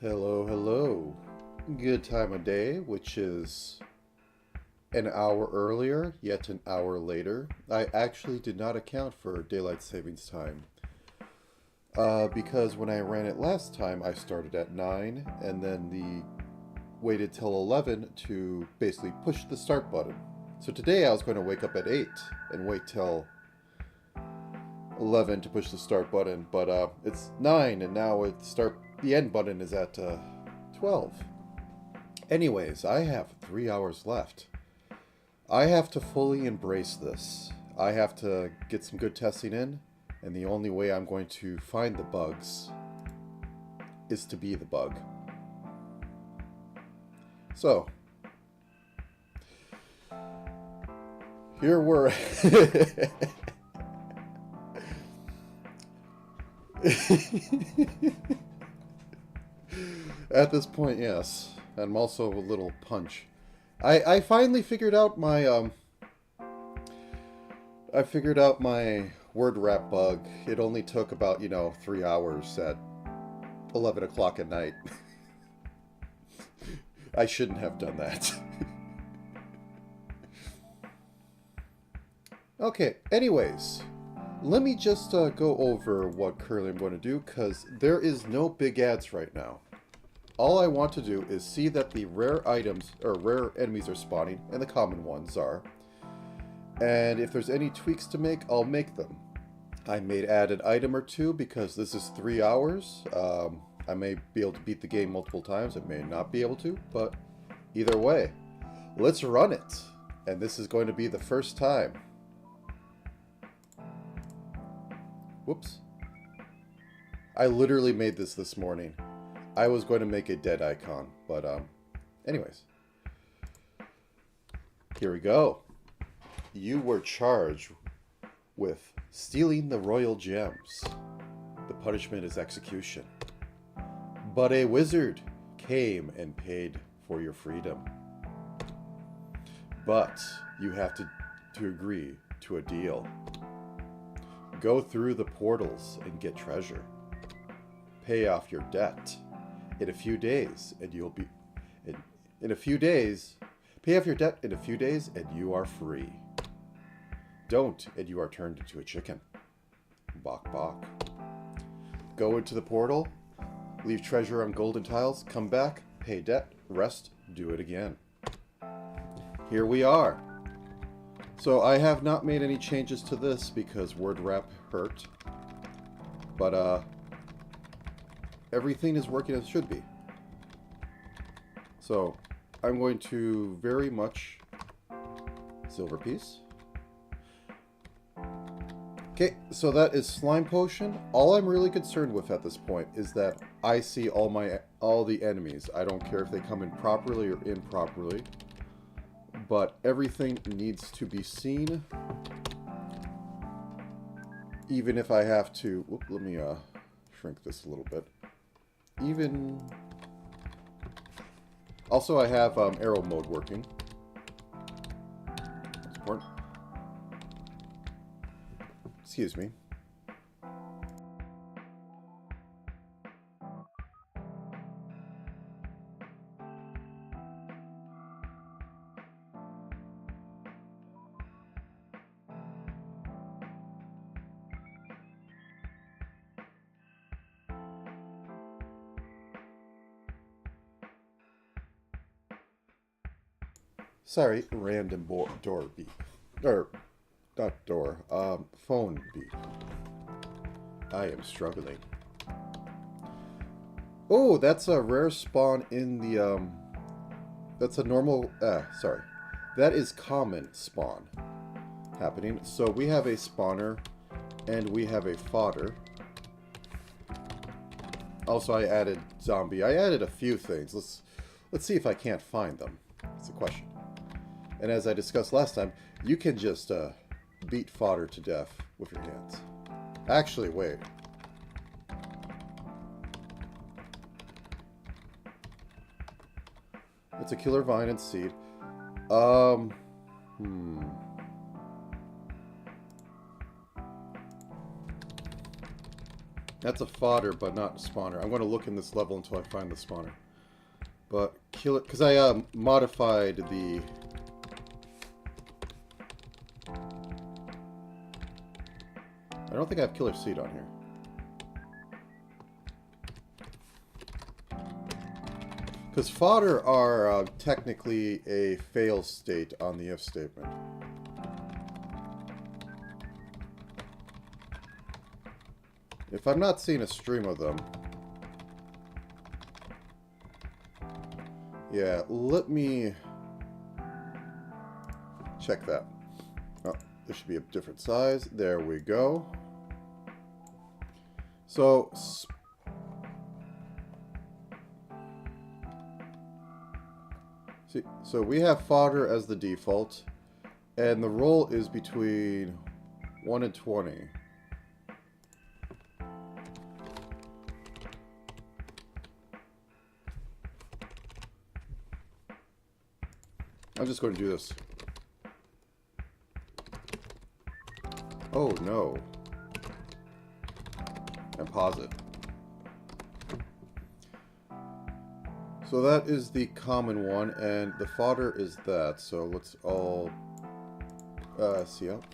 Hello, hello. Good time of day, which is an hour earlier, yet an hour later. I actually did not account for daylight savings time. Because when I ran it last time, I started at 9 and then waited till 11 to basically push the start button. So today I was going to wake up at 8 and wait till 11 to push the start button, but it's 9 and now the end button is at 12. Anyways, I have 3 hours left. I have to fully embrace this. I have to get some good testing in, and the only way I'm going to find the bugs is to be the bug. So, here we're. At this point, yes. I'm also a little punch. I finally figured out my I figured out my word wrap bug. It only took about, 3 hours at 11 o'clock at night. I shouldn't have done that. Okay, anyways, let me just go over what currently I'm going to do, because there is no big ads right now. All I want to do is see that the rare items, or rare enemies are spawning, and the common ones are. And if there's any tweaks to make, I'll make them. I may add an item or two because this is 3 hours. I may be able to beat the game multiple times. I may not be able to, but either way, let's run it. And this is going to be the first time. Whoops. I literally made this morning. I was going to make a dead icon, but anyways. Here we go. You were charged with stealing the royal gems. The punishment is execution. But a wizard came and paid for your freedom. But you have to agree to a deal. Go through the portals and get treasure. Pay off your debt. In a few days, and you'll be... In a few days... Pay off your debt in a few days, and you are free. Don't, and you are turned into a chicken. Bok bok. Go into the portal, leave treasure on golden tiles, come back, pay debt, rest, do it again. Here we are. So I have not made any changes to this because word wrap hurt. But everything is working as it should be. So I'm going to very much silver piece. Okay, so that is slime potion. All I'm really concerned with at this point is that I see all the enemies. I don't care if they come in properly or improperly, but everything needs to be seen. Even if I have to, let me shrink this a little bit. Also, I have arrow mode working. That's important. Excuse me. Sorry, random door beep. Or, not door, phone beep. I am struggling. Oh, that's a rare spawn in the, that's a normal, sorry. That is common spawn happening. So we have a spawner, and we have a fodder. Also, I added zombie. I added a few things. Let's see if I can't find them. That's the question. And as I discussed last time, you can just beat fodder to death with your hands. Actually, wait. It's a killer vine and seed. That's a fodder, but not a spawner. I'm going to look in this level until I find the spawner. But kill it, because I modified the... I don't think I have killer seed on here. Because fodder are technically a fail state on the if statement. If I'm not seeing a stream of them... Yeah, let me check that. Oh, this should be a different size. There we go. So... So we have fodder as the default, and the roll is between 1 and 20. I'm just going to do this. Oh no. And pause it. So that is the common one, and the fodder is that. So let's all see out.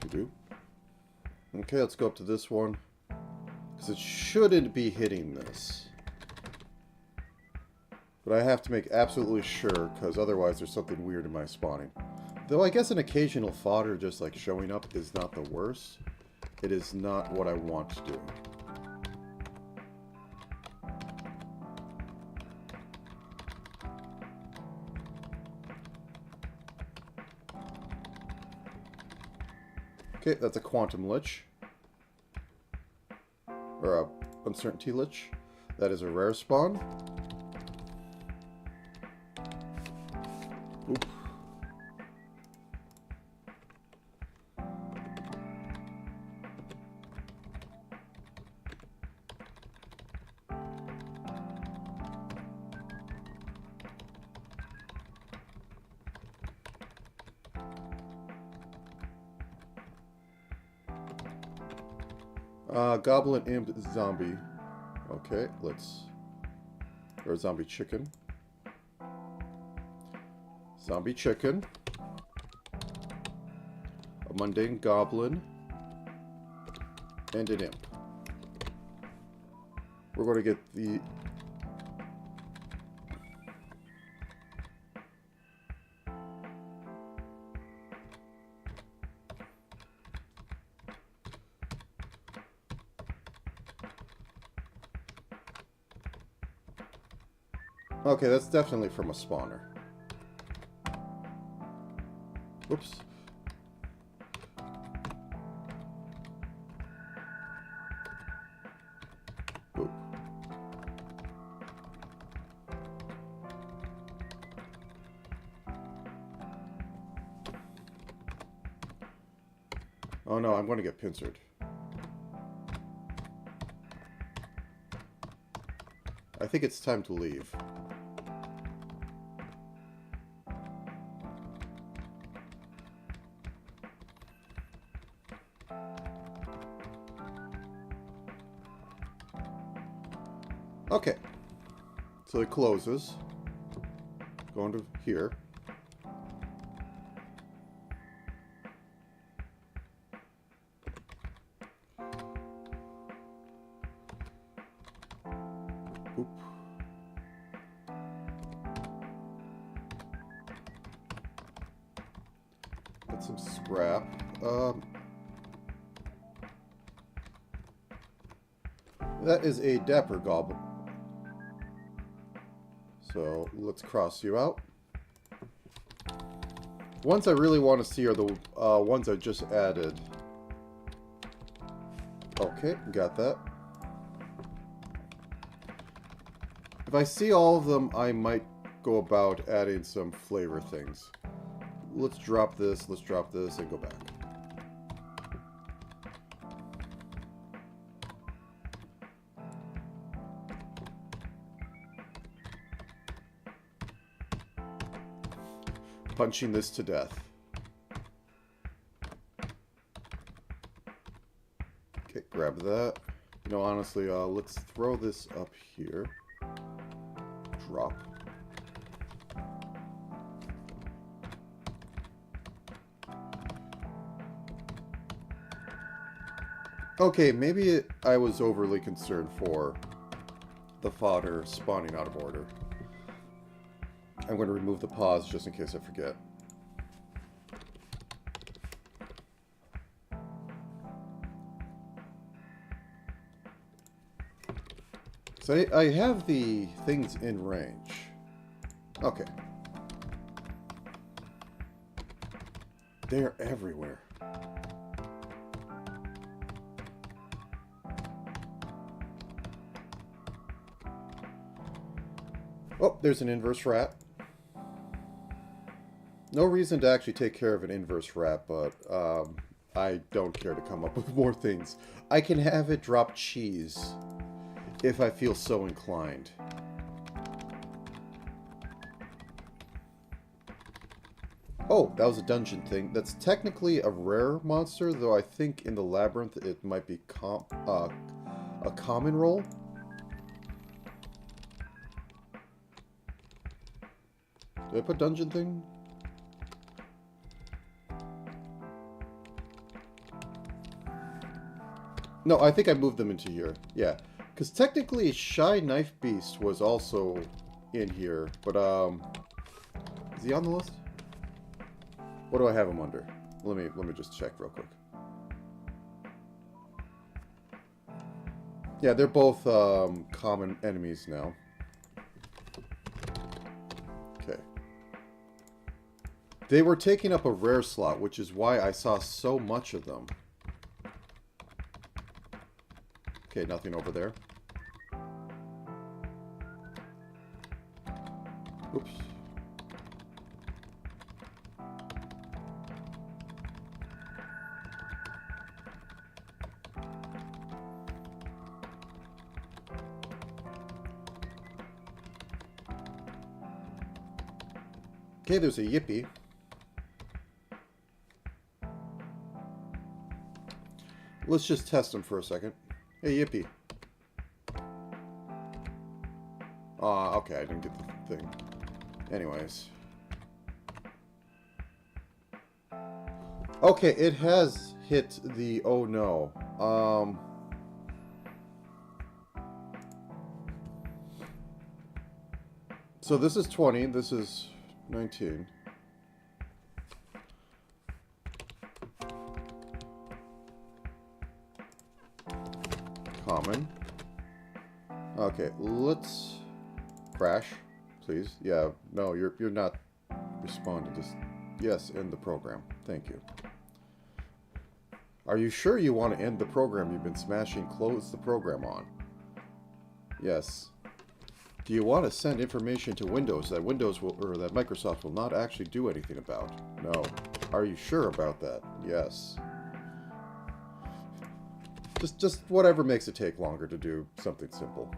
Do. Okay, let's go up to this one, because it shouldn't be hitting this. But I have to make absolutely sure, because otherwise there's something weird in my spawning. Though I guess an occasional fodder just like showing up is not the worst. It is not what I want to do. Okay, that's a quantum lich. Or a uncertainty lich. That is a rare spawn. Oop. Goblin imp zombie. Okay, let's... Or zombie chicken. Zombie chicken. A mundane goblin. And an imp. We're going to get the... Okay, that's definitely from a spawner. Whoops. Oop. Oh no, I'm going to get pincered. I think it's time to leave. Okay, so it closes, going to here. Oop. Get some scrap. That is a dapper goblin. So let's cross you out. Ones I really want to see are the ones I just added. Okay, got that. If I see all of them, I might go about adding some flavor things. Let's drop this, and go back. Punching this to death. Grab that. You know, honestly, let's throw this up here. Drop. Okay, maybe I was overly concerned for the fodder spawning out of order. I'm going to remove the pause just in case I forget. So I have the things in range. Okay. They're everywhere. Oh, there's an inverse rat. No reason to actually take care of an inverse rat, but I don't care to come up with more things. I can have it drop cheese if I feel so inclined. Oh, that was a dungeon thing. That's technically a rare monster, though I think in the labyrinth it might be a common role. Did I put dungeon thing? No, I think I moved them into here. Yeah. Because technically Shy Knife Beast was also in here. But, is he on the list? What do I have him under? Let me just check real quick. Yeah, they're both common enemies now. Okay. They were taking up a rare slot, which is why I saw so much of them. Okay, nothing over there. Oops. Okay, there's a Yippee. Let's just test him for a second. Hey, Yippee. Okay, I didn't get the thing. Anyways. Okay, it has hit the oh no. So this is 20, this is 19. Common. Okay, let's crash, please. Yeah, no, you're not responding. Just yes, end the program. Thank you. Are you sure you want to end the program you've been smashing close the program on? Yes. Do you want to send information to Windows that that Microsoft will not actually do anything about? No. Are you sure about that? Yes. Just whatever makes it take longer to do something simple.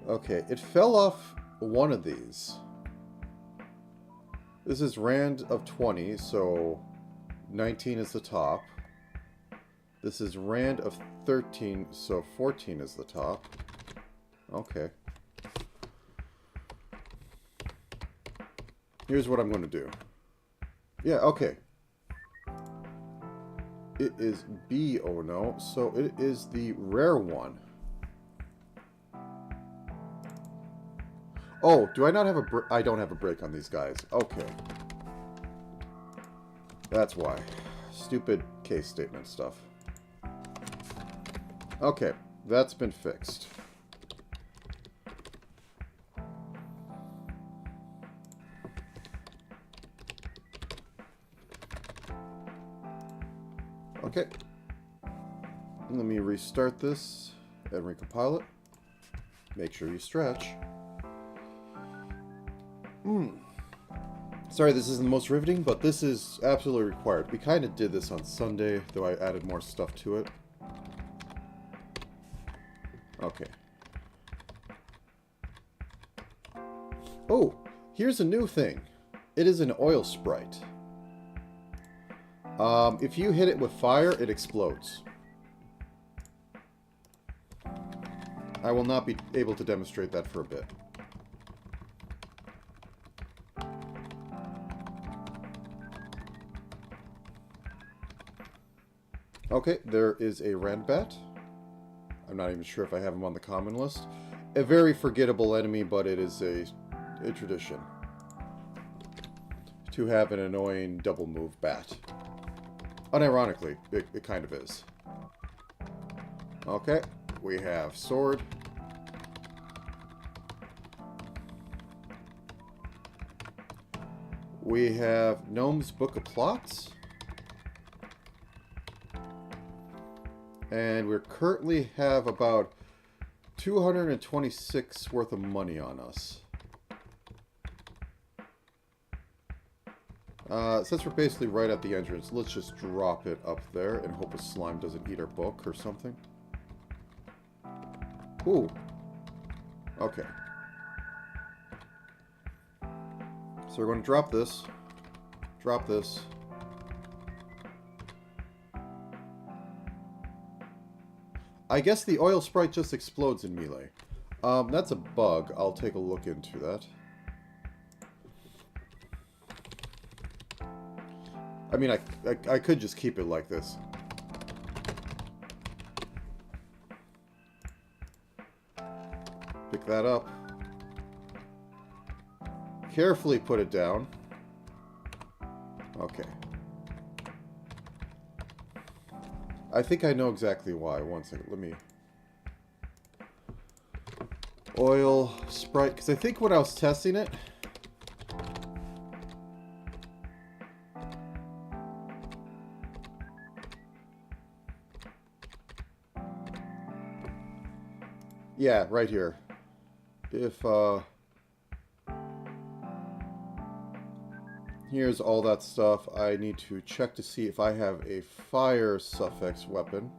Okay, it fell off one of these. This is rand of 20, so 19 is the top. This is rand of 13, so 14 is the top. Okay. Here's what I'm going to do. Yeah, okay. It is B, oh no, so it is the rare one. Oh, do I not have a break? I don't have a break on these guys. Okay. That's why. Stupid case statement stuff. Okay, that's been fixed. Okay. Let me restart this and recompile it. Make sure you stretch. Sorry, this isn't the most riveting, but this is absolutely required. We kind of did this on Sunday, though I added more stuff to it. Okay. Oh, here's a new thing. It is an oil sprite. If you hit it with fire, it explodes. I will not be able to demonstrate that for a bit. Okay, there is a Randbat. I'm not even sure if I have him on the common list. A very forgettable enemy, but it is a tradition to have an annoying double move bat. Unironically, it kind of is. Okay, we have sword. We have Gnome's Book of Plots. And we currently have about 226 worth of money on us. Since we're basically right at the entrance, let's just drop it up there and hope a slime doesn't eat our book or something. Ooh. Okay. So we're going to drop this. Drop this. I guess the oil sprite just explodes in melee. That's a bug. I'll take a look into that. I mean, I could just keep it like this. Pick that up. Carefully put it down. Okay. I think I know exactly why. One second, let me... Oil sprite, because I think when I was testing it... Yeah, right here. If, here's all that stuff. I need to check to see if I have a fire suffix weapon.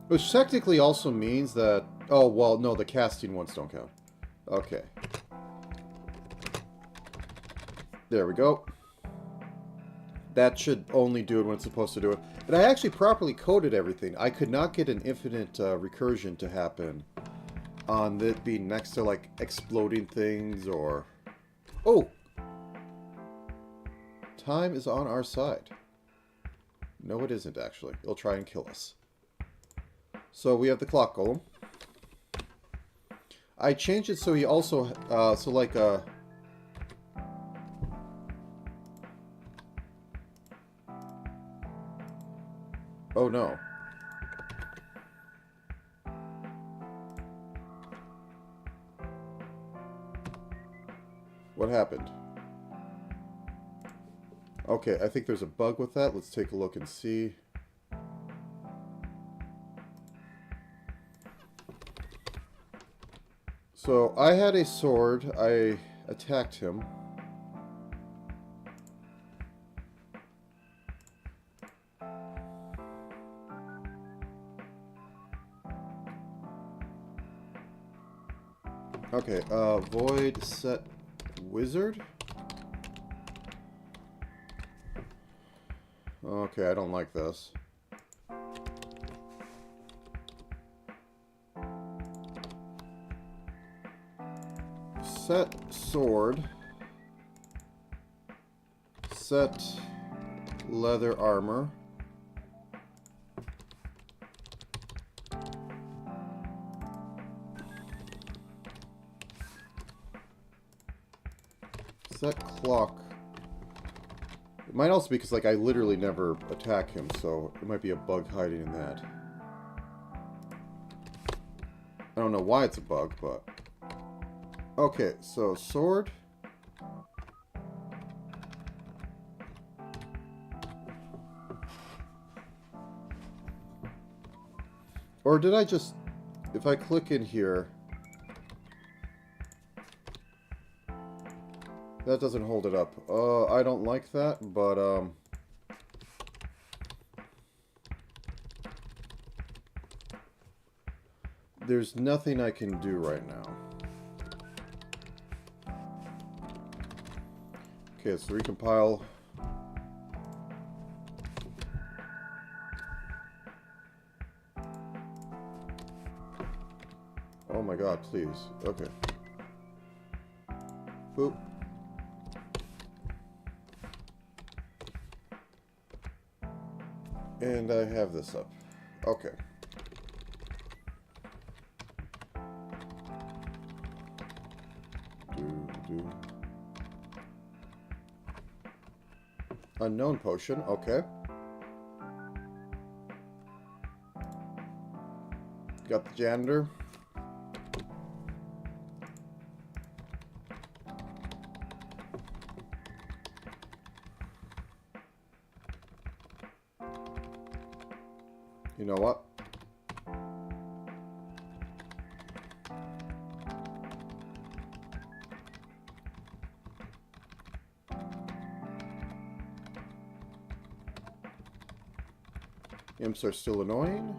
Which technically also means that... Oh, well, no, the casting ones don't count. Okay. There we go. That should only do it when it's supposed to do it. And I actually properly coded everything. I could not get an infinite recursion to happen on it being next to, like, exploding things or... Oh! Time is on our side. No, it isn't, actually. It'll try and kill us. So we have the clock golem. I changed it so he also... so, like, Oh, no. What happened? Okay, I think there's a bug with that. Let's take a look and see. So, I had a sword. I attacked him. Okay, void set wizard. Okay, I don't like this. Set sword. Set leather armor. Set clock. It might also be because, like, I literally never attack him, so it might be a bug hiding in that. I don't know why it's a bug, but... Okay, so sword. Or did I just... If I click in here... That doesn't hold it up. I don't like that, but, there's nothing I can do right now. Okay, let's recompile. Oh my god, please. Okay. Boop. And I have this up. Okay. Unknown potion, okay. Got the janitor. You know what? Imps are still annoying.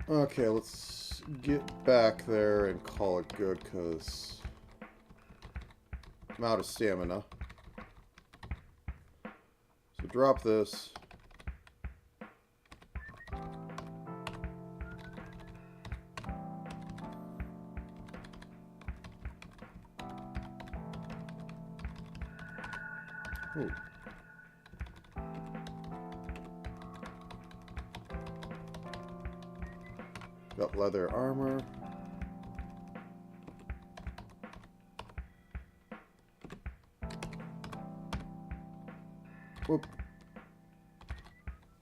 Okay, let's get back there and call it good, because I'm out of stamina. So drop this. Ooh. Got leather armor. Whoop.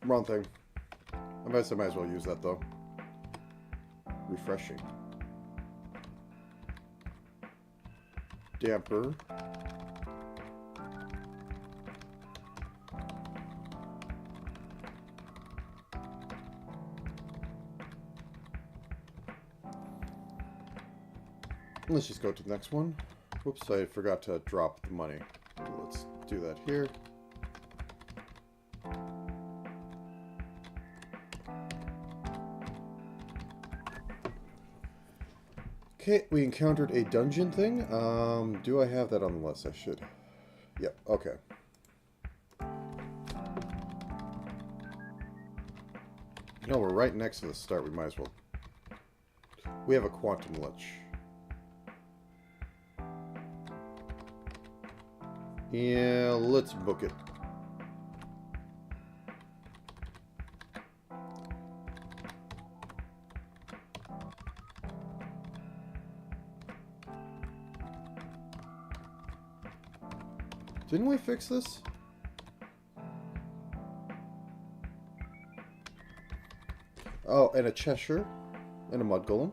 Wrong thing. I might as well use that though. Refreshing. Damper. Let's just go to the next one. Whoops, I forgot to drop the money. Let's do that here. Okay, we encountered a dungeon thing. Do I have that on the list? I should. Yep, okay. No, we're right next to the start. We might as well. We have a quantum lich. Yeah, let's book it. Didn't we fix this? Oh, and a Cheshire and a mud golem.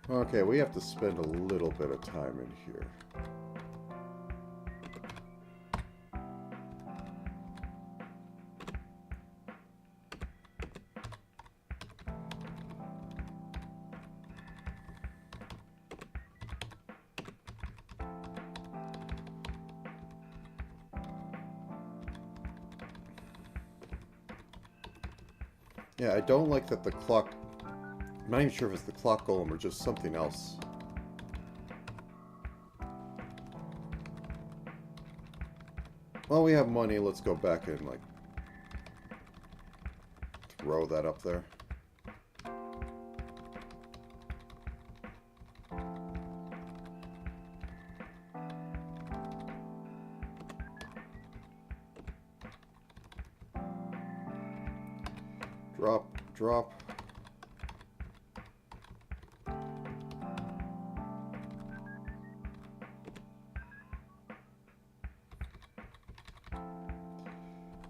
Okay, we have to spend a little bit of time in here. Yeah, I don't like that the clock... I'm not even sure if it's the clock golem or just something else. Well, we have money. Let's go back and, like, throw that up there. Drop. Drop.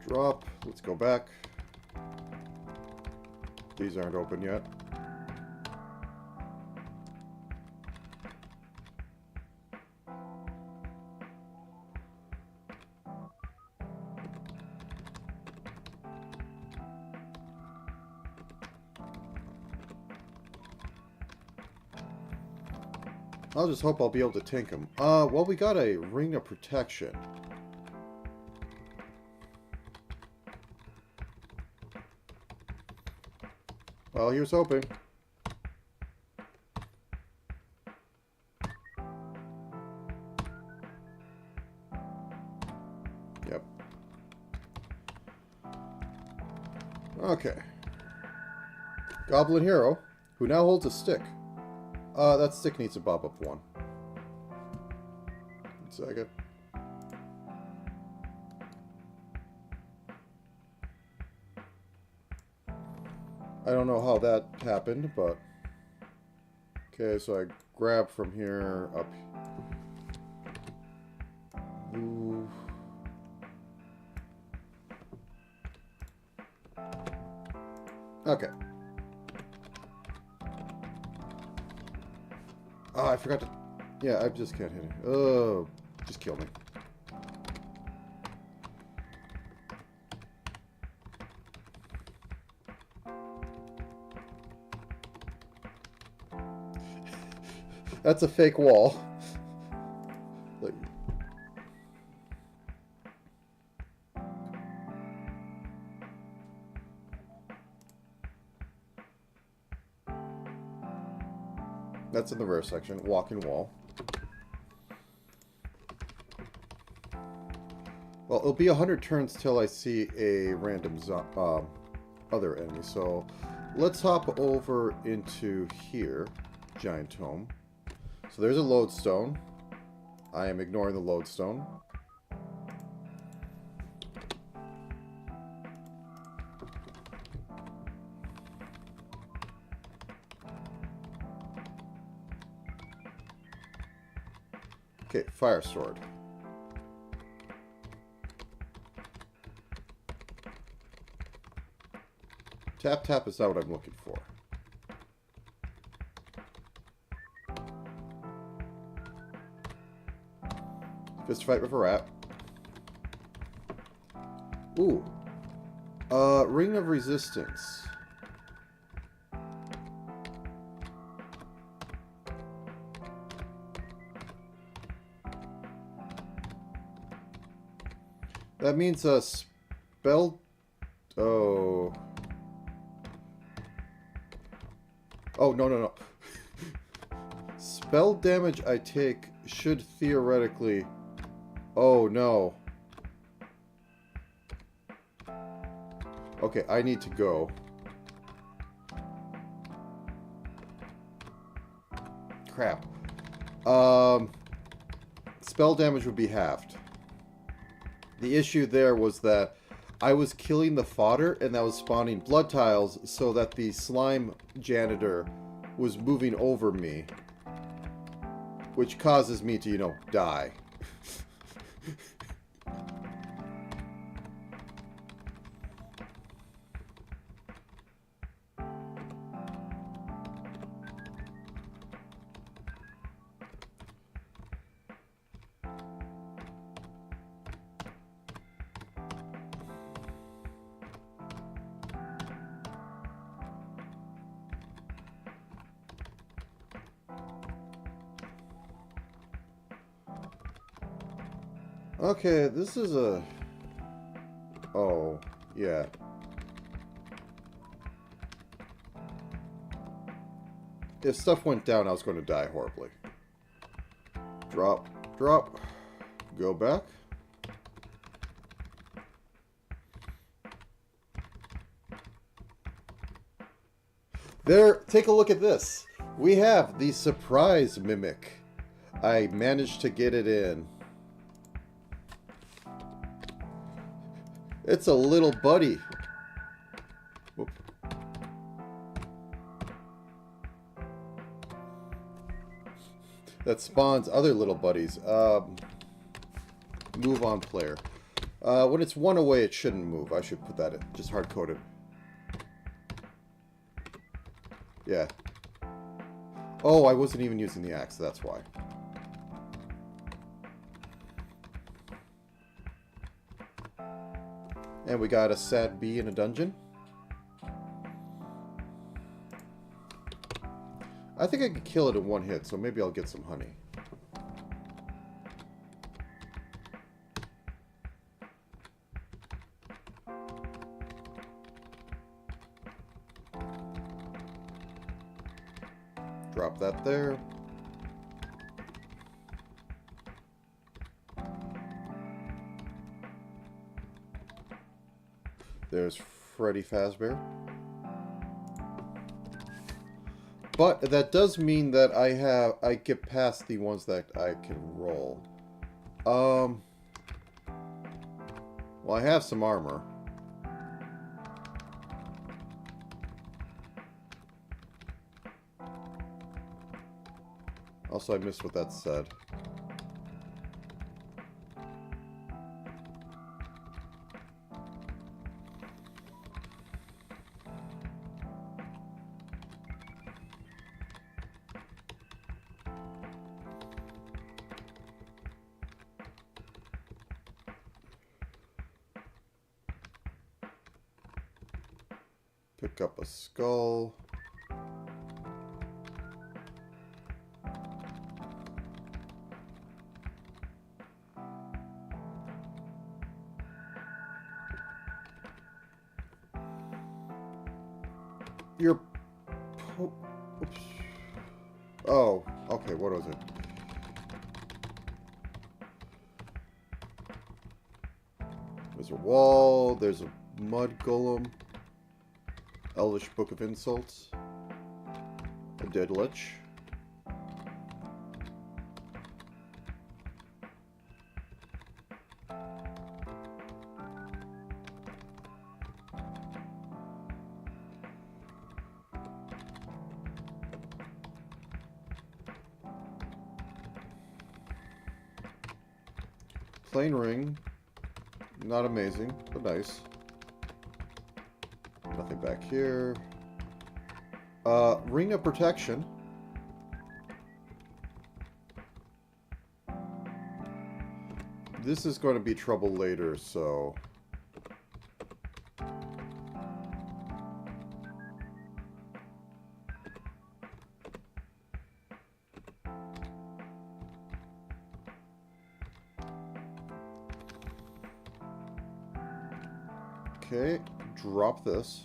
Drop. Let's go back. These aren't open yet. I'll just hope I'll be able to tank him. Well, we got a ring of protection. Well, here's hoping. Yep. Okay. Goblin hero, who now holds a stick. That stick needs to pop up one. 1 second. I don't know how that happened, but... Okay, so I grab from here up... Move... Okay. Oh, I forgot to... Yeah, I just can't hit it. Oh, just kill me. That's a fake wall. Like... That's in the rear section. Walking wall. Well, it'll be 100 turns till I see a random other enemy. So let's hop over into here. Giant tome. So there's a lodestone. I am ignoring the lodestone. Okay, fire sword. Tap tap is not what I'm looking for. Fist fight with a rat. Ooh. Ring of resistance. That means a spell... Oh. Oh, no, no, no. Spell damage I take should theoretically... Oh, no. Okay, I need to go. Crap. Spell damage would be halved. The issue there was that I was killing the fodder and that was spawning blood tiles so that the slime janitor was moving over me. Which causes me to, you know, die. Okay, this is a... Oh, yeah. If stuff went down, I was going to die horribly. Drop, drop. Go back. There, take a look at this. We have the surprise mimic. I managed to get it in. It's a little buddy. Whoop. that spawns other little buddies. Move on player. When it's one away, it shouldn't move. I should put that in. Just hard-coded. Yeah. Oh, I wasn't even using the axe. That's why. And we got a sad bee in a dungeon. I think I could kill it in one hit, so maybe I'll get some honey. Drop that there. There's Freddy Fazbear. But that does mean that I get past the ones that I can roll. Well, I have some armor. Also, I missed what that said. Pick up a skull. You're... Oops. Oh, okay, what was it? There's a wall, there's a mud golem. Elvish Book of Insults. A dead lich. Plain ring. Not amazing, but nice. Nothing back here. Ring of protection. This is going to be trouble later, so... Okay, drop this.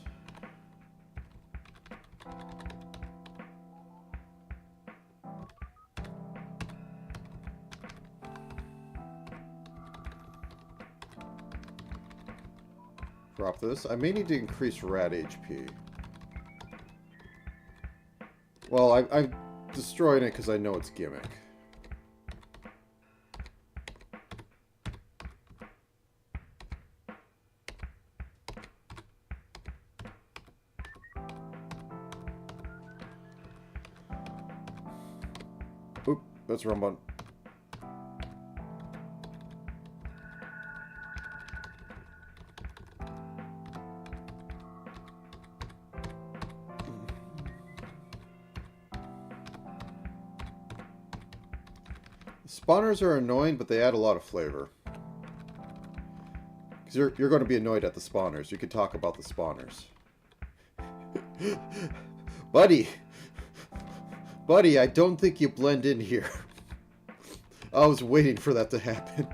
Drop this. I may need to increase rat HP. Well, I'm destroying it because I know it's gimmick. Oop, that's the wrong button. Spawners are annoying, but they add a lot of flavor. Because you're going to be annoyed at the spawners. You can talk about the spawners. Buddy! Buddy, I don't think you blend in here. I was waiting for that to happen.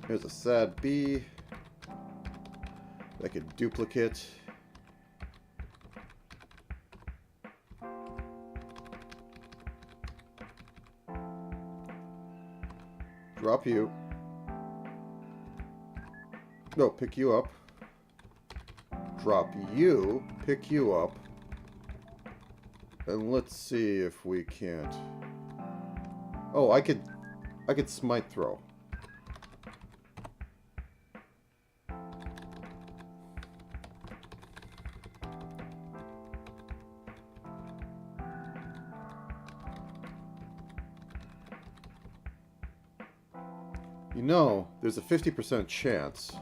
Here's a sad bee. Like a duplicate. Drop you. No, pick you up. Drop you. Pick you up. And let's see if we can't... Oh, I could smite throw. You know, there's a 50% chance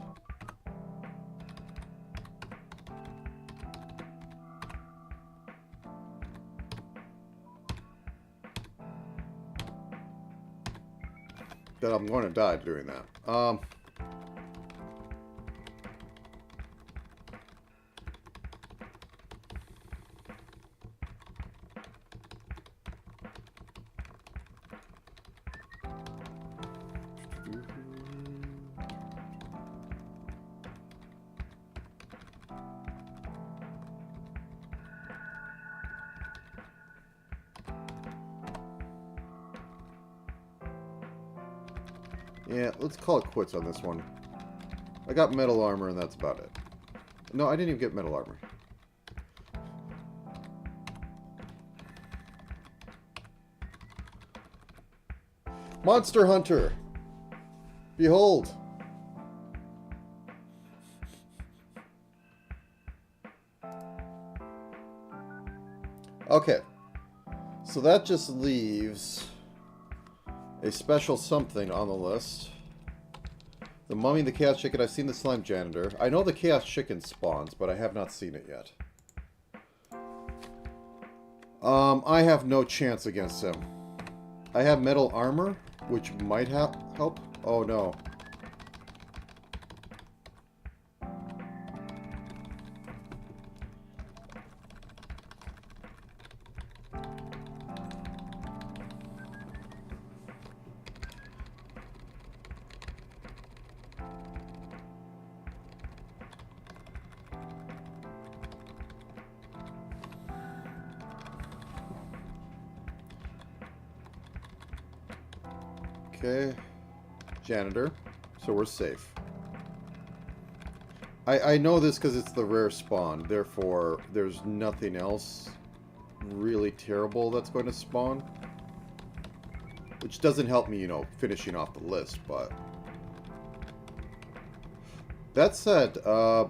that I'm going to die doing that. Yeah, let's call it quits on this one. I got metal armor and that's about it. No, I didn't even get metal armor. Monster Hunter! Behold! Okay. So that just leaves a special something on the list. The Mummy, the Chaos Chicken. I've seen the Slime Janitor. I know the Chaos Chicken spawns, but I have not seen it yet. I have no chance against him. I have metal armor, which might help. Oh no. Okay, janitor, so we're safe. I know this because it's the rare spawn, therefore there's nothing else really terrible that's going to spawn. Which doesn't help me, you know, finishing off the list, but... That said,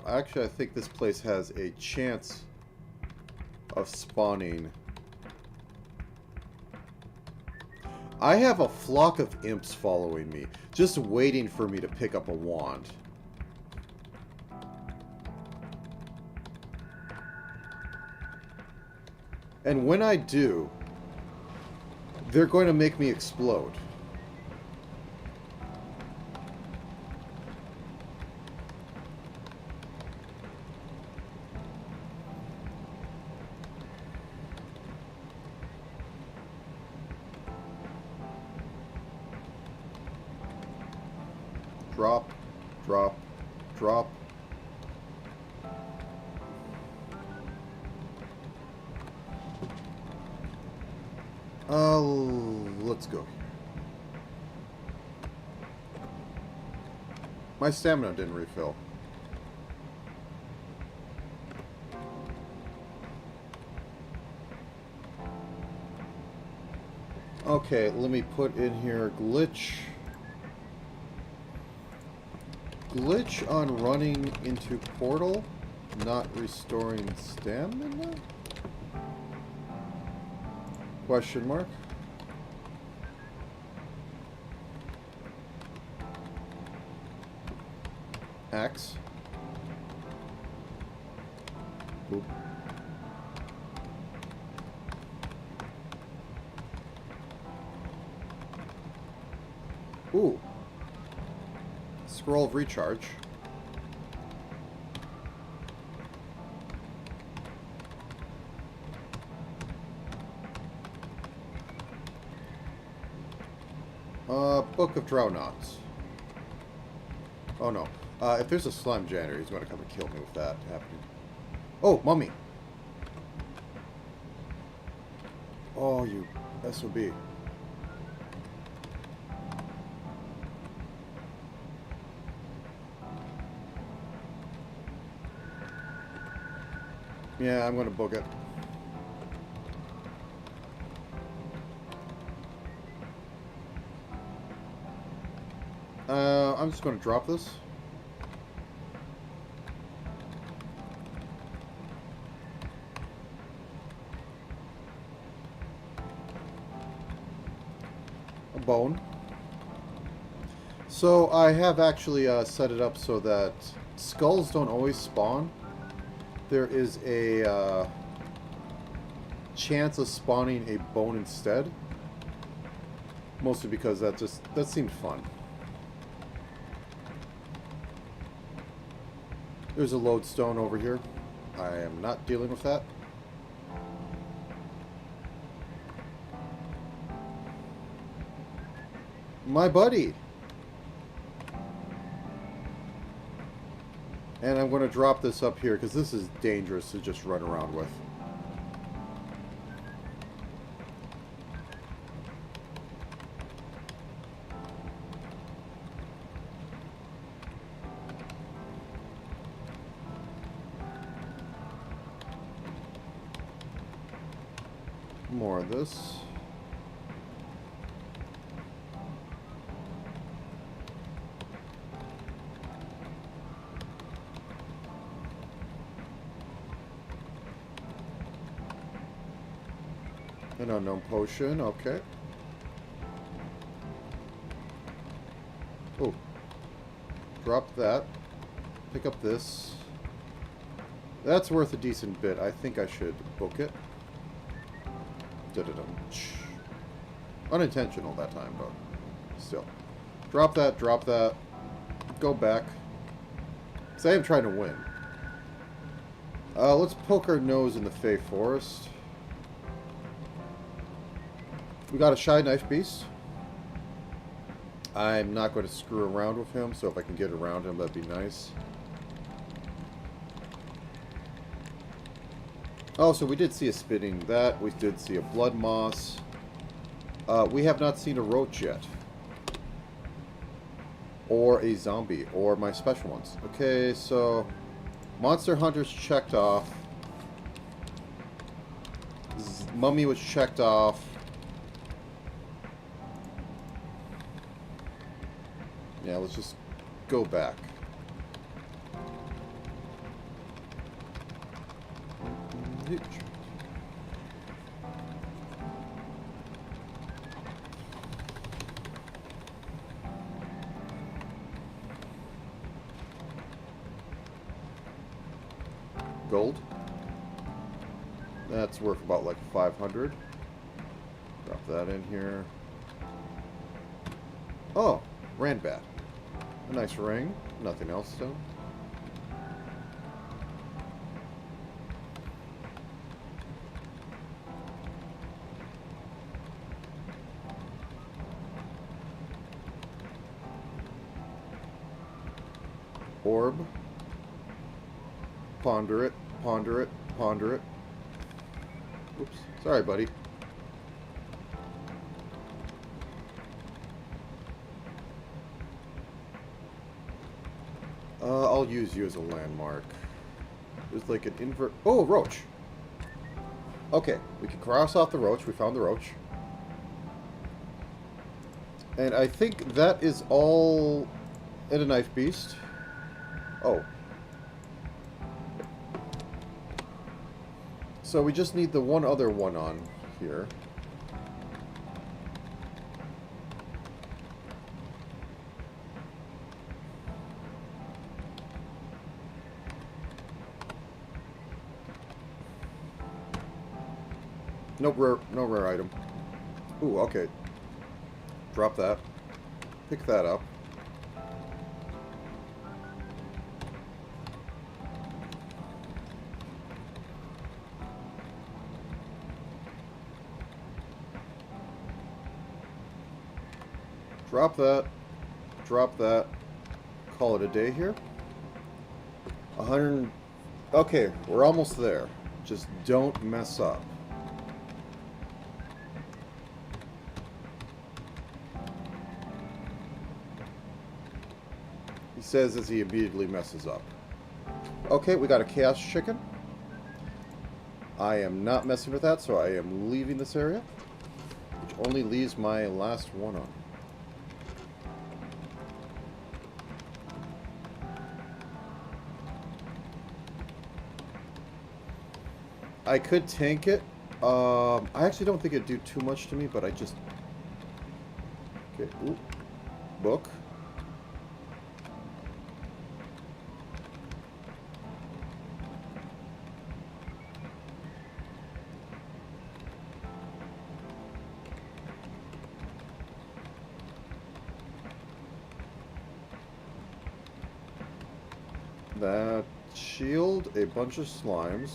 actually I think this place has a chance of spawning... I have a flock of imps following me, just waiting for me to pick up a wand. And when I do, they're going to make me explode. Drop, drop, drop. Let's go. My stamina didn't refill. Okay, let me put in here glitch. Glitch on running into portal, not restoring stamina? Question mark. Axe. Boop. Ooh. Scroll of recharge. Book of Drownouts. Oh no. If there's a slime janitor, he's going to come and kill me with that happening. Oh, mummy! Oh, you SOB. Yeah, I'm going to book it. I'm just going to drop this. A bone. So I have actually set it up so that skulls don't always spawn. There is a chance of spawning a bone instead. Mostly because that seemed fun. There's a lodestone over here. I am not dealing with that. My buddy! And I'm going to drop this up here because this is dangerous to just run around with. More of this. An unknown potion, okay. Oh. Drop that. Pick up this. That's worth a decent bit. I think I should book it. Da-da-dum. Unintentional that time, but still. Drop that, drop that. Go back. Because I am trying to win. Let's poke our nose in the Fey Forest. We got a Shy Knife Beast. I'm not going to screw around with him, so if I can get around him, that'd be nice. Oh, so we did see a spitting that. We did see a blood moss. We have not seen a roach yet. Or a zombie, or my special ones. Okay, so Monster Hunter's checked off. Mummy was checked off. Yeah, let's just go back. Gold. That's worth about like 500. Drop that in here. Oh, Randbat. A nice ring. Nothing else though. Orb. Ponder it, ponder it, ponder it. Oops. Sorry, buddy. I'll use you as a landmark. There's like an invert... Oh, roach! Okay, we can cross off the roach. We found the roach. And I think that is all in a knife beast. Oh. So we just need the one other one on here. No rare item. Ooh, okay. Drop that. Pick that up. Drop that. Drop that. Call it a day here. 100. Okay, we're almost there. Just don't mess up. He says as he immediately messes up. Okay, we got a chaos chicken. I am not messing with that, so I am leaving this area. Which only leaves my last one on. I could tank it. I actually don't think it'd do too much to me, but I just... Okay, ooh. Book. that shield, a bunch of slimes.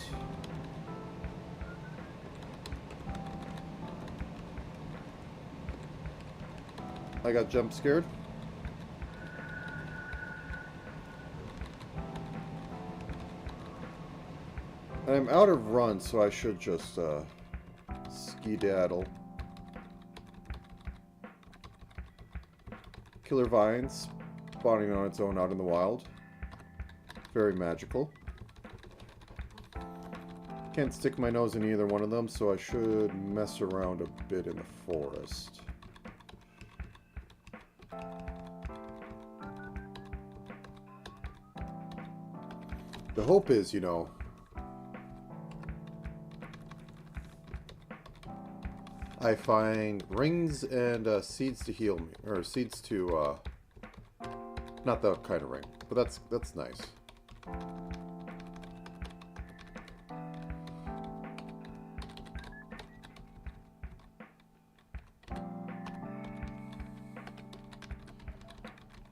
I got jump scared. I'm out of runs, so I should just skedaddle. Killer vines spawning on its own out in the wild. Very magical. Can't stick my nose in either one of them, so I should mess around a bit in the forest. The hope is, you know, I find rings and seeds to heal me, or seeds to, not that kind of ring, but that's nice.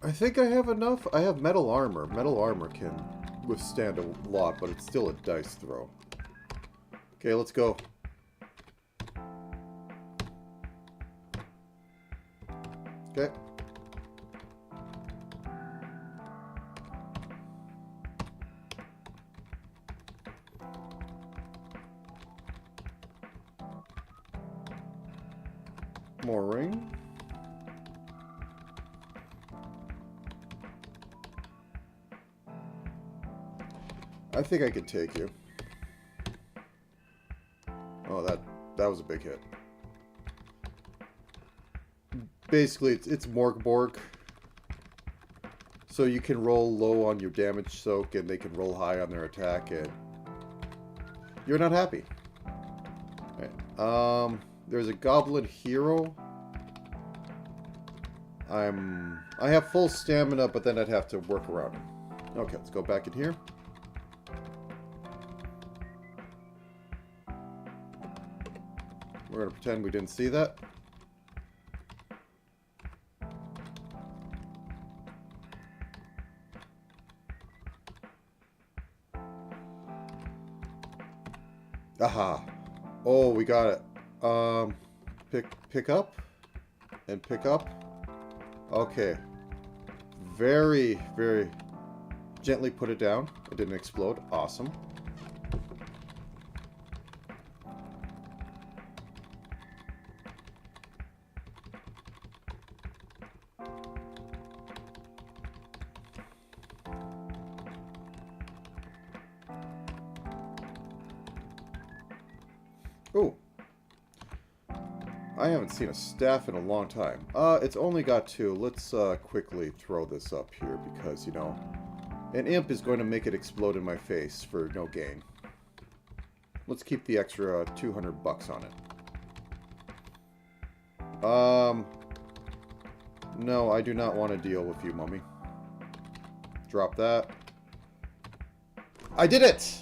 I think I have enough. I have metal armor. Metal armor can withstand a lot, but it's still a dice throw. Okay, let's go. Okay. More ring. I think I could take you. Oh, that was a big hit. Basically, it's Morgborg. So you can roll low on your damage soak, and they can roll high on their attack, and you're not happy. Right. There's a goblin hero. I have full stamina, but then I'd have to work around him. Okay, let's go back in here. We're going to pretend we didn't see that. Aha. Oh, we got it. Pick up and pick up. Okay. Very, very gently put it down. It didn't explode. Awesome. Ooh. I haven't seen a staff in a long time. It's only got 2. Let's quickly throw this up here because, you know, an imp is going to make it explode in my face for no gain. Let's keep the extra 200 bucks on it. No, I do not want to deal with you, mummy. Drop that. I did it!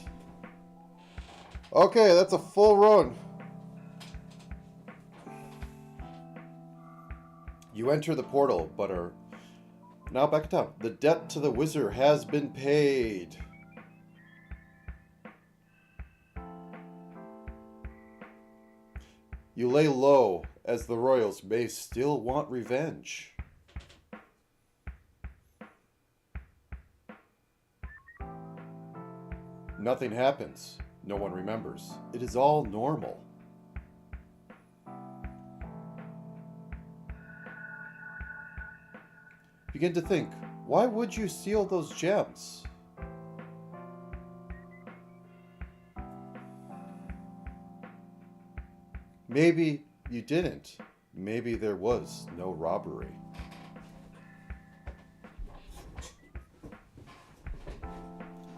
Okay, that's a full run. You enter the portal, but are now back in town. The debt to the wizard has been paid. You lay low, as the royals may still want revenge. Nothing happens. No one remembers. It is all normal. Begin to think, why would you steal those gems? Maybe you didn't. Maybe there was no robbery.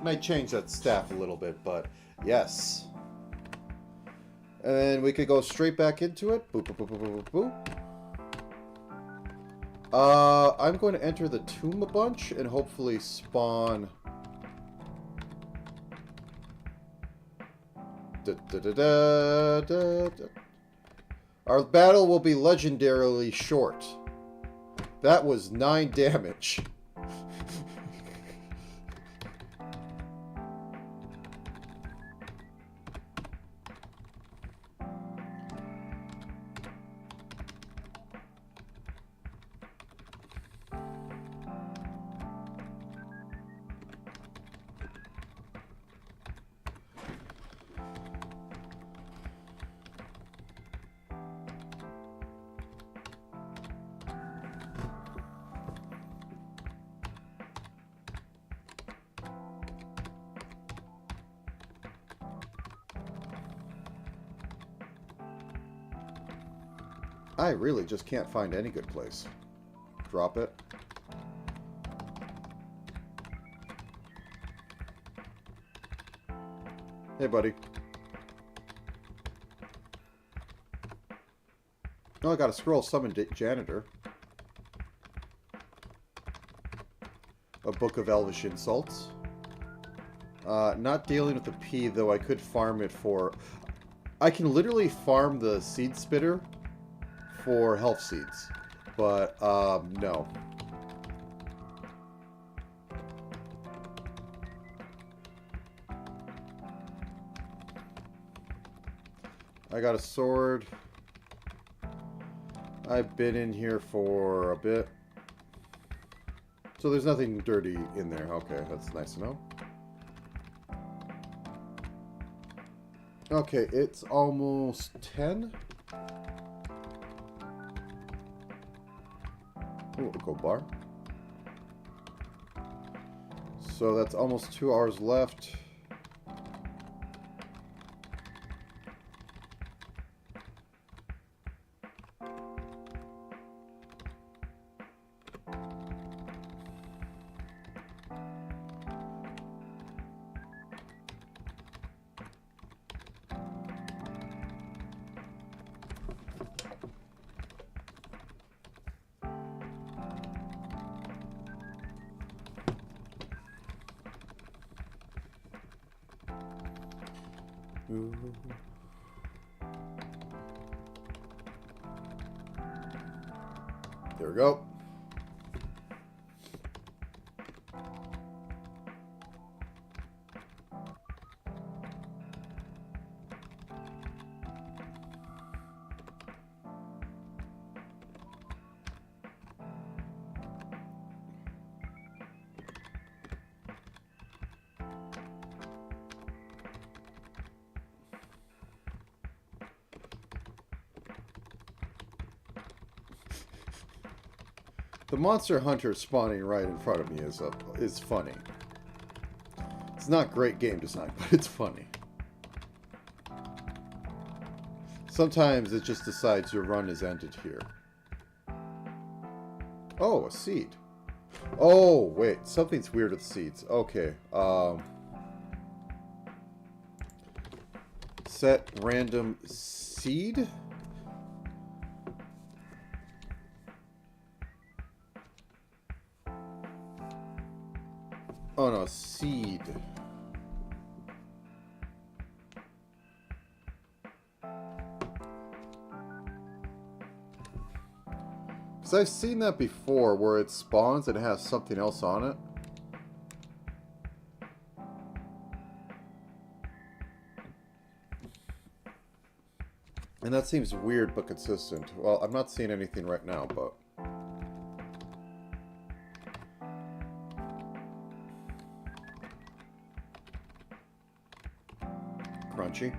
Might change that staff a little bit, but yes. And then we could go straight back into it. Boop, boop, boop, boop, boop, boop. I'm going to enter the tomb a bunch and hopefully spawn. Our battle will be legendarily short. That was 9 damage. I really just can't find any good place. Drop it. Hey, buddy. Oh, I got a scroll. Summon janitor. A book of elvish insults. Not dealing with the P, though I could farm it for... I can literally farm the seed spitter for health seeds. But, no. I got a sword. I've been in here for a bit. So there's nothing dirty in there. Okay, that's nice to know. Okay, it's almost 10. Ooh, a gold bar. So that's almost 2 hours left. Ooh. There we go. The monster hunter spawning right in front of me is funny. It's not great game design, but it's funny. Sometimes it just decides your run is ended here. Oh, a seed. Oh, wait. Something's weird with seeds. Okay. Set random seed? Oh no, seed. Because I've seen that before, where it spawns and it has something else on it. And that seems weird but consistent. Well, I'm not seeing anything right now, but... Crunchy.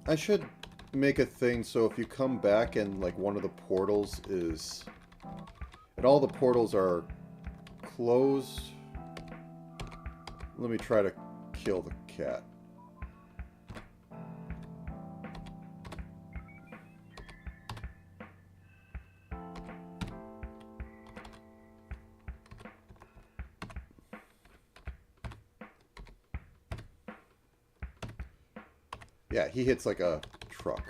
I should make a thing so if you come back and like one of the portals is... and all the portals are closed. Let me try to kill the cat. Yeah, he hits like a truck.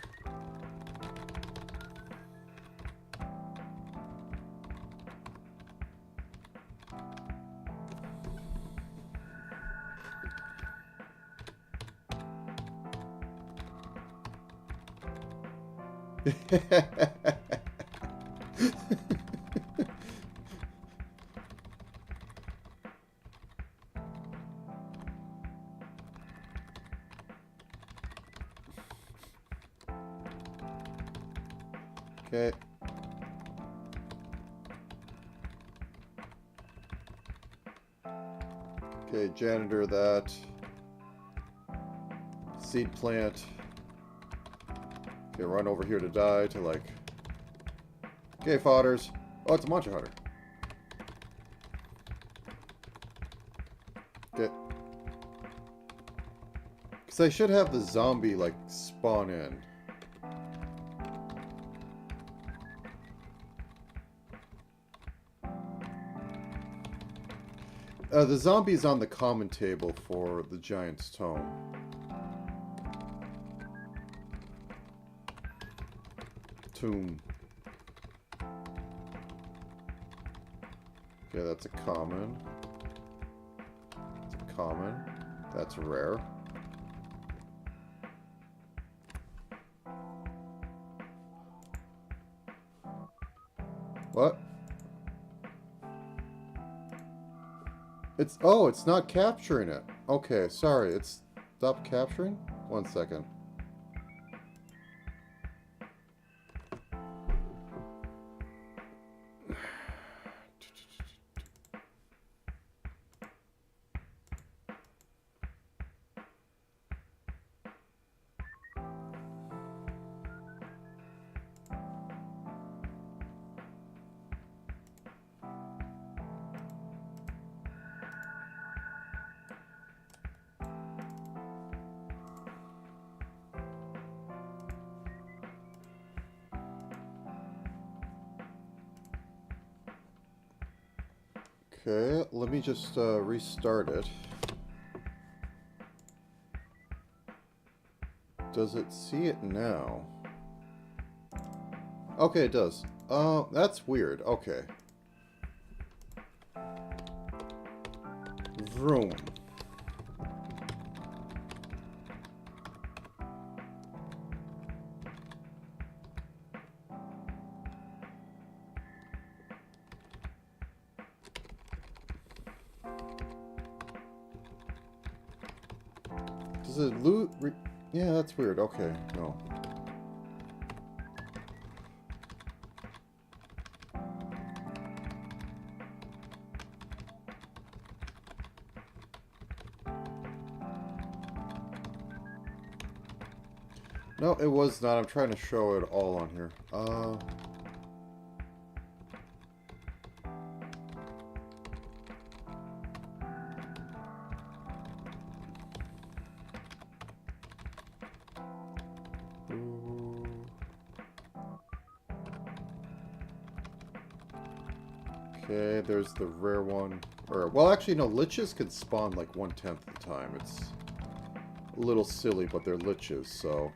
Okay. Okay, janitor that. Seed plant. Okay, run over here to die to like... Okay, fodders. Oh, it's a monster hunter. Okay. Because I should have the zombie, like, spawn in. The zombie's on the common table for the Giant's Tome. Tomb. Okay, that's a common. That's a common. That's rare. What? It's... Oh, it's not capturing it. Okay, sorry. It's stopped capturing? 1 second. Okay, let me just restart it. Does it see it now? Okay, it does. That's weird. Okay. Vroom. Does it loot? Yeah, that's weird. Okay, no. No, it was not. I'm trying to show it all on here. Okay, there's the rare one. Or, well, actually, no, liches can spawn like 1/10 of the time. It's a little silly, but they're liches, so...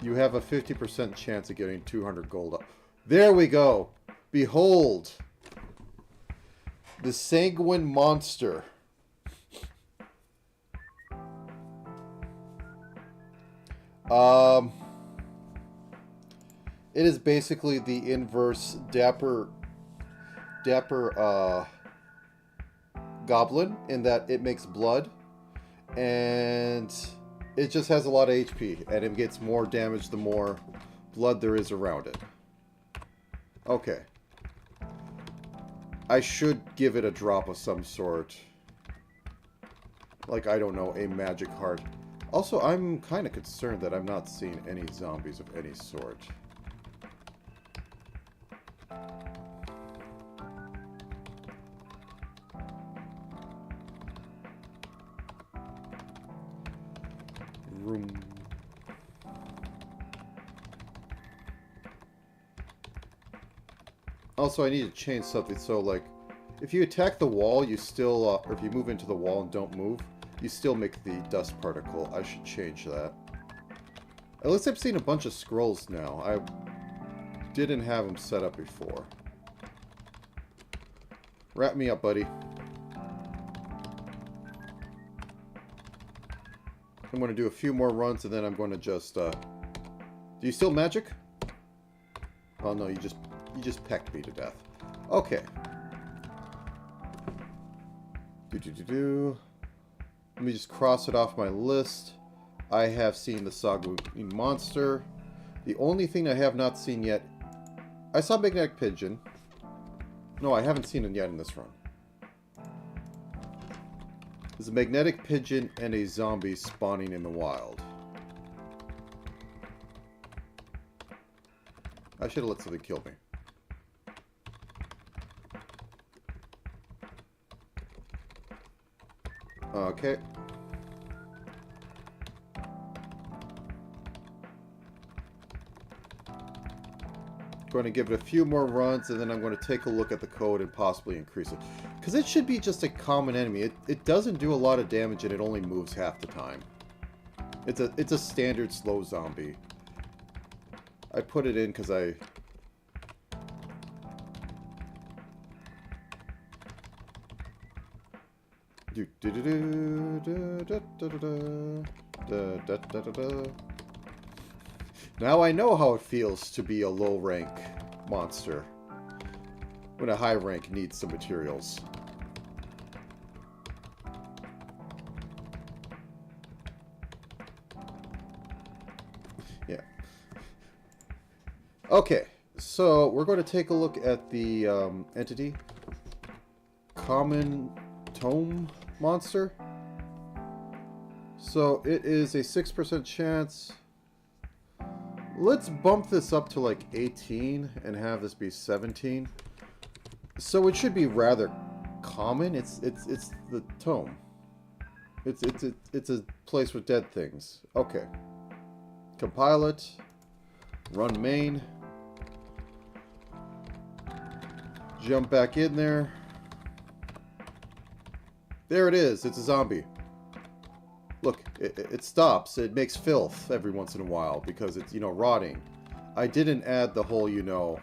You have a 50% chance of getting 200 gold up. There we go! Behold! The Sanguine Monster. It is basically the inverse Dapper Goblin, in that it makes blood, and it just has a lot of HP, and it gets more damage the more blood there is around it. Okay. I should give it a drop of some sort. Like, I don't know, a magic heart. Also, I'm kind of concerned that I'm not seeing any zombies of any sort. Room. Also, I need to change something. So, like, if you attack the wall, you still, or if you move into the wall and don't move, you still make the dust particle. I should change that. At least I've seen a bunch of scrolls now. I didn't have them set up before. Wrap me up, buddy. I'm going to do a few more runs, and then I'm going to just, Do you still magic? Oh, no, you just pecked me to death. Okay. Let me just cross it off my list. I have seen the Sanguine Monster. The only thing I have not seen yet... I saw Magnetic Pigeon. No, I haven't seen it yet in this run. There's a magnetic pigeon and a zombie spawning in the wild. I should have let something kill me. Okay. Going to give it a few more runs, and then I'm going to take a look at the code and possibly increase it. Because it should be just a common enemy. It doesn't do a lot of damage, and it only moves half the time. It's a standard slow zombie. I put it in because I... Now I know how it feels to be a low rank monster when a high rank needs some materials. Yeah. Okay, so we're going to take a look at the entity. Common Tome Monster. So it is a 6% chance. Let's bump this up to like 18 and have this be 17. So it should be rather common. It's the tome. It's a place with dead things. Okay. Compile it. Run main. Jump back in there. There it is. It's a zombie. Look, it stops. It makes filth every once in a while because it's, you know, rotting. I didn't add the whole, you know...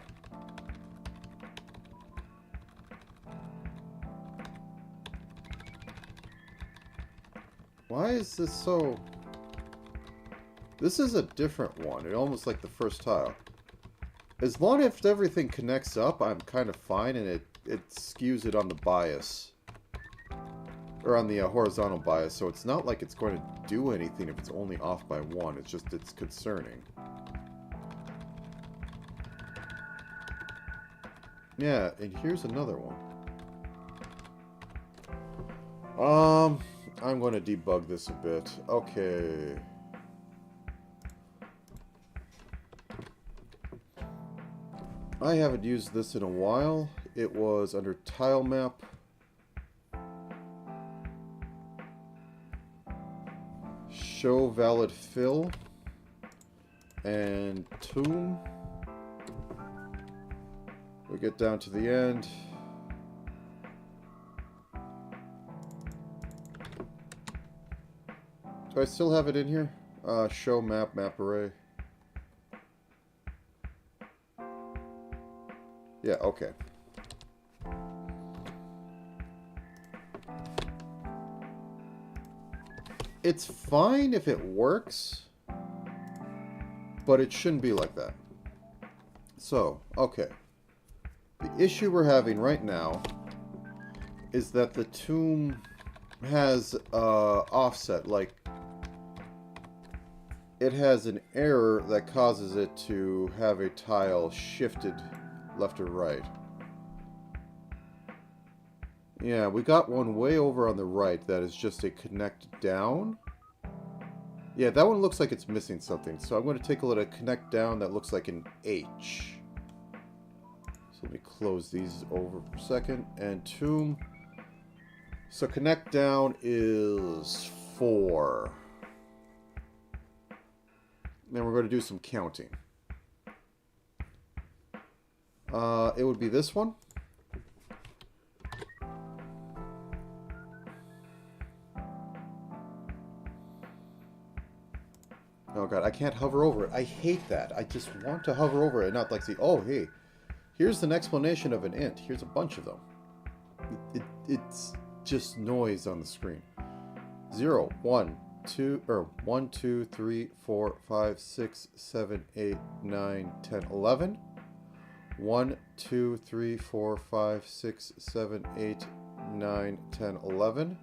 Why is this so... This is a different one. It almost like the first tile. As long as everything connects up, I'm kind of fine, and it skews it on the bias. Or on the horizontal bias, so it's not like it's going to do anything if it's only off by one. It's just, it's concerning. Yeah, and here's another one. I'm going to debug this a bit. Okay. I haven't used this in a while. It was under tile map. Show valid fill and tomb. We get down to the end. Do I still have it in here? Show map array. Yeah, okay. It's fine if it works, but it shouldn't be like that. So, okay. The issue we're having right now is that the tomb has offset, like it has an error that causes it to have a tile shifted left or right. Yeah, we got one way over on the right that is just a connect down. Yeah, that one looks like it's missing something. So I'm going to take a look at a connect down that looks like an H. So let me close these over for a second. And tomb. So connect down is 4. Then we're going to do some counting. It would be this one. Oh god, I can't hover over it. I hate that. I just want to hover over it, not like see, oh hey, here's an explanation of an int. Here's a bunch of them. It's just noise on the screen. 0, 1, 2, or 1, 2, 3, 4, 5, 6, 7, 8, 9, 10, 11. 1, 2, 3, 4, 5, 6, 7, 8, 9, 10, 11.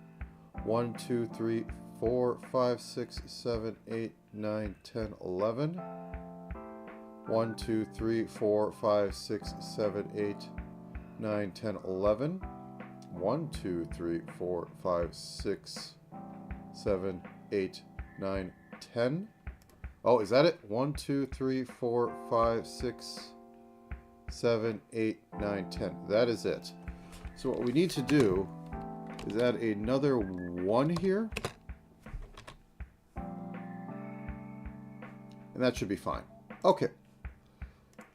1, 2, 3, 4, 5, 6, 7, 8, 9, 10, 11. 1, 2, 3, 4, 5, 6, 7, 8, 9, 10, 11. 1, 2, 3, 4, 5, 6, 7, 8, 9, 10. Oh, is that it? 1, 2, 3, 4, 5, 6, 7, 8, 9, 10. That is it. So what we need to do is add another 1 here. And that should be fine. Okay.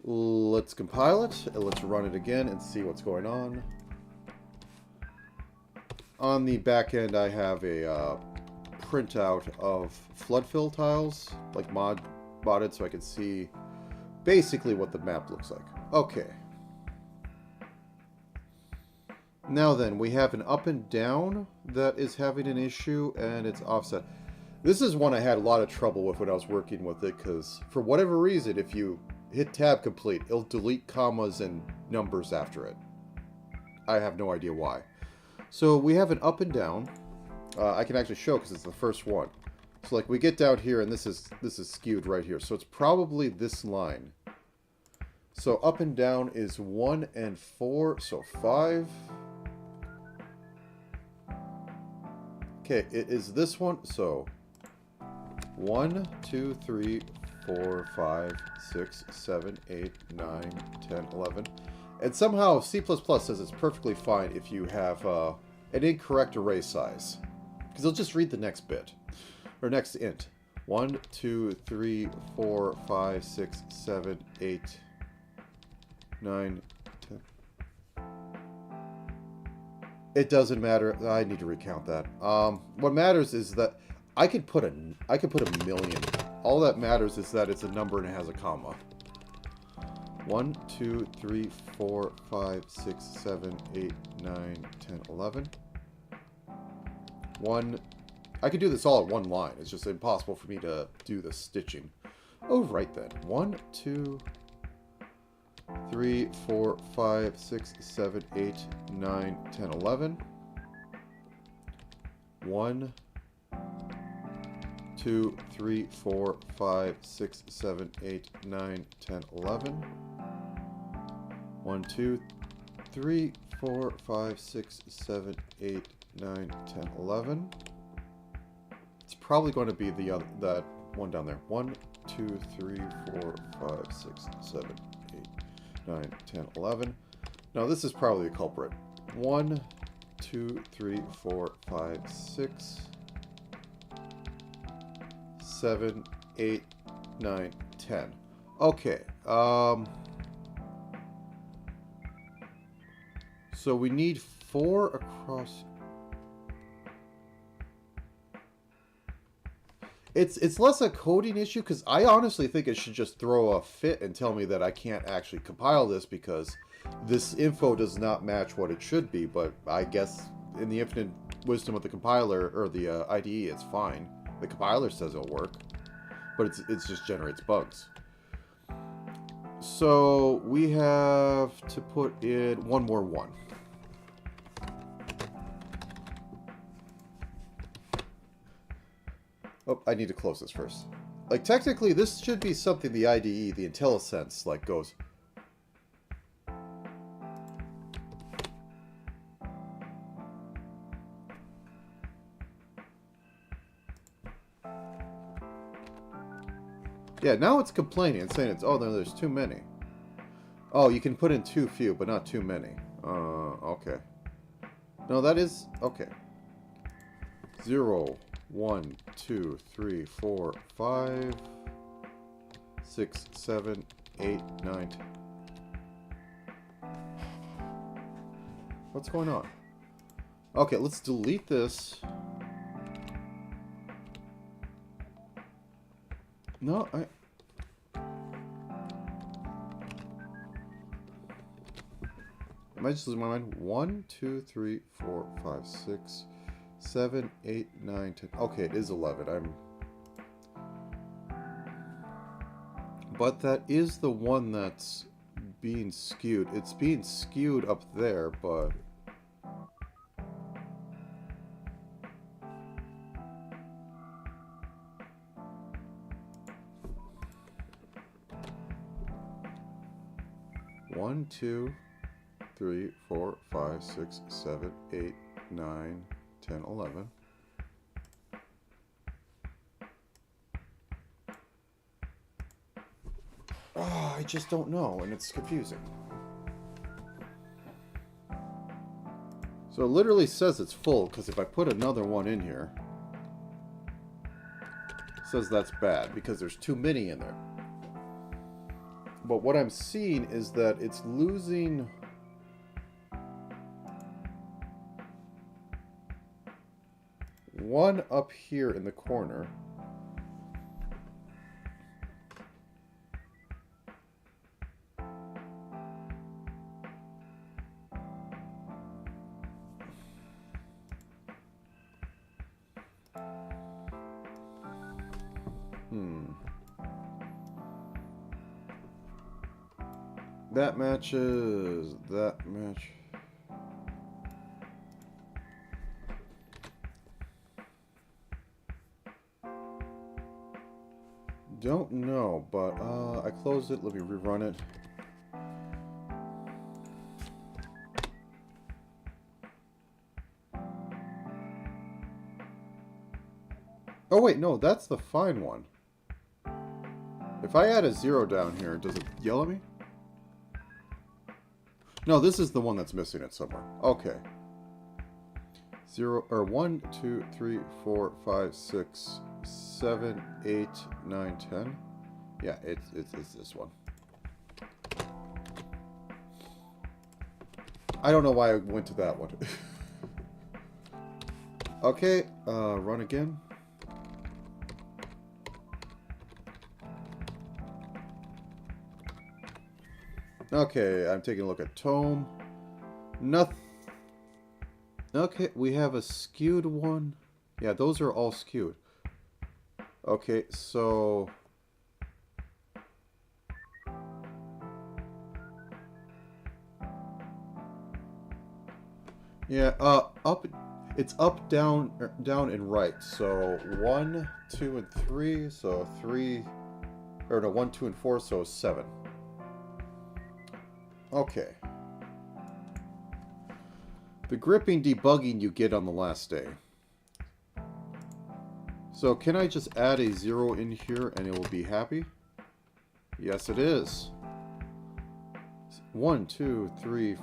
Let's compile it, and let's run it again and see what's going on. On the back end, I have a printout of flood fill tiles, like modded, so I can see basically what the map looks like. Okay. Now then, we have an up and down that is having an issue, and it's offset. This is one I had a lot of trouble with when I was working with it, because for whatever reason, if you hit tab complete, it'll delete commas and numbers after it. I have no idea why. So we have an up and down. I can actually show because it's the first one. So like we get down here and this is skewed right here. So it's probably this line. So up and down is 1 and 4, so 5. Okay, it is this one. So 1, 2, 3, 4, 5, 6, 7, 8, 9, 10, 11. And somehow C++ says it's perfectly fine if you have an incorrect array size. Because it'll just read the next bit. Or next int. 1, 2, 3, 4, 5, 6, 7, 8, 9, 10. It doesn't matter. I need to recount that. What matters is that I could put a million. All that matters is that it's a number and it has a comma. 1, 2, 3, 4, 5, 6, 7, 8, 9, 10, 11. 1. I could do this all at one line. It's just impossible for me to do the stitching. Oh, right then. 1, 2, 3, 4, 5, 6, 7, 8, 9, 10, 11. 1, 2, 3, 4, 5, 6, 7, 8, 9, 10, 11. 1, 2, 3, 4, 5, 6, 7, 8, 9, 10, 11. It's probably going to be that one down there. 1, 2, 3, 4, 5, 6, 7, 8, 9, 10, 11. Now this is probably a culprit. 1, 2, 3, 4, 5, 6, 7, 8, 9, 10. Okay. So we need 4 across. It's less a coding issue because I honestly think it should just throw a fit and tell me that I can't actually compile this because this info does not match what it should be. But I guess in the infinite wisdom of the compiler or the IDE, it's fine. The compiler says it'll work, but it just generates bugs. So we have to put in one more 1. Oh, I need to close this first. Like, technically, this should be something the IDE, the IntelliSense, like, goes... Yeah, now it's complaining and saying it's, oh, no, there's too many. Oh, you can put in too few, but not too many. Okay. No, that is... Okay. 0, 1, 2, 3, 4, 5, 6, 7, 8, 9, 10. What's going on? Okay, let's delete this. No, Am I just losing my mind? 1, 2, 3, 4, 5, 6, 7, 8, 9, 10. Okay, it is 11. But that is the one that's being skewed. It's being skewed up there, but... One, 2, 3, 4, 5, 6, 7, 8, 9, 10, 11. Oh, I just don't know, and it's confusing. So it literally says it's full, because if I put another one in here, it says that's bad, because there's too many in there. But what I'm seeing is that it's losing... one up here in the corner. That matches that match. Don't know, but I closed it. Let me rerun it. Oh wait, no, that's the fine one. If I add a 0 down here, does it yell at me? No, this is the one that's missing it somewhere. Okay. 0 or 1, 2, 3, 4, 5, 6, 7, 8, 9, 10. Yeah, it's this one. I don't know why I went to that one. Okay, run again. Okay, I'm taking a look at Tome. Nothing. Okay, we have a skewed one. Yeah, those are all skewed. Okay, so... yeah, up... it's up, down, and right. So 1, 2, and 3. So 3... or no, 1, 2, and 4, so 7. Okay. The gripping debugging you get on the last day. So can I just add a 0 in here and it will be happy? Yes, it is. 1, 2, 3...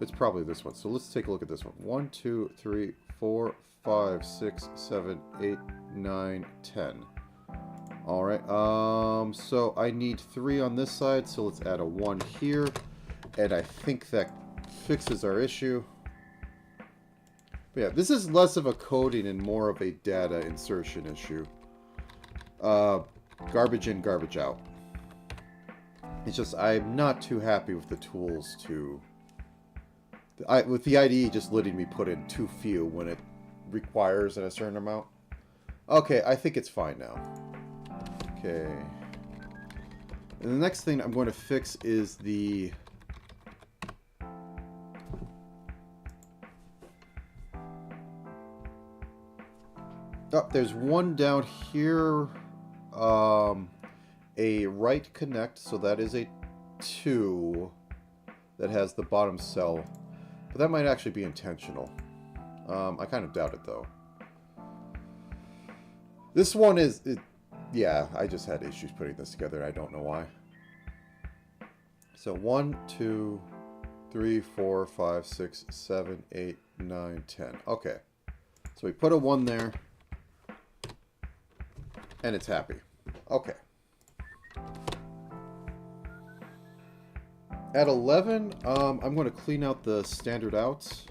it's probably this one. So let's take a look at this one. 1, 2, 3, 4, 5, 6, 7, 8, 9, 10. Alright, so I need 3 on this side, so let's add a 1 here. And I think that fixes our issue. But yeah, this is less of a coding and more of a data insertion issue. Garbage in, garbage out. It's just, I'm not too happy with the tools to... with the IDE just letting me put in too few when it requires a certain amount. Okay, I think it's fine now. Okay. And the next thing I'm going to fix is the... oh, there's one down here. A right connect, so that is a 2 that has the bottom cell. But that might actually be intentional. I kind of doubt it, though. This one is... yeah, I just had issues putting this together. I don't know why. So 1, 2, 3, 4, 5, 6, 7, 8, 9, 10. Okay. So we put a 1 there. And it's happy. Okay. At 11, I'm going to clean out the standard outs.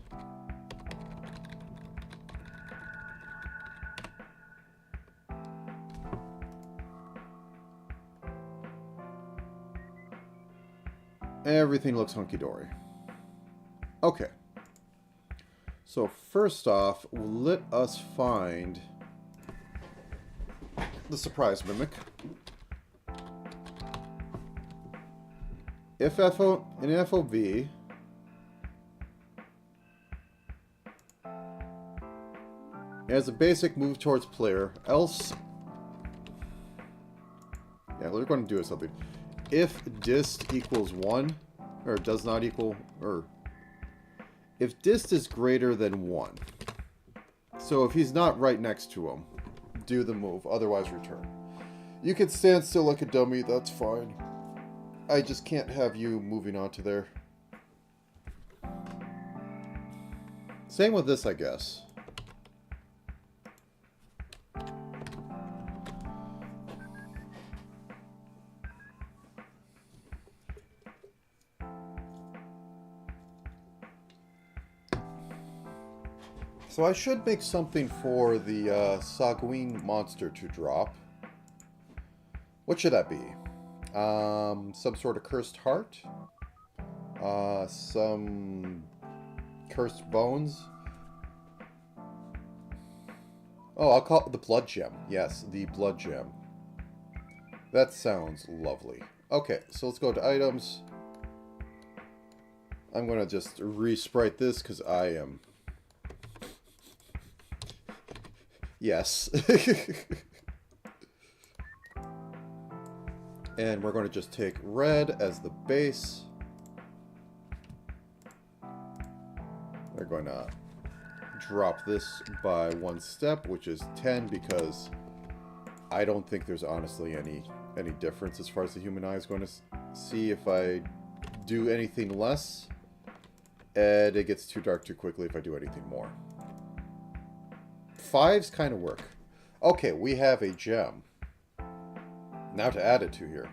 Everything looks hunky-dory. Okay. So first off, let us find the surprise mimic. If FO in FOV has a basic move towards player, else yeah, we're going to do something. If dist equals 1, or does not equal, or If dist is greater than 1, so if he's not right next to him, do the move, otherwise return. You can stand still like a dummy, that's fine. I just can't have you moving on to there. Same with this, I guess. So I should make something for the Sanguine monster to drop. What should that be? Some sort of cursed heart? Some cursed bones? Oh, I'll call it the blood gem. Yes, the blood gem. That sounds lovely. Okay, so let's go to items. I'm going to just re-sprite this because I am... Yes. And we're going to just take red as the base. We're going to drop this by 1 step, which is 10, because I don't think there's honestly any difference as far as the human eye is going to see if I do anything less. And it gets too dark too quickly if I do anything more. 5s kind of work. Okay, we have a gem. Now to add it to here.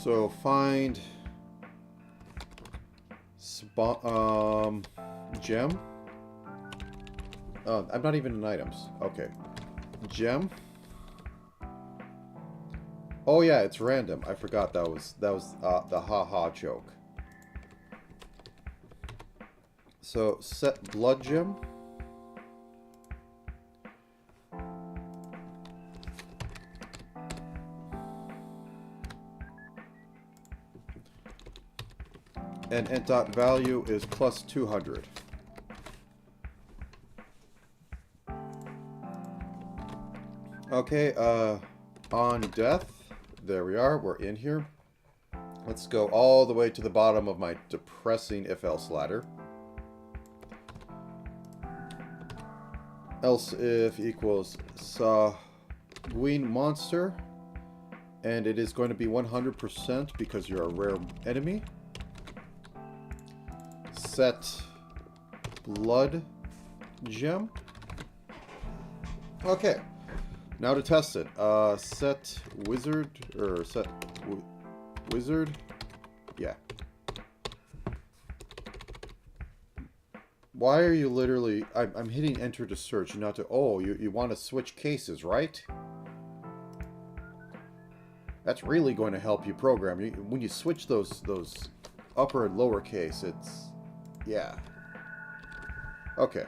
So find gem. Oh, I'm not even in items. Okay. Gem. Oh yeah, it's random. I forgot that was the haha joke. So set blood gem. And int dot value is plus 200. Okay, on death, there we are, we're in here. Let's go all the way to the bottom of my depressing if-else ladder. Else if equals Sanguine monster, and it is going to be 100% because you're a rare enemy. Set blood gem. Okay, now to test it. Set wizard, or set wizard. Yeah. Why are you literally... I'm hitting enter to search, not to... Oh, you want to switch cases, right? That's really going to help you program. When you switch those upper and lower case, it's... Yeah. Okay.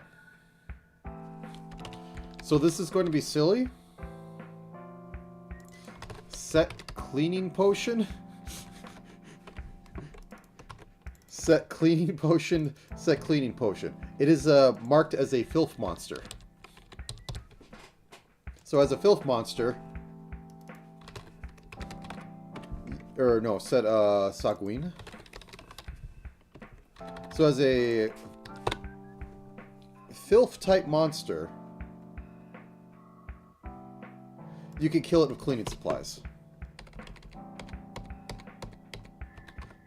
So this is going to be silly. Set cleaning potion. Set cleaning potion. Set cleaning potion. It is marked as a filth monster. So as a filth monster... Or no, set Sanguine. So as a filth type monster, you can kill it with cleaning supplies.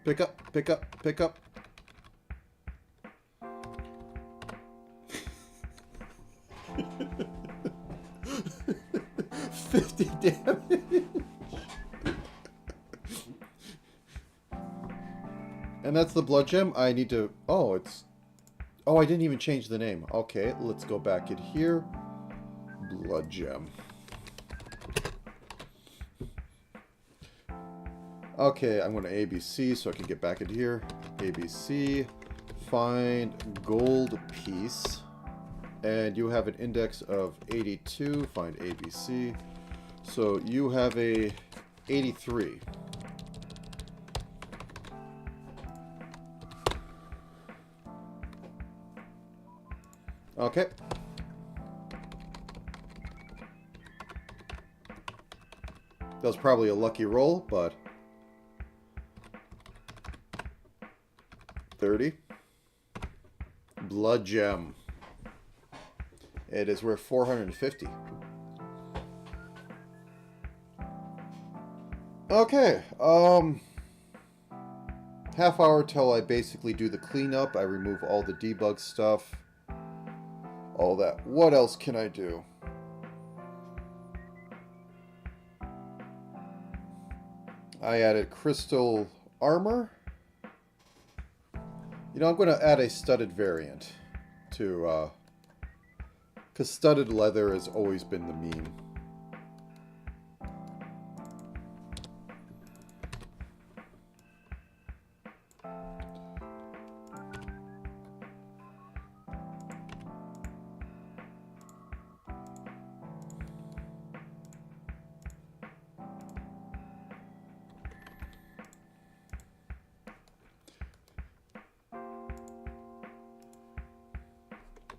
Pick up, pick up, pick up. $50 damage. And that's the blood gem. I need to... Oh, it's... Oh, I didn't even change the name. Okay, let's go back in here. Blood gem. Okay, I'm going to ABC so I can get back in here. ABC. Find gold piece. And you have an index of 82. Find ABC. So you have a 83. Okay. That was probably a lucky roll, but 30. Blood gem. It is worth 450. Okay, half hour till I basically do the cleanup. I remove all the debug stuff. All that. What else can I do? I added crystal armor. You know, I'm going to add a studded variant to, because studded leather has always been the meme.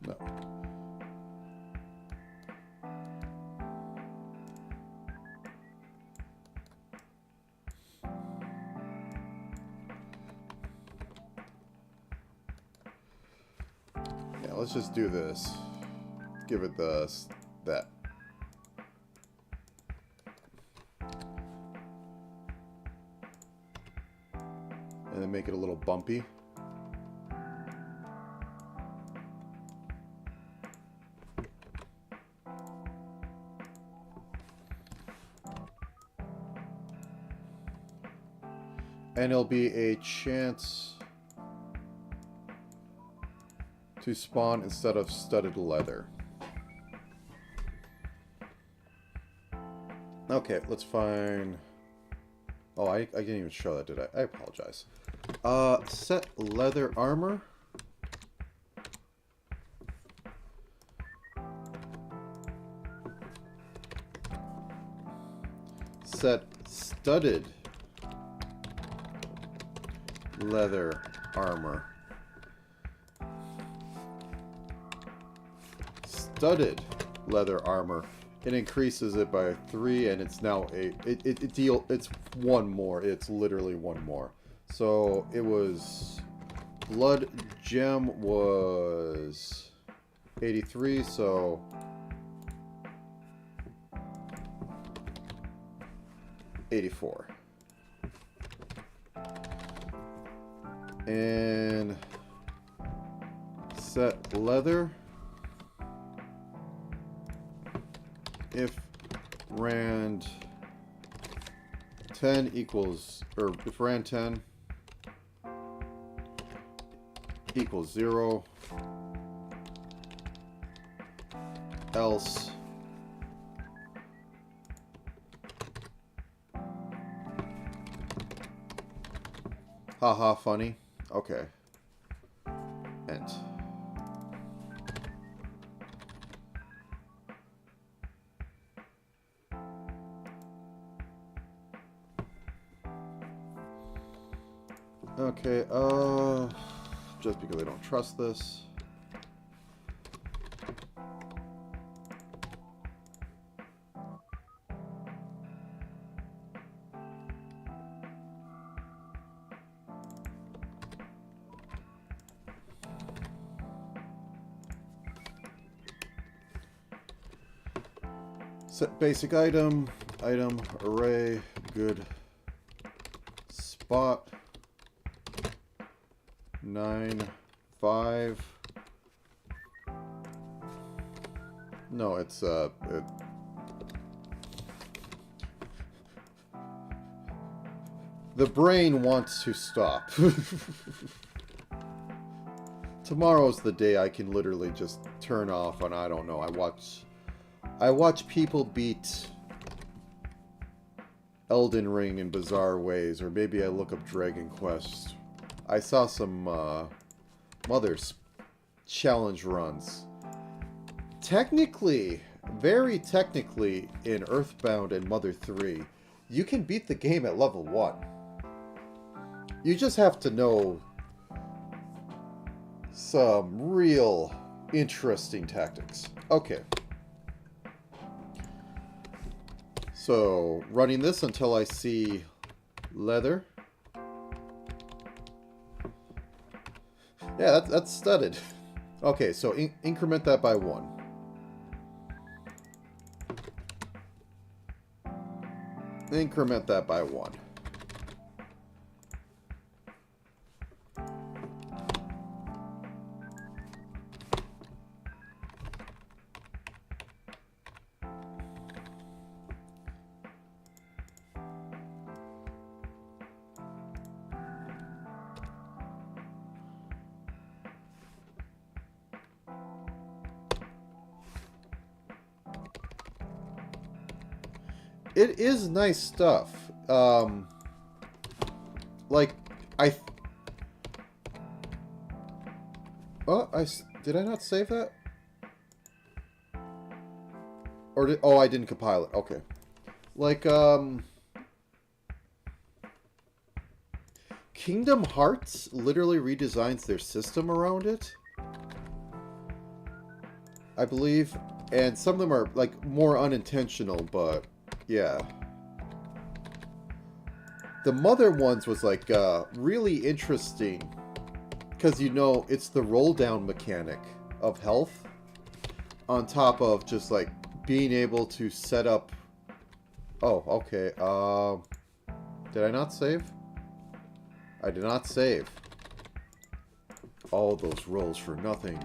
No. Yeah, let's just do this. Give it that. And then make it a little bumpy. And it'll be a chance to spawn instead of studded leather. Okay, let's find... Oh, I didn't even show that, did I? I apologize. Set leather armor. Set studded leather armor. Studded leather armor. It increases it by 3, and it's now 8. It's one more. It's literally one more. So it was blood gem was 83. So 84. And set leather. If rand 10 equals, or if rand 10 equals 0, else haha funny. Okay. End. Okay, just because I don't trust this. Set basic item, array, good spot, 9, 5. No, it's the brain wants to stop. Tomorrow's the day I can literally just turn off, and I don't know. I watch people beat Elden Ring in bizarre ways, or maybe I look up Dragon Quest. I saw some Mother's challenge runs. Technically, very technically, in Earthbound and Mother 3, you can beat the game at level 1. You just have to know some real interesting tactics. Okay. So, running this until I see leather. Yeah, that's studded. Okay, so increment that by 1. Increment that by 1. It is nice stuff. Like, did I not save that? Or did... Oh, I didn't compile it. Okay. Like, Kingdom Hearts literally redesigns their system around it, I believe. And some of them are, like, more unintentional, but... Yeah. The Mother ones was, like, really interesting. Because, you know, it's the roll-down mechanic of health. On top of just, like, being able to set up... Oh, okay. Did I not save? I did not save. All those rolls for nothing.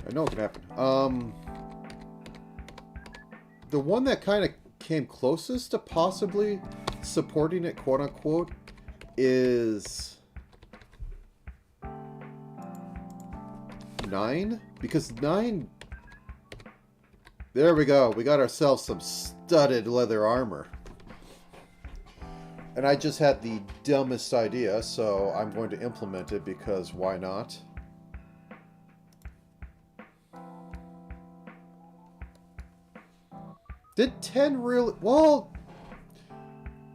I know it can happen. The one that kind of came closest to possibly supporting it, quote-unquote, is 9? Because 9... There we go. We got ourselves some studded leather armor. And I just had the dumbest idea, so I'm going to implement it because why not? Did 10 really... Well,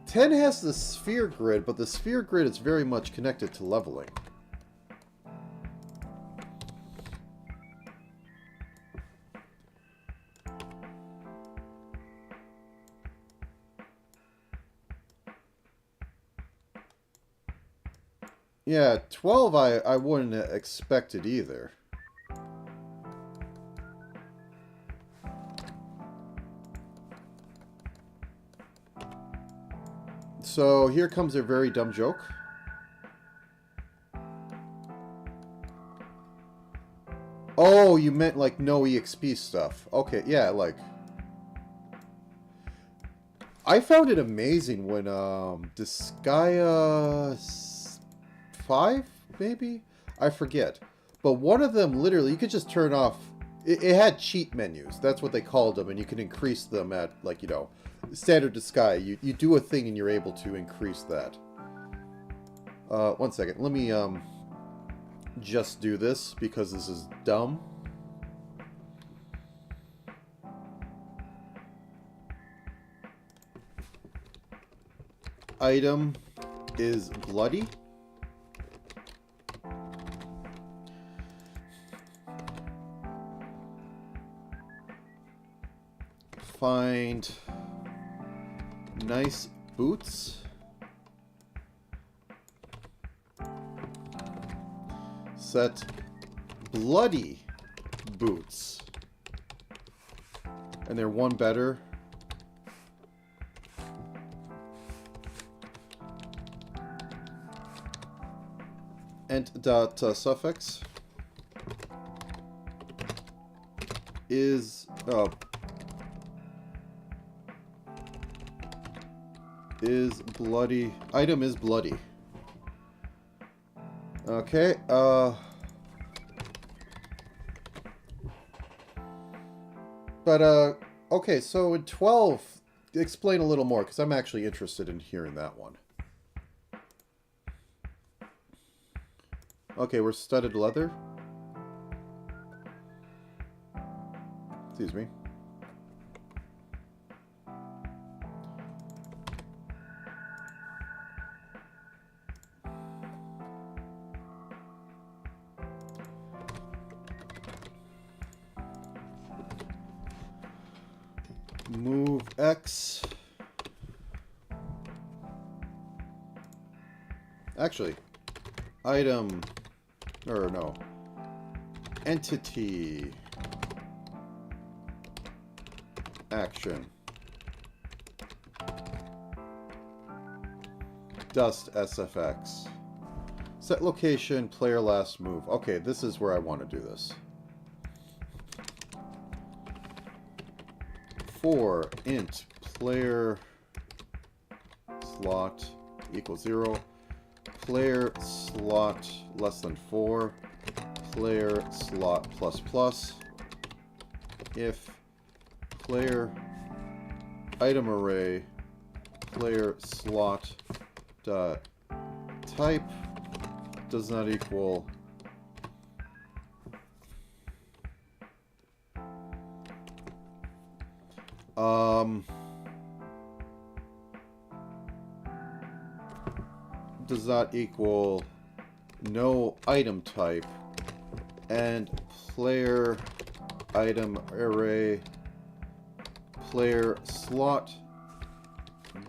10 has the sphere grid, but the sphere grid is very much connected to leveling. Yeah, 12 I wouldn't expect it either. So here comes a very dumb joke. Oh, you meant like no EXP stuff. Okay, yeah, like... I found it amazing when Disgaea 5, maybe? I forget. But one of them, literally, you could just turn off... It had cheat menus. That's what they called them, and you can increase them at, like, you know... Standard Disgaea, you do a thing and you're able to increase that. 1 second, let me just do this because this is dumb. Item is bloody. Find nice boots. Set bloody boots. And they're one better. And dot suffix is bloody. Item is bloody. Okay, okay, so in 12, explain a little more, because I'm actually interested in hearing that one. Okay, we're studded leather. Excuse me. Move X. Actually, item, or no, entity, action, dust SFX, set location, player last move. Okay, this is where I want to do this. For int player slot equals 0, player slot less than 4, player slot plus plus, if player item array player slot dot type does not equal does not equal no item type, and player item array player slot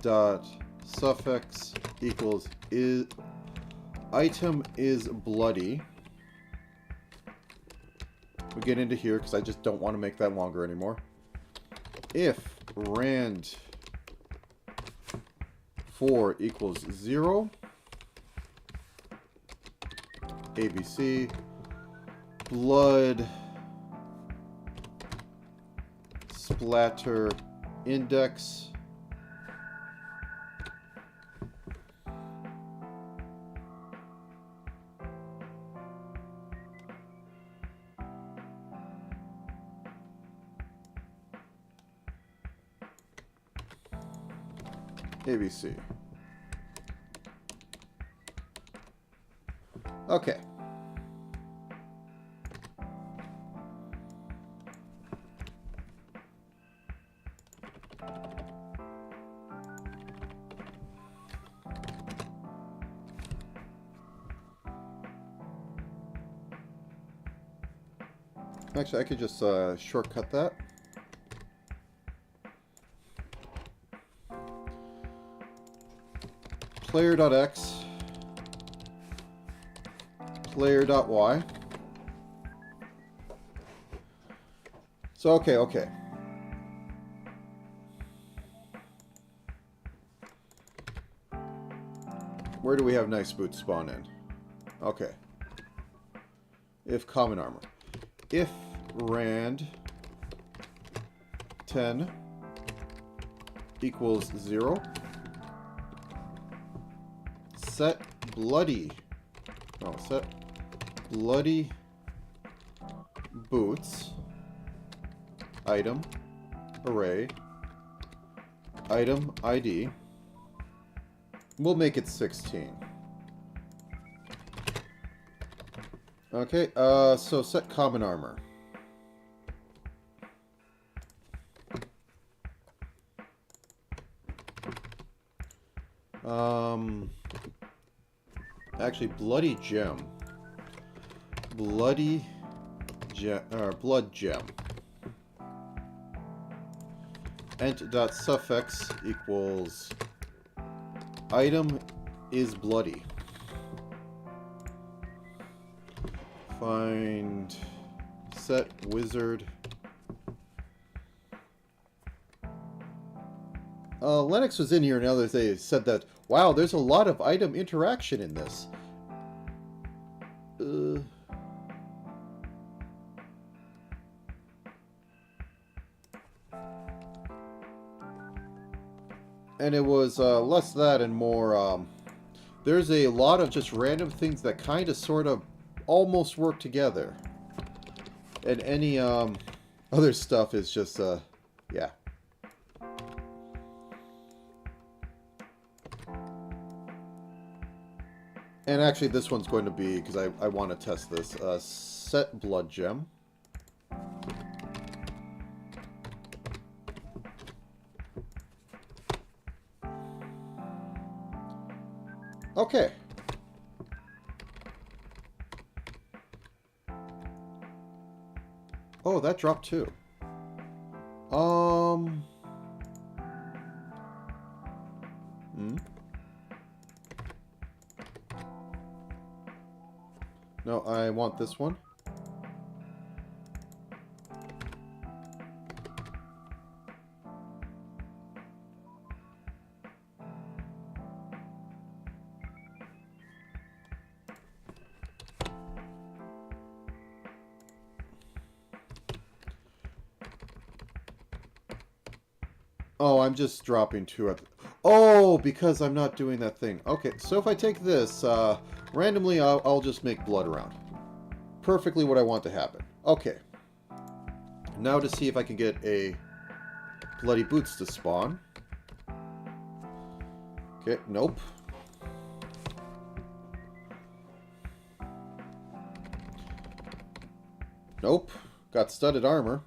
dot suffix equals is item is bloody. We get into here because I just don't want to make that longer anymore. If rand 4 equals 0, ABC, blood splatter index ABC. Okay. Actually, I could just shortcut that. Player.x, player.y. So, okay. Where do we have nice boots spawn in? Okay. If common armor. If rand 10 equals 0, set bloody boots item array item ID. We'll make it 16. Okay, so set common armor. Actually, blood gem. Ent.suffix equals item is bloody. Find set wizard. Lennox was in here and the other day said that, wow, there's a lot of item interaction in this. And it was less that and more, there's a lot of just random things that kind of sort of almost work together. And any other stuff is just, yeah. And actually this one's going to be, because I want to test this, set blood gem. Okay. Oh, that dropped too. No, I want this one. Oh, I'm just dropping two at... Oh, because I'm not doing that thing. Okay, so if I take this, randomly I'll just make blood around. Perfectly what I want to happen. Okay. Now to see if I can get a bloody boots to spawn. Okay, nope. Nope. Got studded armor.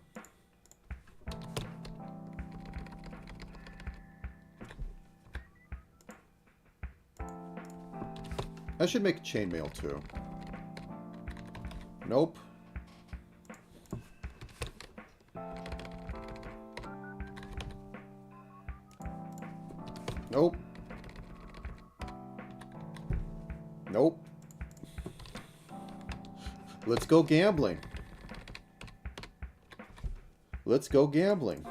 I should make chainmail too. Nope. Nope. Nope. Let's go gambling. Let's go gambling.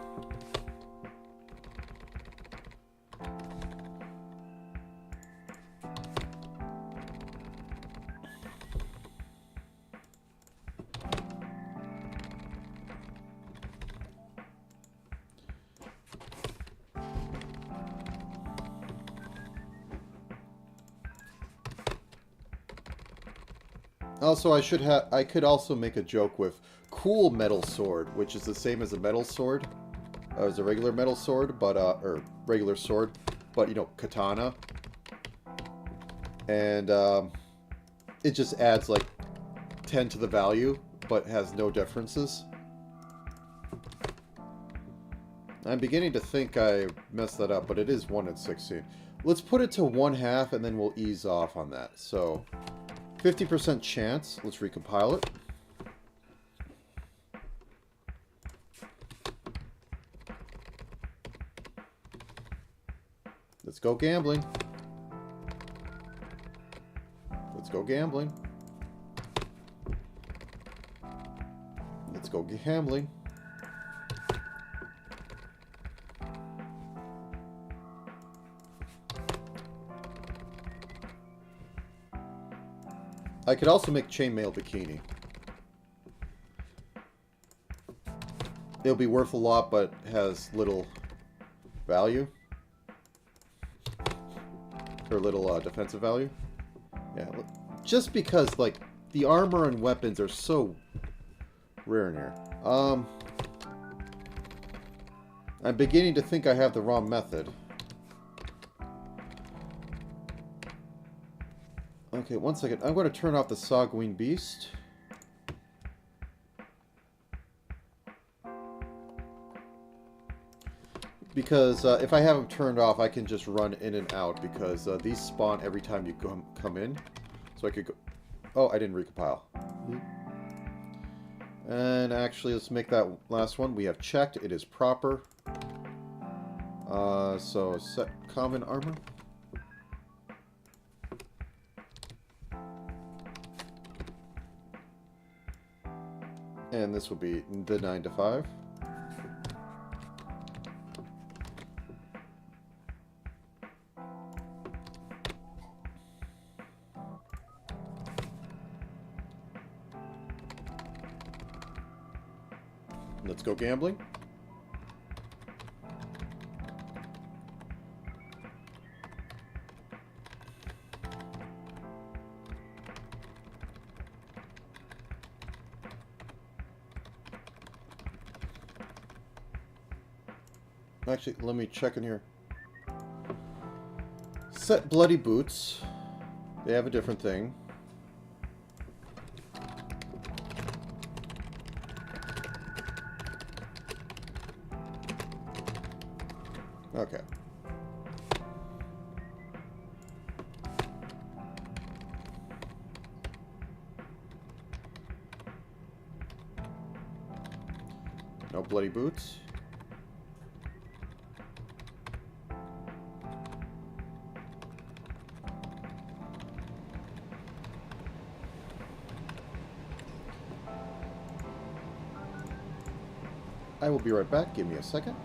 Also, I could also make a joke with cool metal sword, which is the same as a metal sword, as a regular metal sword, but or regular sword, but you know, katana, and it just adds like 10 to the value, but has no differences. I'm beginning to think I messed that up, but it is 1 in 16. Let's put it to 1/2, and then we'll ease off on that. So 50% chance. Let's recompile it. Let's go gambling. Let's go gambling. Let's go gambling. I could also make chainmail bikini. It'll be worth a lot, but has little value. Or little defensive value. Yeah, just because, like, the armor and weapons are so rare in here. I'm beginning to think I have the wrong method. Okay, 1 second. I'm going to turn off the Sanguine Beast. Because if I have them turned off, I can just run in and out. Because these spawn every time you come in. So I could go... Oh, I didn't recompile. And actually, let's make that last one. We have checked. It is proper. So set common armor. And this will be the 9 to 5. Let's go gambling. Actually, let me check in here. Set bloody boots. They have a different thing. Okay. bloody boots. I will be right back. Give me a second.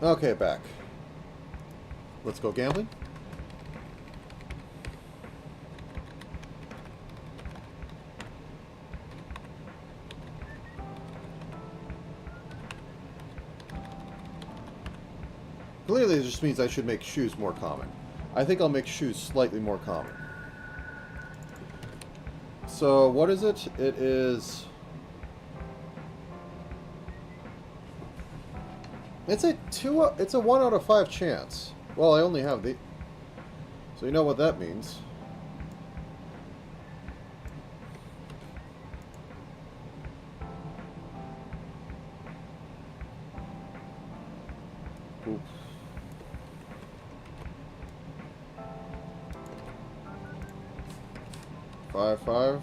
Okay, back. Let's go gambling. Clearly, it just means I should make shoes more common. I think I'll make shoes slightly more common. So, what is it? It is... It's a 1 out of 5 chance. Well, I only have the... So you know what that means. Oops. Five.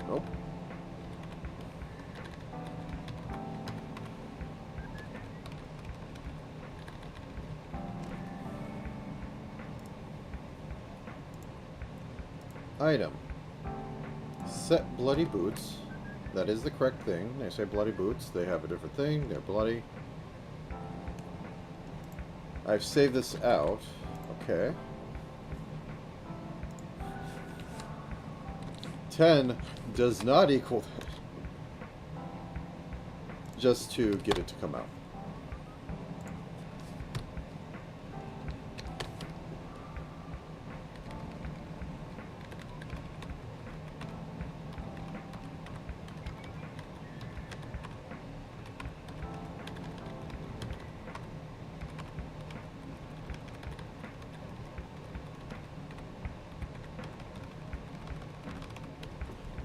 Nope. Item. Set bloody boots. That is the correct thing. They say bloody boots. They have a different thing. They're bloody. I've saved this out. Okay. 10 does not equal that. Just to get it to come out.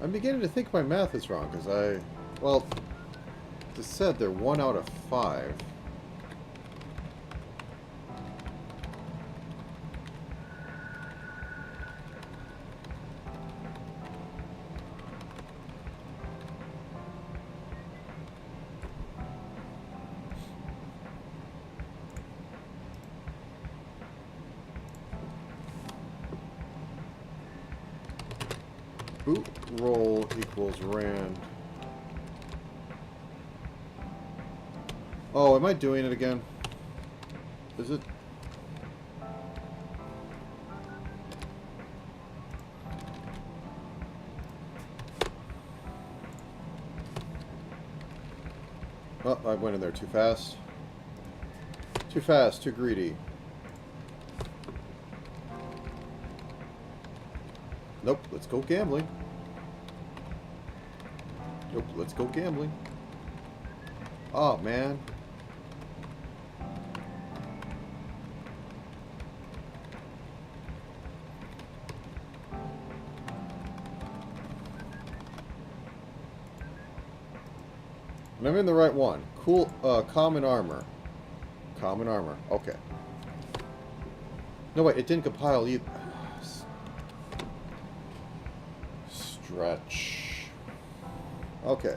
I'm beginning to think my math is wrong, because well, it said they're 1 out of 5. Boot roll equals rand. Oh, am I doing it again? Is it? Oh, I went in there too fast. Too fast, too greedy. Nope, let's go gambling. Nope, let's go gambling. Oh, man. And I'm in the right one. Cool, common armor. Common armor, okay. No, wait, it didn't compile either. stretch. Okay.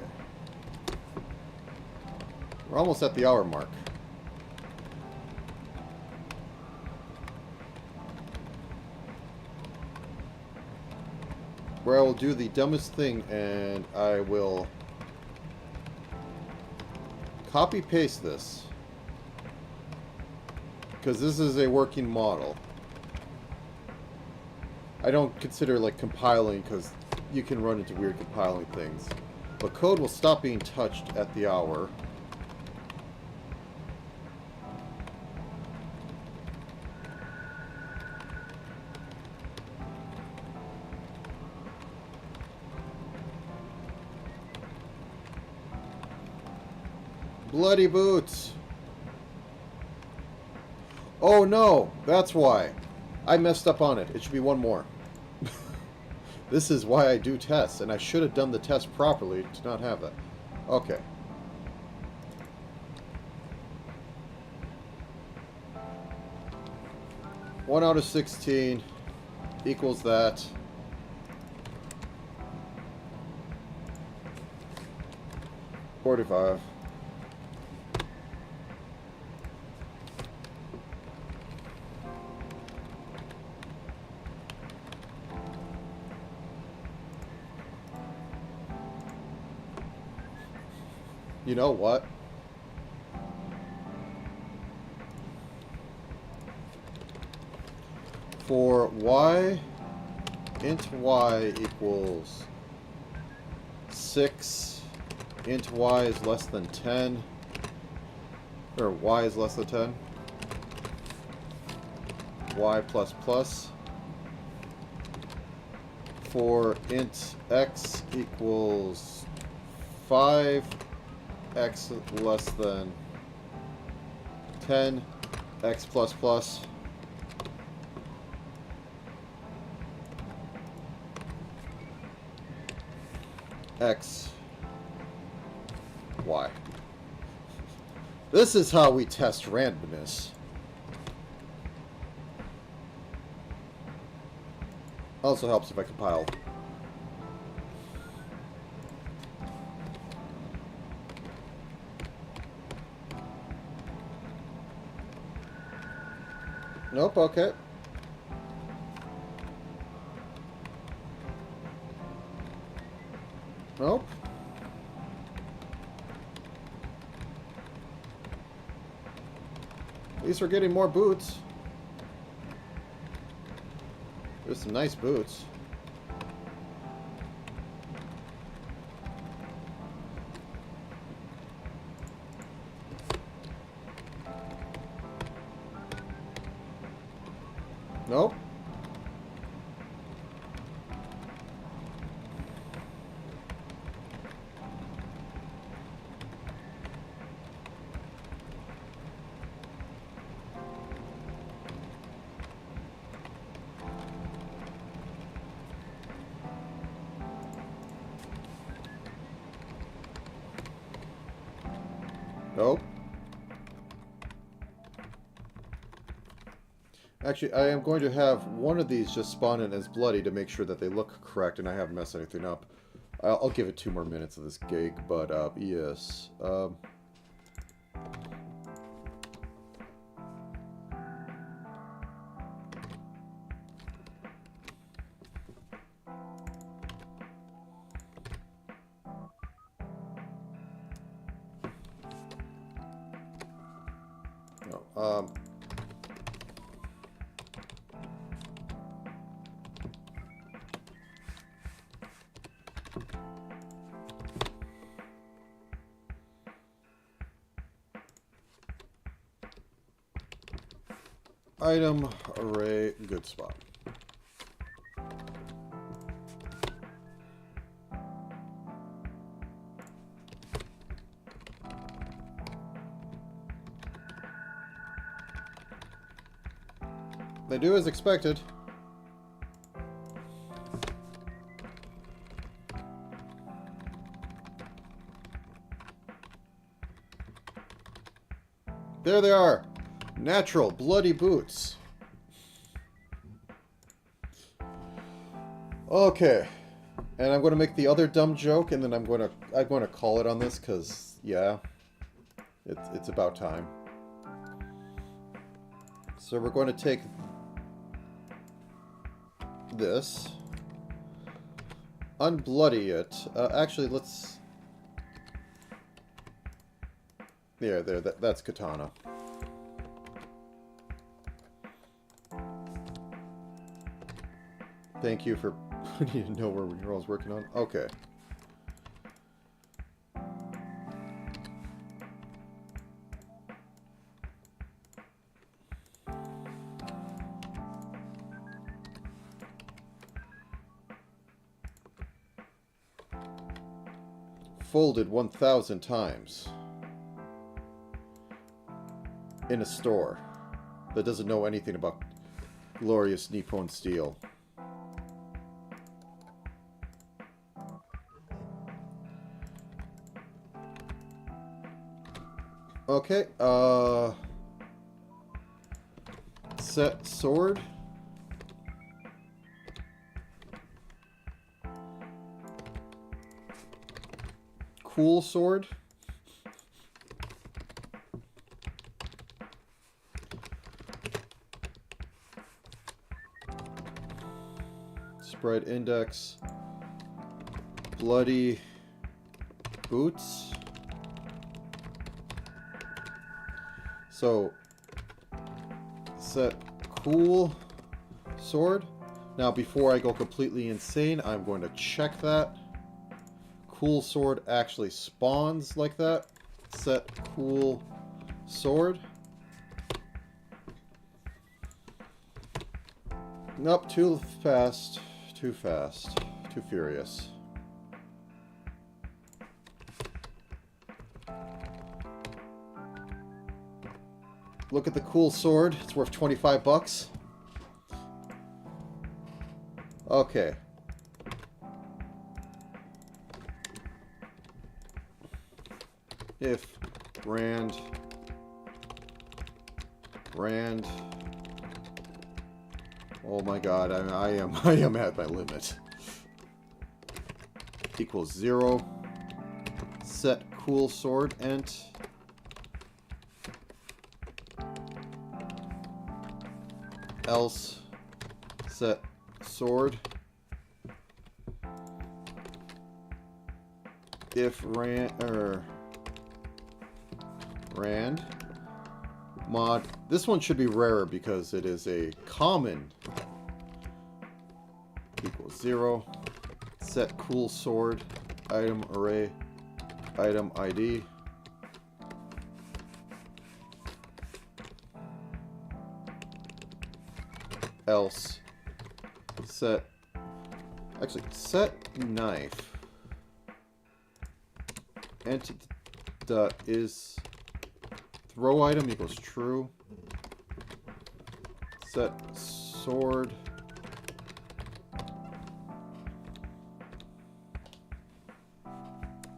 We're almost at the hour mark. Where I will do the dumbest thing and I will copy paste this. Because this is a working model. I don't consider like compiling because you can run into weird compiling things. But code will stop being touched at the hour. Bloody boots! Oh no! That's why! I messed up on it. It should be one more. This is why I do tests, and I should have done the test properly to not have that. Okay. One out of 16 equals that. $45. You know what? For y, int y equals 6, int y is less than 10, or y is less than 10, y plus plus. For int x equals 5, x less than 10, x plus plus. X, Y. This is how we test randomness. Also helps if I compile. Nope, okay. Nope. At least we're getting more boots. There's some nice boots. Nope. Nope. Actually, I am going to have one of these just spawn in as bloody to make sure that they look correct and I haven't messed anything up. I'll give it 2 more minutes of this gig, but yes. No, item array good spot. They do as expected. There they are. Natural bloody boots. Okay. And I'm going to make the other dumb joke, and then I'm going to call it on this, because, yeah, it's about time. So we're going to take this, unbloody it. Actually, let's... There, that's katana. Thank you for putting to know where I was working on. Okay. Folded 1,000 times. In a store that doesn't know anything about glorious Nippon steel. Okay, set sword. Cool sword. Spread index. Bloody boots. So, set cool sword. Now, before I go completely insane, I'm going to check that. Cool sword actually spawns like that. Set cool sword. Nope, too fast. Too fast. Too furious. Look at the cool sword. It's worth 25 bucks. Okay. If Rand oh my god, I am at my limit. Equals 0. Set cool sword ent. Else set sword. If Rand mod. This one should be rarer because it is a common. Equals 0. Set cool sword. Item array. Item ID. Else set knife ent dot is throw item equals true. Set sword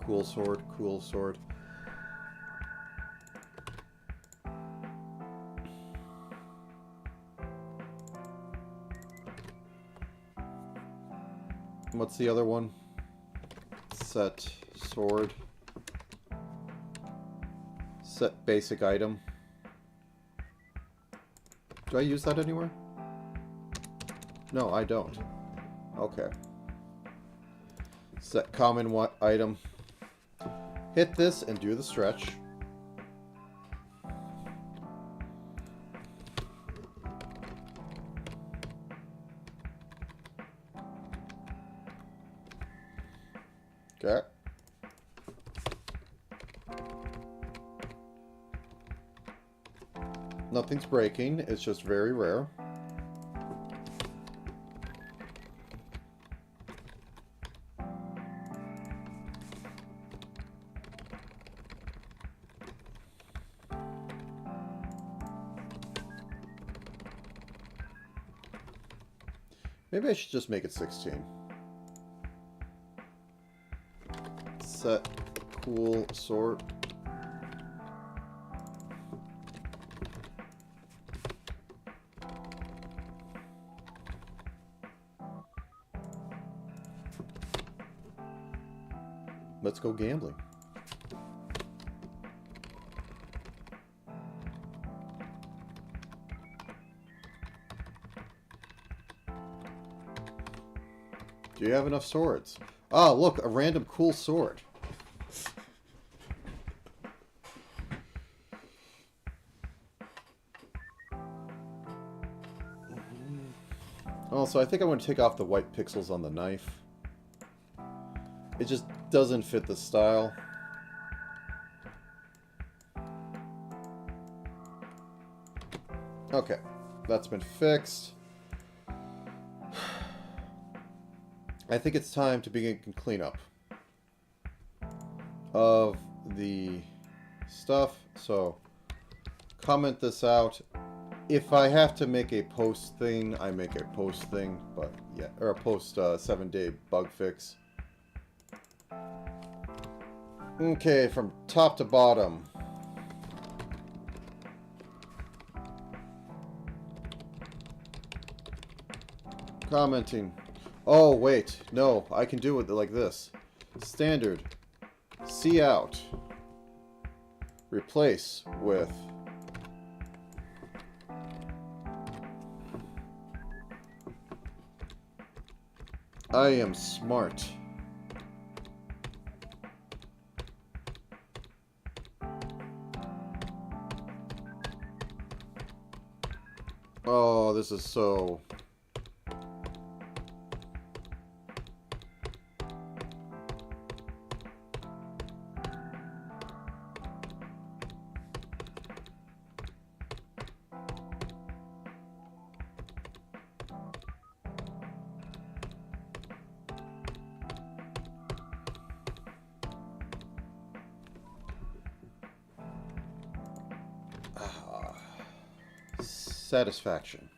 cool sword. What's the other one? Set sword. Set basic item. Do I use that anywhere? No, I don't. Okay. Set common item. Hit this and do the stretch. Okay. Nothing's breaking, it's just very rare. Maybe I should just make it 16. Set cool sword. let's go gambling. Do you have enough swords? Ah, look, a random cool sword. Also, I think I want to take off the white pixels on the knife. It just doesn't fit the style. Okay, that's been fixed. I think it's time to begin cleanup of the stuff. So, comment this out. If I have to make a post thing, I make a post thing. But yeah, or a post 7-day bug fix. Okay, from top to bottom. Commenting. Oh, wait. No, I can do it like this. Standard. See out. Replace with... I am smart. Oh, this is so... satisfaction.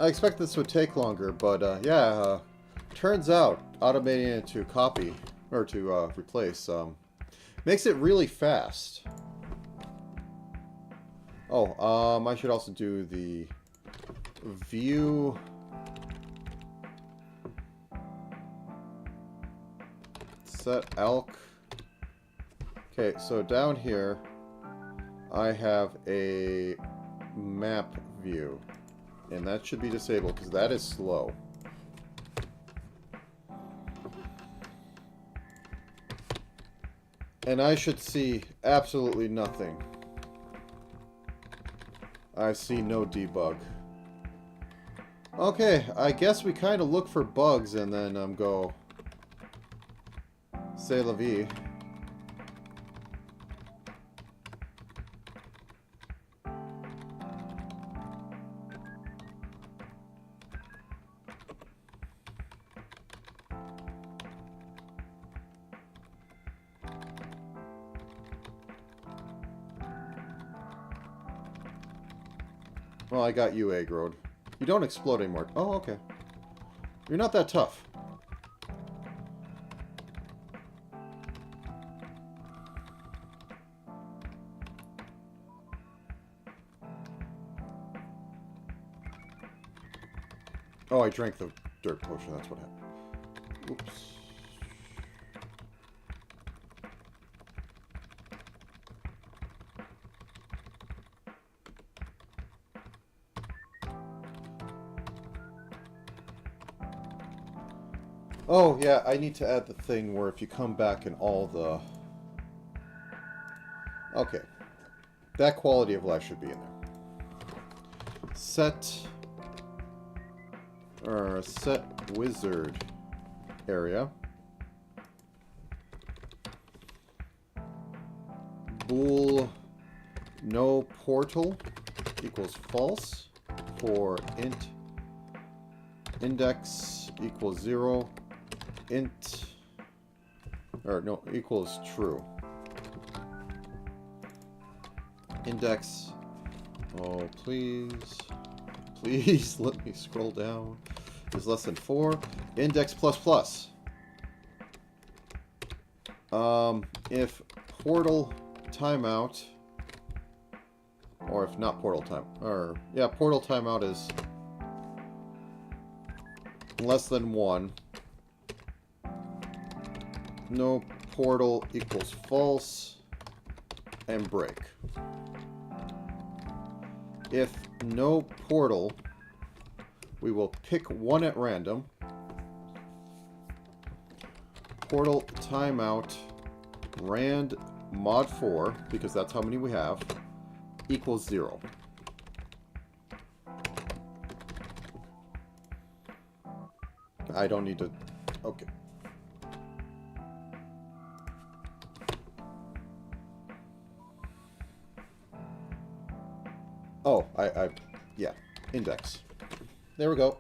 I expect this would take longer, but yeah, turns out automating it to copy, or to replace, makes it really fast. Oh, I should also do the view. Set elk. Okay, so down here, I have a map view. And that should be disabled, because that is slow. And I should see absolutely nothing. I see no debug. Okay, I guess we kind of look for bugs and then go... C'est la vie. Well, I got you aggroed. You don't explode anymore. Oh, okay. You're not that tough. Oh, I drank the dirt potion. That's what happened. Oops. Oh, yeah, I need to add the thing where if you come back and all the... Okay. That quality of life should be in there. Set wizard area. Bool no portal equals false for int index equals 0. Int, or no, equals true. Index. Oh, please. Please let me scroll down. Is less than 4. Index plus plus. If portal timeout, or if not portal time, or yeah, portal timeout is less than 1. No portal equals false, and break. If no portal, we will pick one at random. Portal timeout rand mod 4, because that's how many we have, equals 0. I don't need to... Okay. Oh, yeah, index. There we go.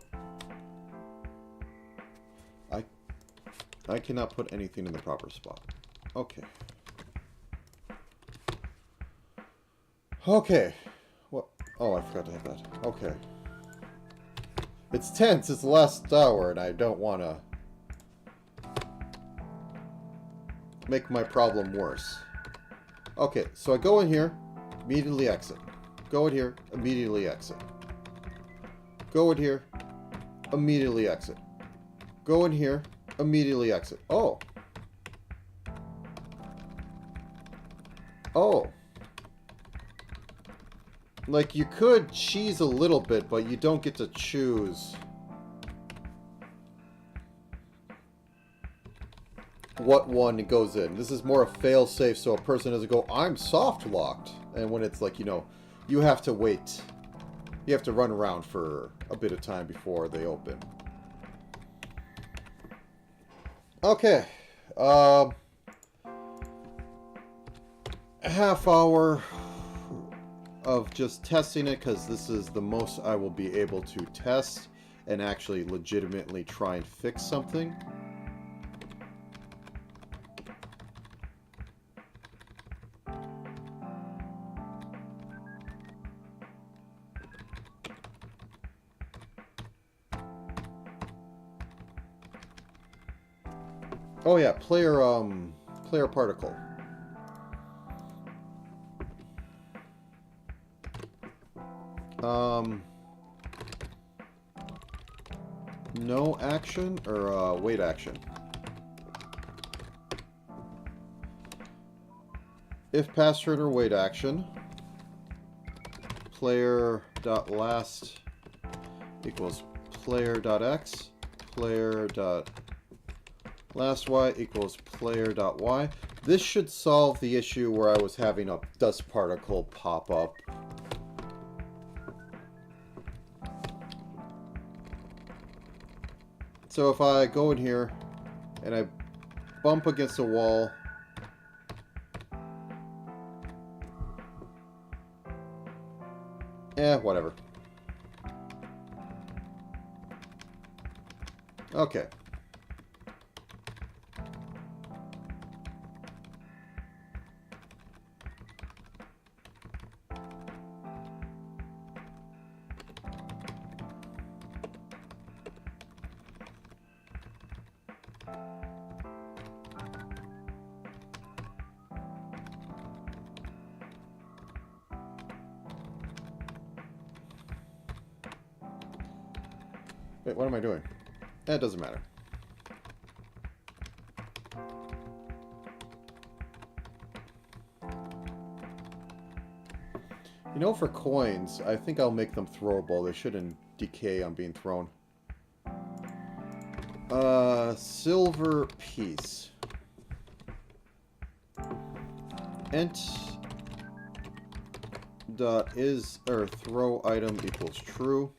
I cannot put anything in the proper spot. Okay. Okay. What? Oh, I forgot to hit that. Okay. It's tense. It's the last hour, and I don't want to make my problem worse. Okay, so I go in here, immediately exit. Go in here, immediately exit. Go in here, immediately exit. Go in here, immediately exit. Oh. Oh. Like, you could cheese a little bit, but you don't get to choose what one goes in. This is more a fail-safe, so a person doesn't go, I'm soft-locked. And when it's like, you know, you have to wait. You have to run around for a bit of time before they open. Okay. Half hour of just testing it, because this is the most I will be able to test and actually legitimately try and fix something. Oh yeah, player particle. No action or wait action. If past turn or wait action, player.last equals player.x, player.last y equals player.y. This should solve the issue where I was having a dust particle pop up. So if I go in here and I bump against a wall, whatever. Okay. Wait, what am I doing? It doesn't matter. You know, for coins, I think I'll make them throwable. They shouldn't decay on being thrown. Silver piece. Ent dot is or throw item equals true.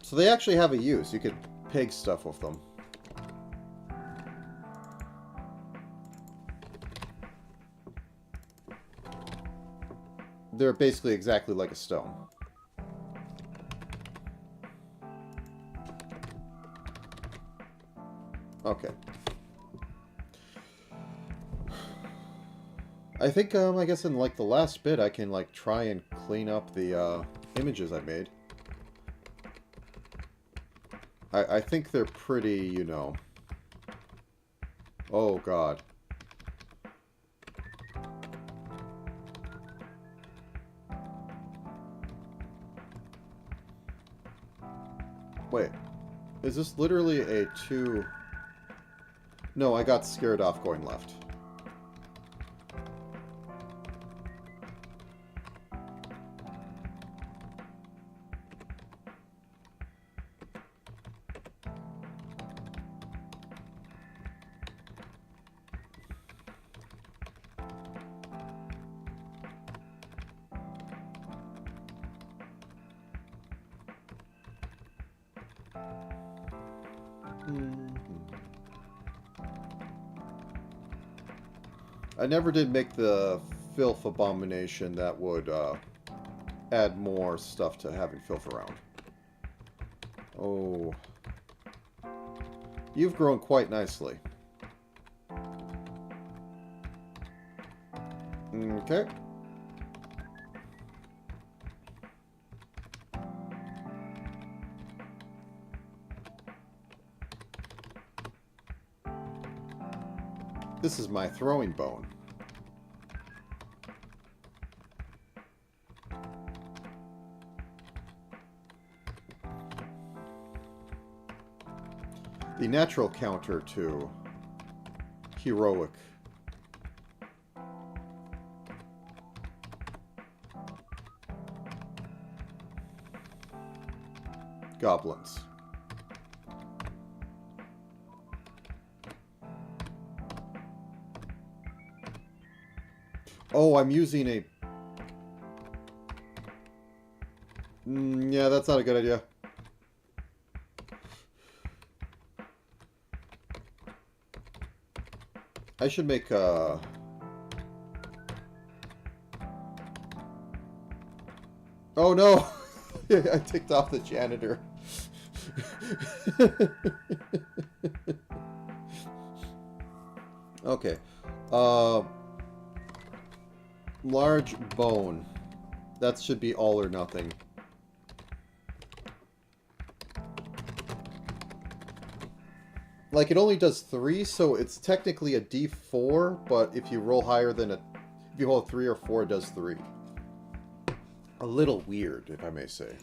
So they actually have a use. You could peg stuff with them. They're basically exactly like a stone. Okay. I think, I guess in, like, the last bit, I can, like, try and clean up the, images I made. I think they're pretty, you know... Oh, God. Wait. Is this literally a 2... No, I got scared off going left. I never did make the filth abomination that would add more stuff to having filth around. Oh. You've grown quite nicely. Okay. This is my throwing bone. The natural counter to heroic. Goblins. Oh, I'm using a... yeah, that's not a good idea. I should make a... Oh no! I ticked off the janitor. Okay. Large bone. That should be all or nothing. Like, it only does 3, so it's technically a D4, but if you roll higher than a... If you roll 3 or 4, it does 3. A little weird, if I may say.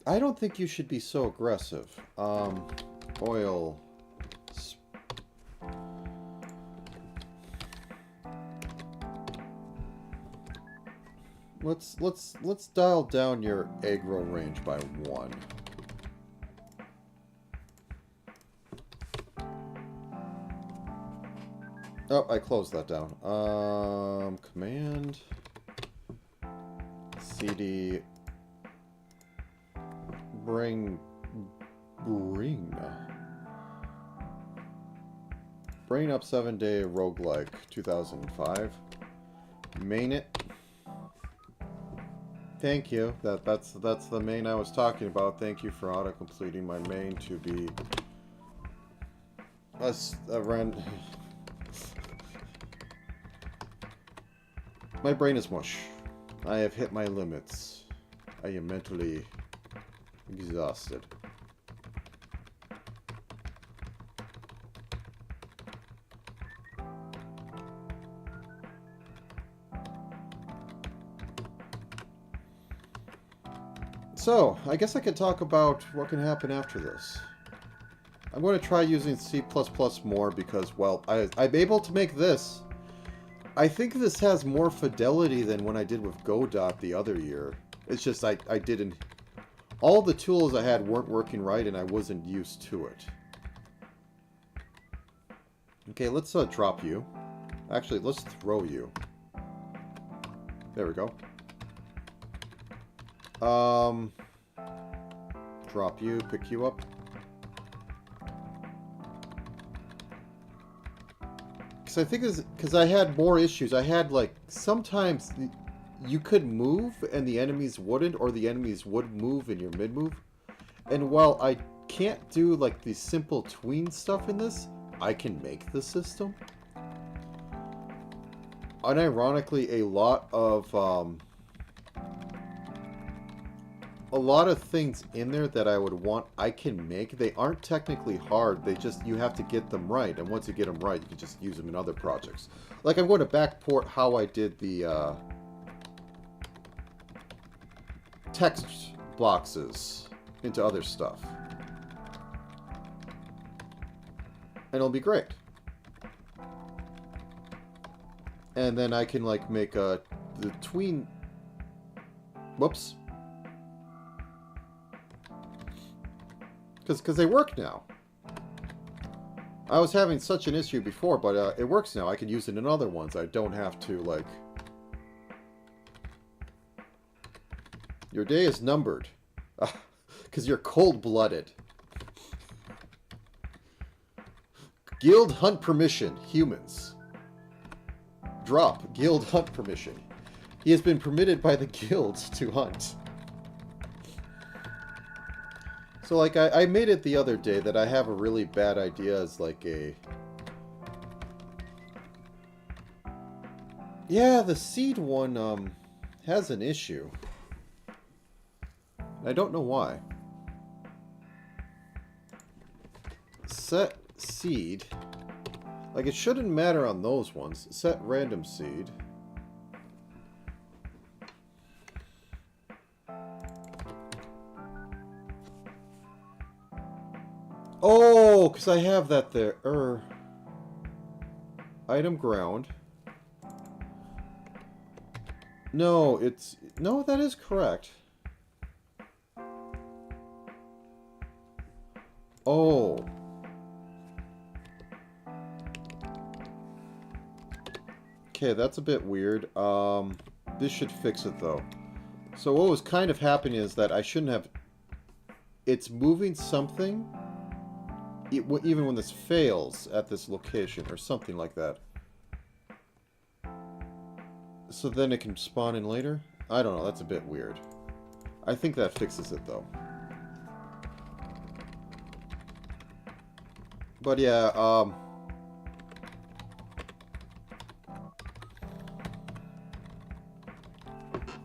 I don't think you should be so aggressive. Oil. Let's dial down your aggro range by 1. Oh, I closed that down. Command CD bring up 7-day roguelike 2005. Main it. Thank you. That's the main I was talking about. Thank you for auto completing my main to be a random. My brain is mush. I have hit my limits. I am mentally exhausted. So, I guess I could talk about what can happen after this. I'm going to try using C++ more because, well, I'm able to make this. I think this has more fidelity than when I did with Godot the other year. It's just I didn't... All the tools I had weren't working right and I wasn't used to it. Okay, let's drop you. Actually, let's throw you. There we go. Drop you, pick you up. Because I think it's because I had more issues. I had, like, sometimes you could move and the enemies wouldn't, or the enemies would move in your mid-move. And while I can't do, like, the simple tween stuff in this, I can make the system. Unironically, a lot of things in there that I would want, I can make. They aren't technically hard. They just, you have to get them right. And once you get them right, you can just use them in other projects. Like, I'm going to backport how I did the text boxes into other stuff. And it'll be great. And then I can, like, make the tween... Whoops. Because they work now. I was having such an issue before, but it works now. I can use it in other ones. I don't have to, like... Your day is numbered. Because you're cold-blooded. Guild hunt permission. Humans. Drop. Guild hunt permission. He has been permitted by the guilds to hunt. So, like, I made it the other day that I have a really bad idea as, like, a... Yeah, the seed one, has an issue. I don't know why. Set seed. Like, it shouldn't matter on those ones. Set random seed. Oh, because I have that there. Item ground. No, it's... No, that is correct. Oh. Okay, that's a bit weird. This should fix it, though. So what was kind of happening is that I shouldn't have... It's moving something... even when this fails at this location, or something like that. So then it can spawn in later? I don't know, that's a bit weird. I think that fixes it, though. But yeah,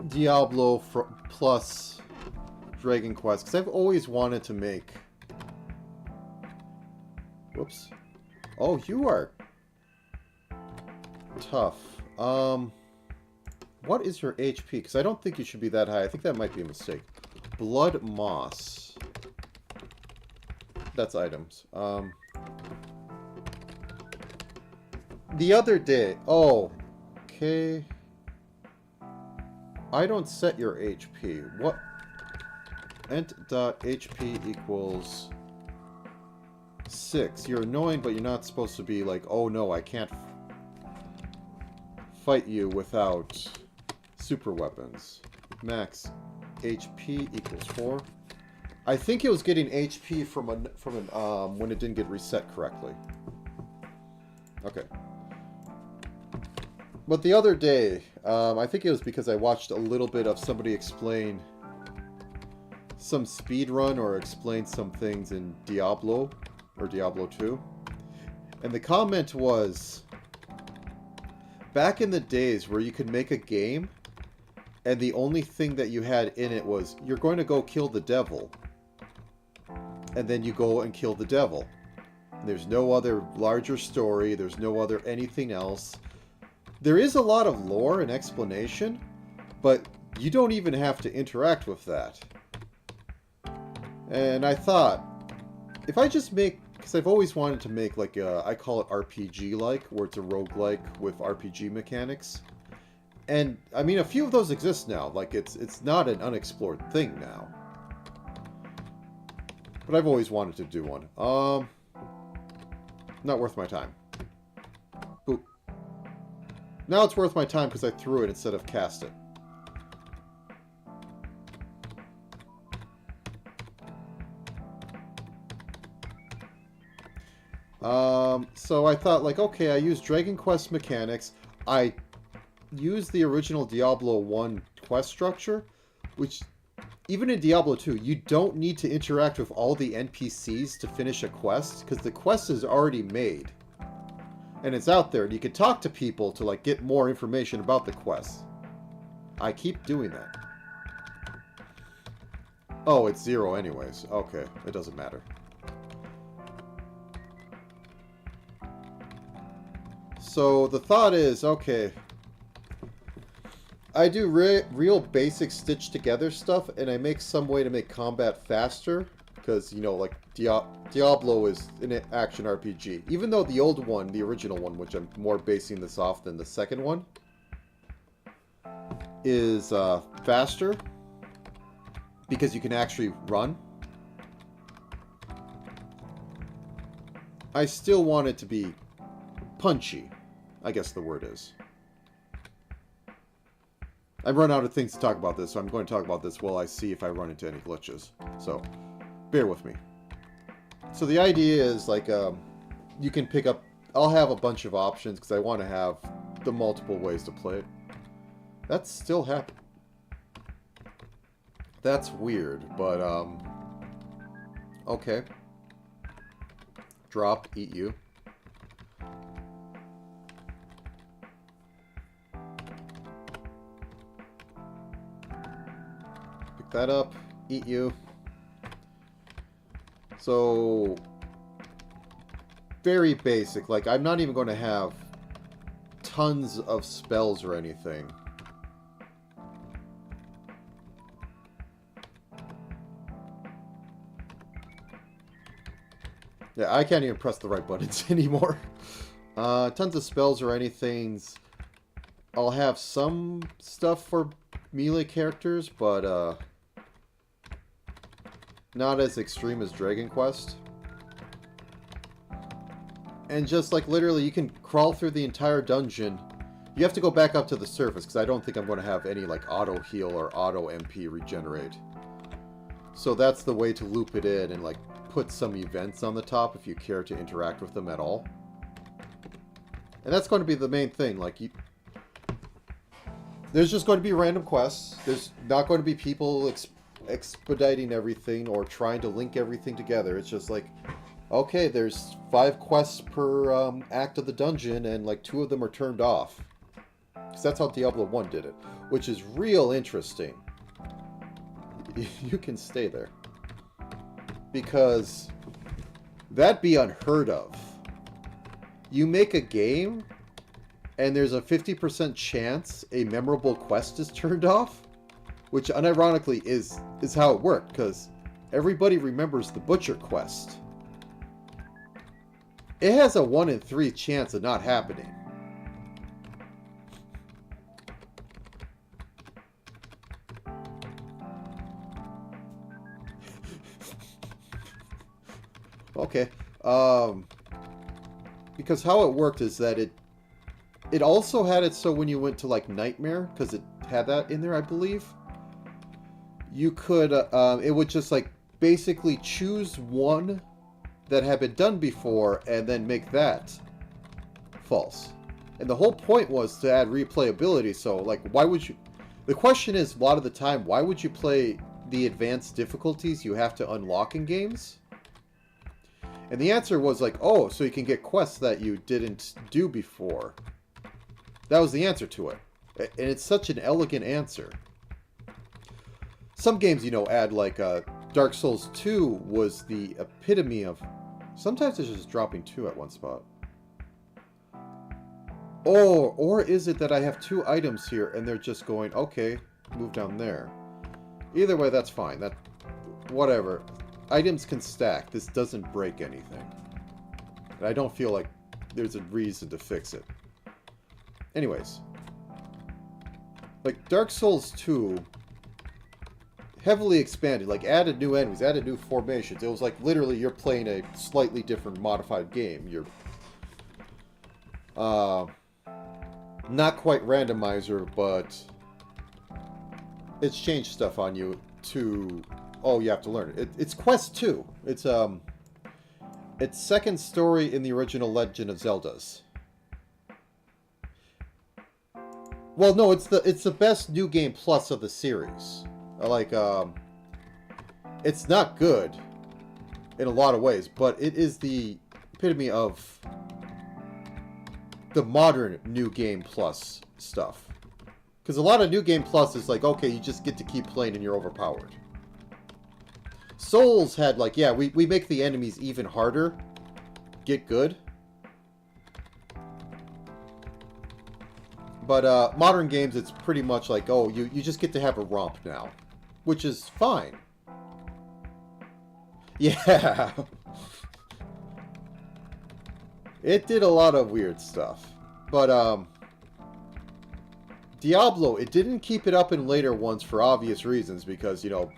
Diablo plus Dragon Quest, because I've always wanted to make... Whoops. Oh, you are tough. What is your HP? Because I don't think you should be that high. I think that might be a mistake. Blood Moss. That's items. The other day... Oh. Okay. I don't set your HP. What? Ent.HP equals... 6. You're annoying, but you're not supposed to be like, oh no, I can't fight you without super weapons. Max HP equals 4. I think it was getting HP from an when it didn't get reset correctly. Okay. But the other day, I think it was because I watched a little bit of somebody explain some speed run or explain some things in Diablo. Or Diablo 2. And the comment was, back in the days where you could make a game, and the only thing that you had in it was, you're going to go kill the devil. And then you go and kill the devil. There's no other larger story, there's no other anything else. There is a lot of lore and explanation, but you don't even have to interact with that. And I thought, if I just make... Because I've always wanted to make, like, I call it RPG-like, where it's a roguelike with RPG mechanics. And, I mean, a few of those exist now. Like, it's not an unexplored thing now. But I've always wanted to do one. Not worth my time. Boop. Now it's worth my time because I threw it instead of cast it. So I thought, like, okay, I use Dragon Quest mechanics. I use the original Diablo 1 quest structure, which, even in Diablo 2, you don't need to interact with all the NPCs to finish a quest, because the quest is already made. And it's out there, and you can talk to people to, like, get more information about the quest. I keep doing that. Oh, it's 0 anyways. Okay, it doesn't matter. So the thought is, okay, I do real basic stitch together stuff, and I make some way to make combat faster, because, you know, like, Diablo is an action RPG. Even though the old one, the original one, which I'm more basing this off than the second one, is faster, because you can actually run. I still want it to be punchy, I guess the word is. I've run out of things to talk about this, so I'm going to talk about this while I see if I run into any glitches. So, bear with me. So the idea is, like, you can pick up... I'll have a bunch of options, because I want to have the multiple ways to play it. That's still happening. That's weird, but, okay. Drop, eat you. Pick that up, eat you. So, very basic. Like, I'm not even going to have tons of spells or anything. Yeah, I can't even press the right buttons anymore. Tons of spells or anything. I'll have some stuff for melee characters, but not as extreme as Dragon Quest. And just like literally, you can crawl through the entire dungeon. You have to go back up to the surface, because I don't think I'm going to have any like auto heal or auto MP regenerate. So that's the way to loop it in and like put some events on the top if you care to interact with them at all. And that's going to be the main thing. Like, there's just going to be random quests. There's not going to be people expediting everything or trying to link everything together. It's just like, okay, there's 5 quests per act of the dungeon, and like 2 of them are turned off. Because that's how Diablo 1 did it, which is real interesting. You can stay there. Because that'd be unheard of. You make a game, and there's a 50% chance a memorable quest is turned off, which unironically is how it worked, because everybody remembers the Butcher quest. It has a 1 in 3 chance of not happening. Okay. Because how it worked is that it also had it so when you went to like Nightmare, because it had that in there, I believe, you could, it would just like basically choose one that had been done before and then make that false. And the whole point was to add replayability, so like why would you... The question is, a lot of the time, why would you play the advanced difficulties you have to unlock in games? And the answer was like, oh, so you can get quests that you didn't do before. That was the answer to it. And it's such an elegant answer. Some games, you know, add like Dark Souls 2 was the epitome of... Sometimes it's just dropping 2 at one spot. Or is it that I have 2 items here and they're just going, okay, move down there. Either way, that's fine. That, whatever. Items can stack. This doesn't break anything. And I don't feel like there's a reason to fix it. Anyways. Like, Dark Souls 2 heavily expanded. Like, added new enemies, added new formations. It was like, literally, you're playing a slightly different modified game. You're... not quite randomizer, but... it's changed stuff on you to... Oh, you have to learn it. It's Quest 2. It's, It's second story in the original Legend of Zeldas. Well, no, it's the best New Game Plus of the series. Like, it's not good in a lot of ways, but it is the epitome of the modern New Game Plus stuff. Because a lot of New Game Plus is like, okay, you just get to keep playing and you're overpowered. Souls had like, yeah, we make the enemies even harder. Get good. But modern games, it's pretty much like, oh, you just get to have a romp now. Which is fine. Yeah. It did a lot of weird stuff. But, Diablo, it didn't keep it up in later ones for obvious reasons. Because, you know,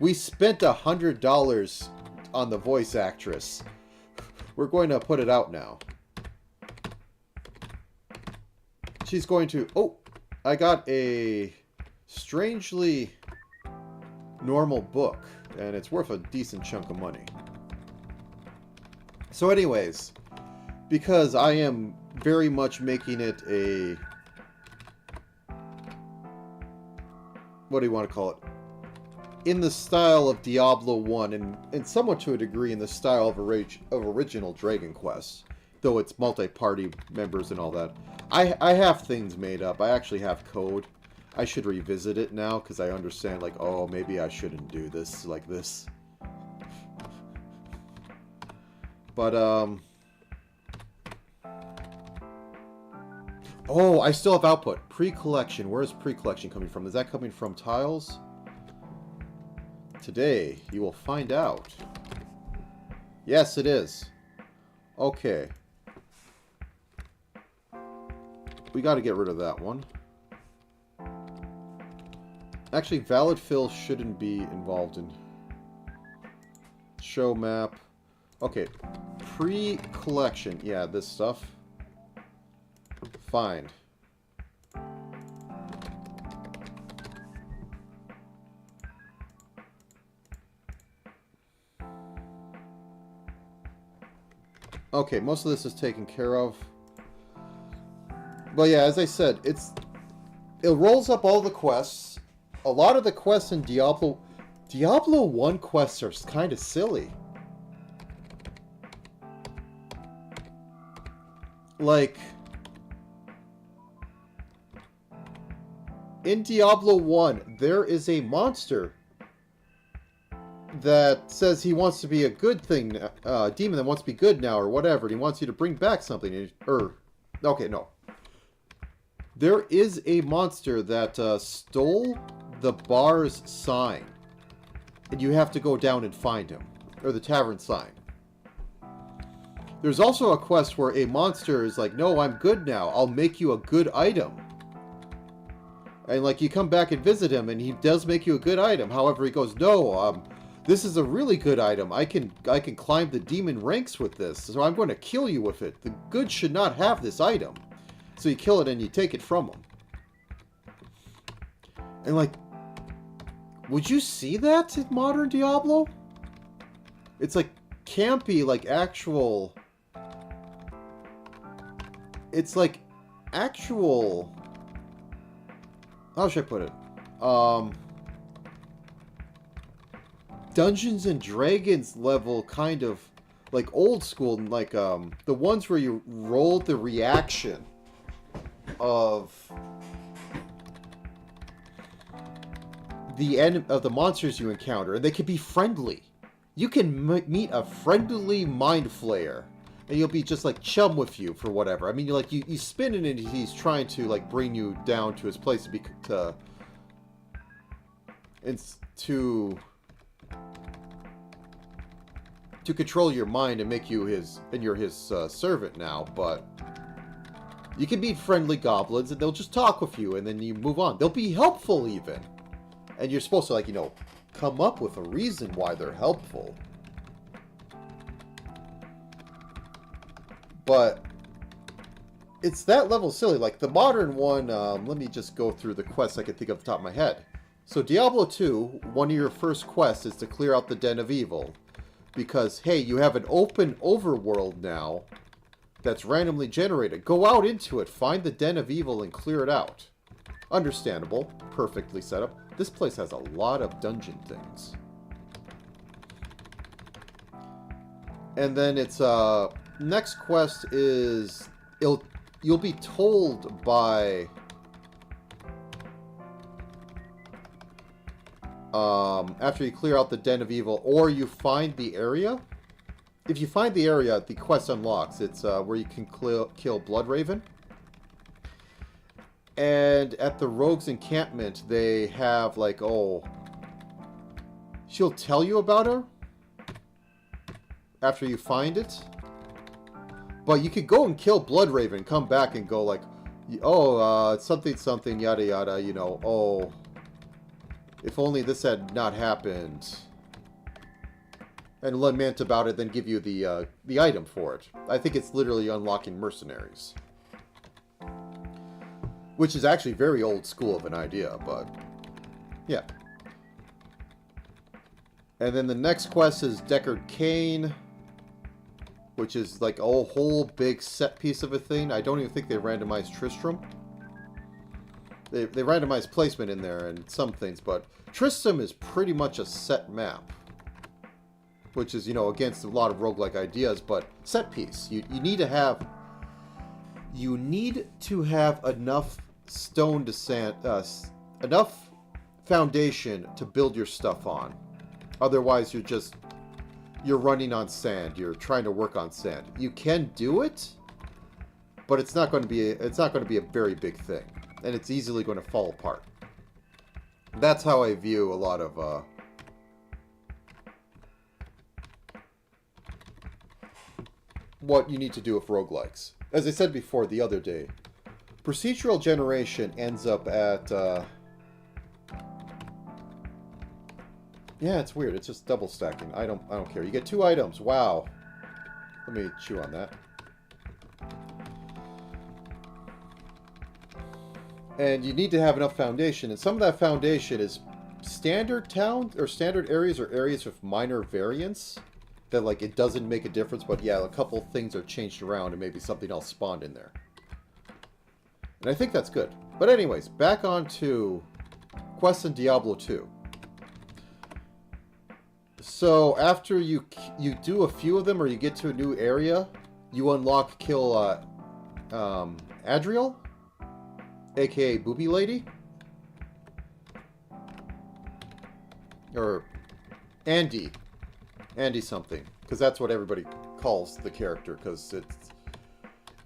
we spent $100 on the voice actress. We're going to put it out now. She's going to... Oh, I got a strangely normal book, and it's worth a decent chunk of money. So anyways, because I am very much making it a... What do you want to call it? In the style of Diablo 1, and somewhat to a degree in the style of original Dragon Quest, though it's multi-party members and all that. I have things made up. I actually have code. I should revisit it now, because I understand, like, oh, maybe I shouldn't do this like this. But, oh, I still have output. Pre-collection. Where is pre-collection coming from? Is that coming from tiles? Today, you will find out. Yes, it is. Okay. We got to get rid of that one. Actually, valid fill shouldn't be involved in show map. Okay, pre-collection. Yeah, this stuff. Find. Okay, most of this is taken care of. But yeah, as I said, it rolls up all the quests. A lot of the quests in Diablo 1 quests are kind of silly. Like, in Diablo 1, there is a monster that says he wants to be a good thing, demon that wants to be good now, or whatever, and he wants you to bring back something, okay, no. There is a monster that stole the bar's sign, and you have to go down and find him, or the tavern sign. There's also a quest where a monster is like, no, I'm good now, I'll make you a good item. And like, you come back and visit him, and he does make you a good item. However, he goes, no, this is a really good item. I can climb the demon ranks with this, so I'm going to kill you with it. The good should not have this item. So you kill it and you take it from him. And like, would you see that in modern Diablo? It's like campy, like actual... It's like actual... How should I put it? Dungeons and Dragons level kind of like old school, like the ones where you roll the reaction of the monsters you encounter, and they can be friendly. You can meet a friendly mind flayer, and you'll be just like chum with you for whatever. I mean, you spin it, and he's trying to like bring you down to his place to control your mind and make you you're his servant now. But you can meet friendly goblins, and they'll just talk with you, and then you move on. They'll be helpful even, and you're supposed to, like, you know, come up with a reason why they're helpful. But it's that level silly. Like the modern one, let me just go through the quests I can think of off the top of my head. So Diablo 2, one of your first quests is to clear out the Den of Evil. because, hey, you have an open overworld now that's randomly generated. Go out into it, find the den of evil, and clear it out. Understandable. Perfectly set up. This place has a lot of dungeon things. And then its next quest is... You'll be told by... after you clear out the Den of Evil, or you find the area. If you find the area, the quest unlocks. It's where you can kill Bloodraven. And at the Rogue's encampment, they have, like, oh... She'll tell you about her after you find it. But you could go and kill Bloodraven, come back and go, like, oh, something, something, yada, yada, you know, oh... If only this had not happened. And lament about it, then give you the item for it. I think it's literally unlocking mercenaries. Which is actually very old school of an idea, but... Yeah. And then the next quest is Deckard Cain. Which is like a whole big set piece of a thing. I don't even think they randomized Tristram. They randomized placement in there and some things, but Tristram is pretty much a set map. Which is, you know, against a lot of roguelike ideas, but set piece. You need to have... You need to have enough stone to sand... enough foundation to build your stuff on. Otherwise, you're running on sand. You're trying to work on sand. You can do it, but it's not going to be a very big thing. And it's easily going to fall apart. That's how I view a lot of what you need to do with roguelikes. As I said before the other day, procedural generation ends up at... yeah, it's weird. It's just double stacking. I don't care. You get 2 items. Wow. Let me chew on that. And you need to have enough foundation, and some of that foundation is standard towns, or standard areas, or areas with minor variants, that, like, it doesn't make a difference, but yeah, a couple things are changed around, and maybe something else spawned in there. And I think that's good. But anyways, back on to quests in Diablo 2. So, after you do a few of them, or you get to a new area, you unlock kill Adriel, aka Booby Lady, or Andy something, because that's what everybody calls the character, because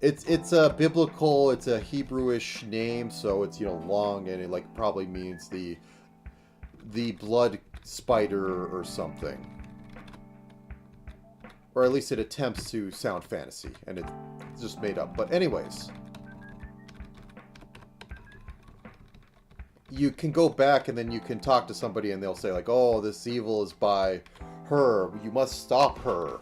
it's a biblical, it's a Hebrewish name, so it's, you know, long, and it like probably means the blood spider or something, or at least it attempts to sound fantasy, and it's just made up. But anyways, you can go back and then you can talk to somebody and they'll say like, oh, this evil is by her, you must stop her,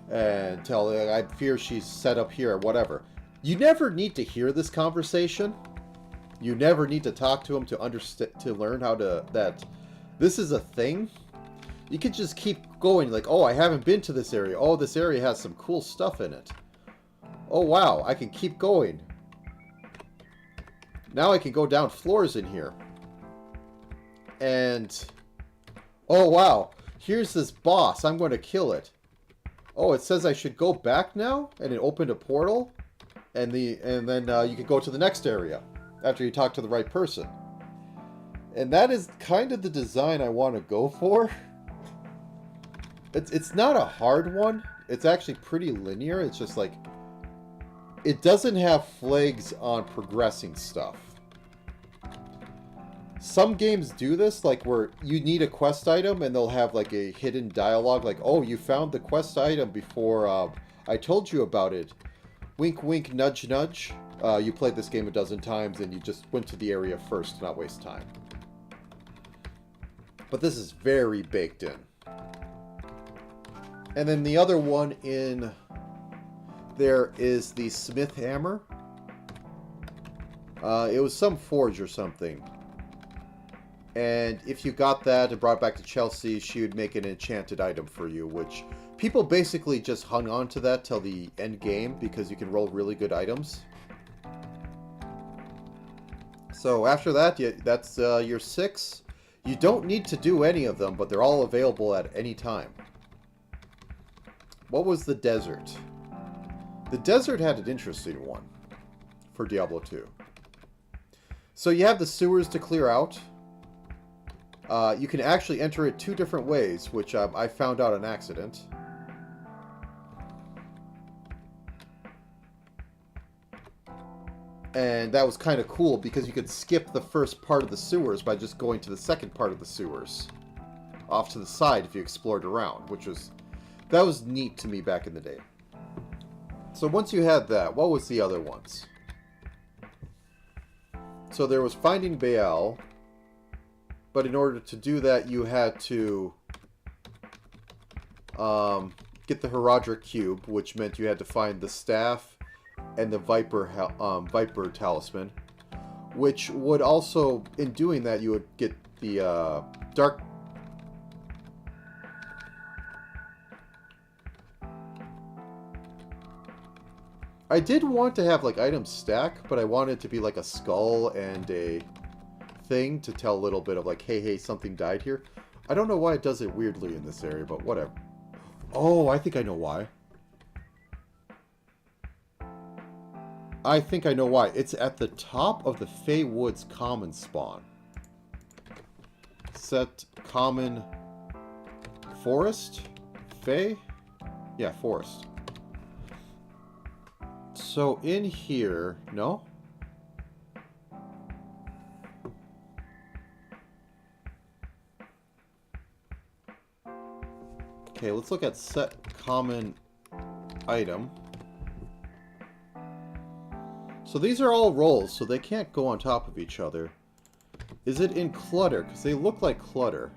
and tell her, I fear she's set up here, or whatever. You never need to hear this conversation. You never need to talk to him to understand, to learn how to, that this is a thing. You can just keep going, like, oh, I haven't been to this area. Oh, this area has some cool stuff in it. Oh, wow, I can keep going. Now I can go down floors in here. And, oh, wow, here's this boss. I'm going to kill it. Oh, it says I should go back now? And it opened a portal? And then you can go to the next area after you talk to the right person. And that is kind of the design I want to go for. It's not a hard one. It's actually pretty linear. It's just like, it doesn't have flags on progressing stuff. Some games do this, like where you need a quest item and they'll have like a hidden dialogue, like, oh, you found the quest item before I told you about it. Wink, wink, nudge, nudge. You played this game a dozen times and you just went to the area first to not waste time. But this is very baked in. And then the other one in there is the Smith Hammer. It was some forge or something. And if you got that and brought it back to Chelsea, she would make an enchanted item for you, which people basically just hung on to that till the end game because you can roll really good items. So after that, that's your 6. You don't need to do any of them, but they're all available at any time. What was the desert? The desert had an interesting one for Diablo 2. So you have the sewers to clear out. You can actually enter it 2 different ways, which I found out on accident. And that was kind of cool because you could skip the first part of the sewers by just going to the second part of the sewers. Off to the side if you explored around, that was neat to me back in the day. So once you had that, what was the other ones? So there was Finding Baal, but in order to do that you had to get the Herodric Cube, which meant you had to find the staff and the Viper Talisman, which would also, in doing that, you would get the Dark... I did want to have, like, items stack, but I wanted it to be, like, a skull and a thing to tell a little bit of, like, hey, something died here. I don't know why it does it weirdly in this area, but whatever. Oh, I think I know why. I think I know why. It's at the top of the Fey Woods common spawn. Set common forest? Fey? Yeah, forest. So in here... No? Okay, let's look at set common item. So these are all rolls, so they can't go on top of each other. Is it in clutter? Because they look like clutter.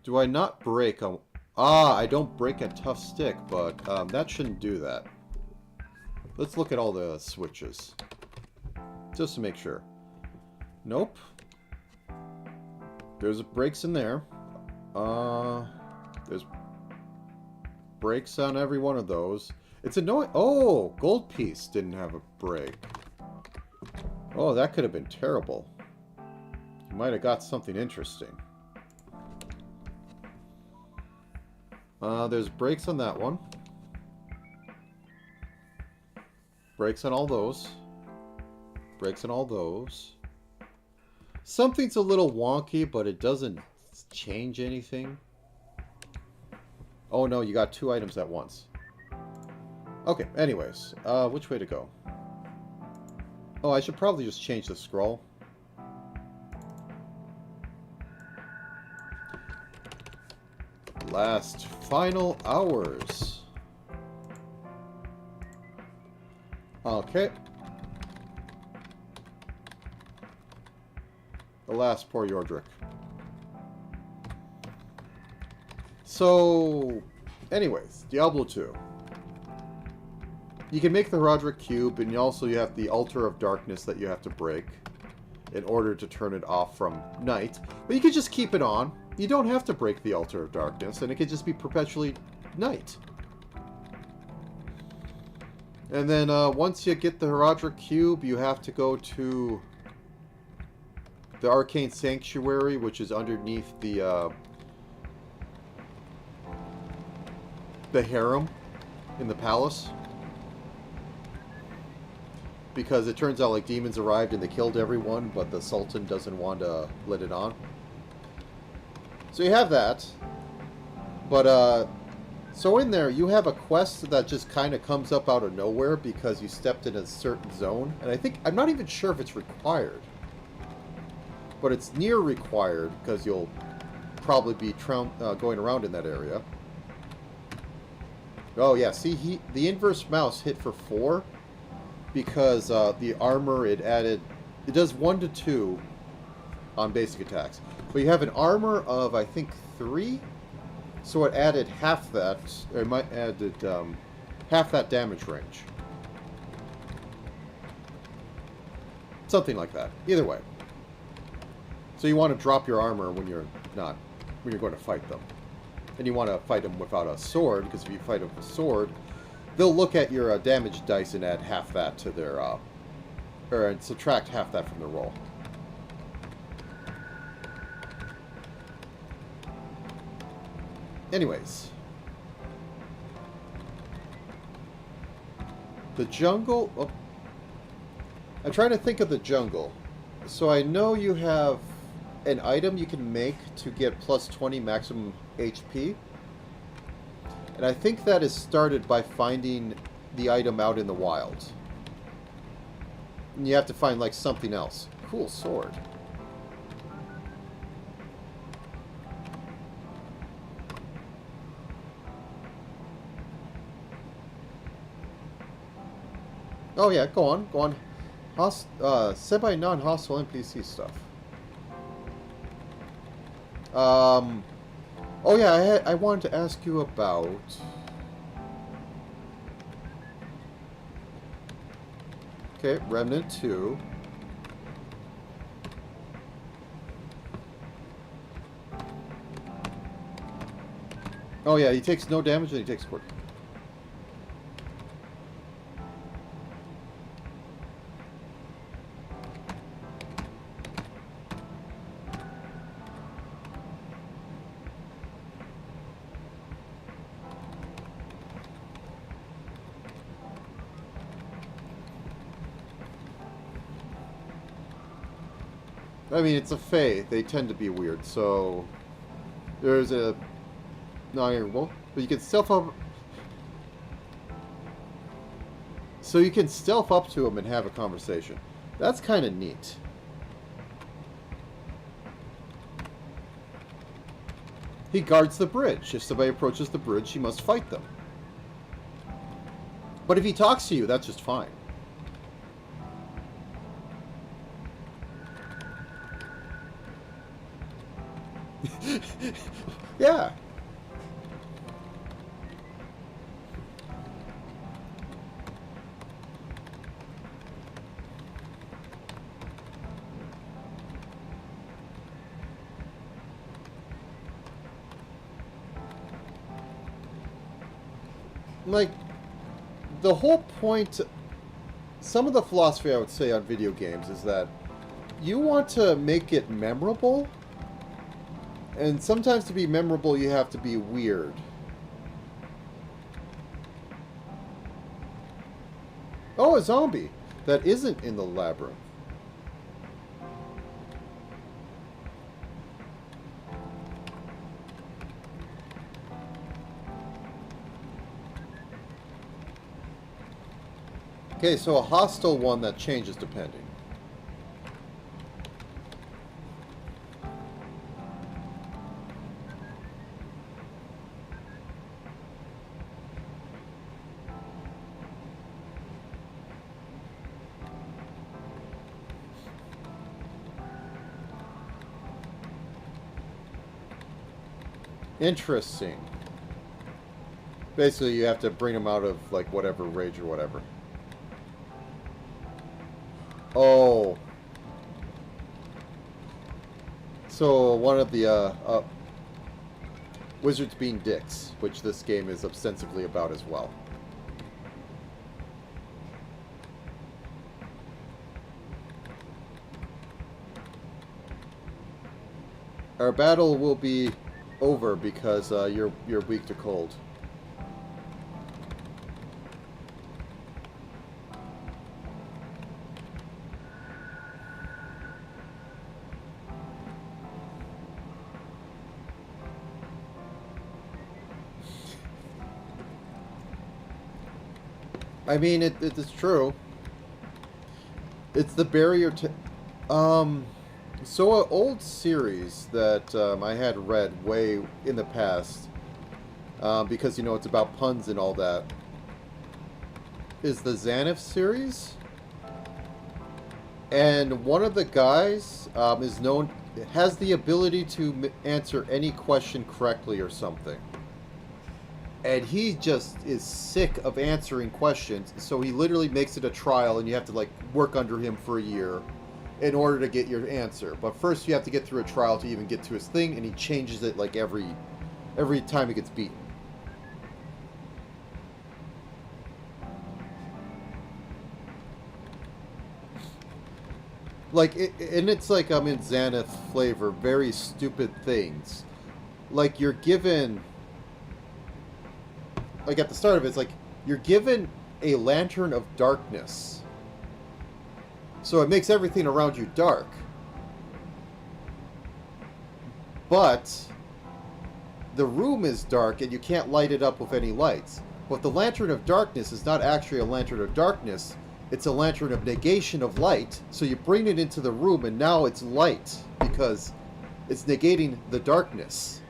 Do I not break a... Ah, I don't break a tough stick, but that shouldn't do that. Let's look at all the switches. Just to make sure. Nope. There's breaks in there. There's breaks on every one of those. It's annoying. Oh, gold piece didn't have a break. Oh, that could have been terrible. You might have got something interesting. There's breaks on that one. Breaks on all those. Breaks on all those. Something's a little wonky, but it doesn't change anything. Oh no, you got 2 items at once. Okay, anyways, which way to go? Oh, I should probably just change the scroll. Last final hours. Okay. The last poor Yordrick. So, anyways, Diablo 2. You can make the Herodric Cube, and you have the Altar of Darkness that you have to break in order to turn it off from night. But you can just keep it on. You don't have to break the Altar of Darkness, and it could just be perpetually night. And then once you get the Herodric Cube, you have to go to the Arcane Sanctuary, which is underneath the harem in the palace. Because it turns out like demons arrived and they killed everyone, but the Sultan doesn't want to let it on. So you have that. But, so in there, you have a quest that just kind of comes up out of nowhere because you stepped in a certain zone. And I'm not even sure if it's required. But it's near required because you'll probably be going around in that area. Oh yeah, see, the inverse mouse hit for 4. Because the armor, it does 1 to 2 on basic attacks. But you have an armor of, I think, 3? So it added half that, or it might add half that damage range. Something like that. Either way. So you want to drop your armor when you're not, when you're going to fight them. And you want to fight them without a sword, because if you fight them with a sword, they'll look at your damage dice and add half that to their, or subtract half that from their roll. Anyways. The jungle... Oh, I'm trying to think of the jungle. So I know you have an item you can make to get plus 20 maximum HP. And I think that is started by finding the item out in the wild. And you have to find, like, something else. Cool sword. Oh yeah, go on, go on. Semi-non-hostile NPC stuff. Oh yeah, I wanted to ask you about... Okay, Remnant 2. Oh yeah, he takes no damage and he takes quick. I mean, it's a Fae. They tend to be weird, so... There's a... Non-well, but you can stealth up... So you can stealth up to him and have a conversation. That's kind of neat. He guards the bridge. If somebody approaches the bridge, he must fight them. But if he talks to you, that's just fine. Yeah. Like, the whole point, some of the philosophy I would say on video games is that you want to make it memorable. And sometimes to be memorable, you have to be weird. Oh, a zombie that isn't in the labyrinth. Okay, so a hostile one that changes depending. Interesting. Basically, you have to bring them out of, like, whatever rage or whatever. Oh. So, one of the, wizards being dicks, which this game is ostensibly about as well. Our battle will be over because you're weak to cold. I mean, it is true. It's the barrier to... So an old series that I had read way in the past, because, you know, it's about puns and all that, is the Xanif series. And one of the guys has the ability to answer any question correctly or something. And he just is sick of answering questions, so he literally makes it a trial, and you have to, like, work under him for a year. in order to get your answer. But first you have to get through a trial to even get to his thing, and he changes it like every time he gets beaten. Like, and it's like I'm in Xanath flavor, very stupid things. Like, you're given... Like, at the start of it, it's like, you're given a lantern of darkness. So it makes everything around you dark. But the room is dark and you can't light it up with any lights. But the lantern of darkness is not actually a lantern of darkness. It's a lantern of negation of light. So you bring it into the room and now it's light because it's negating the darkness.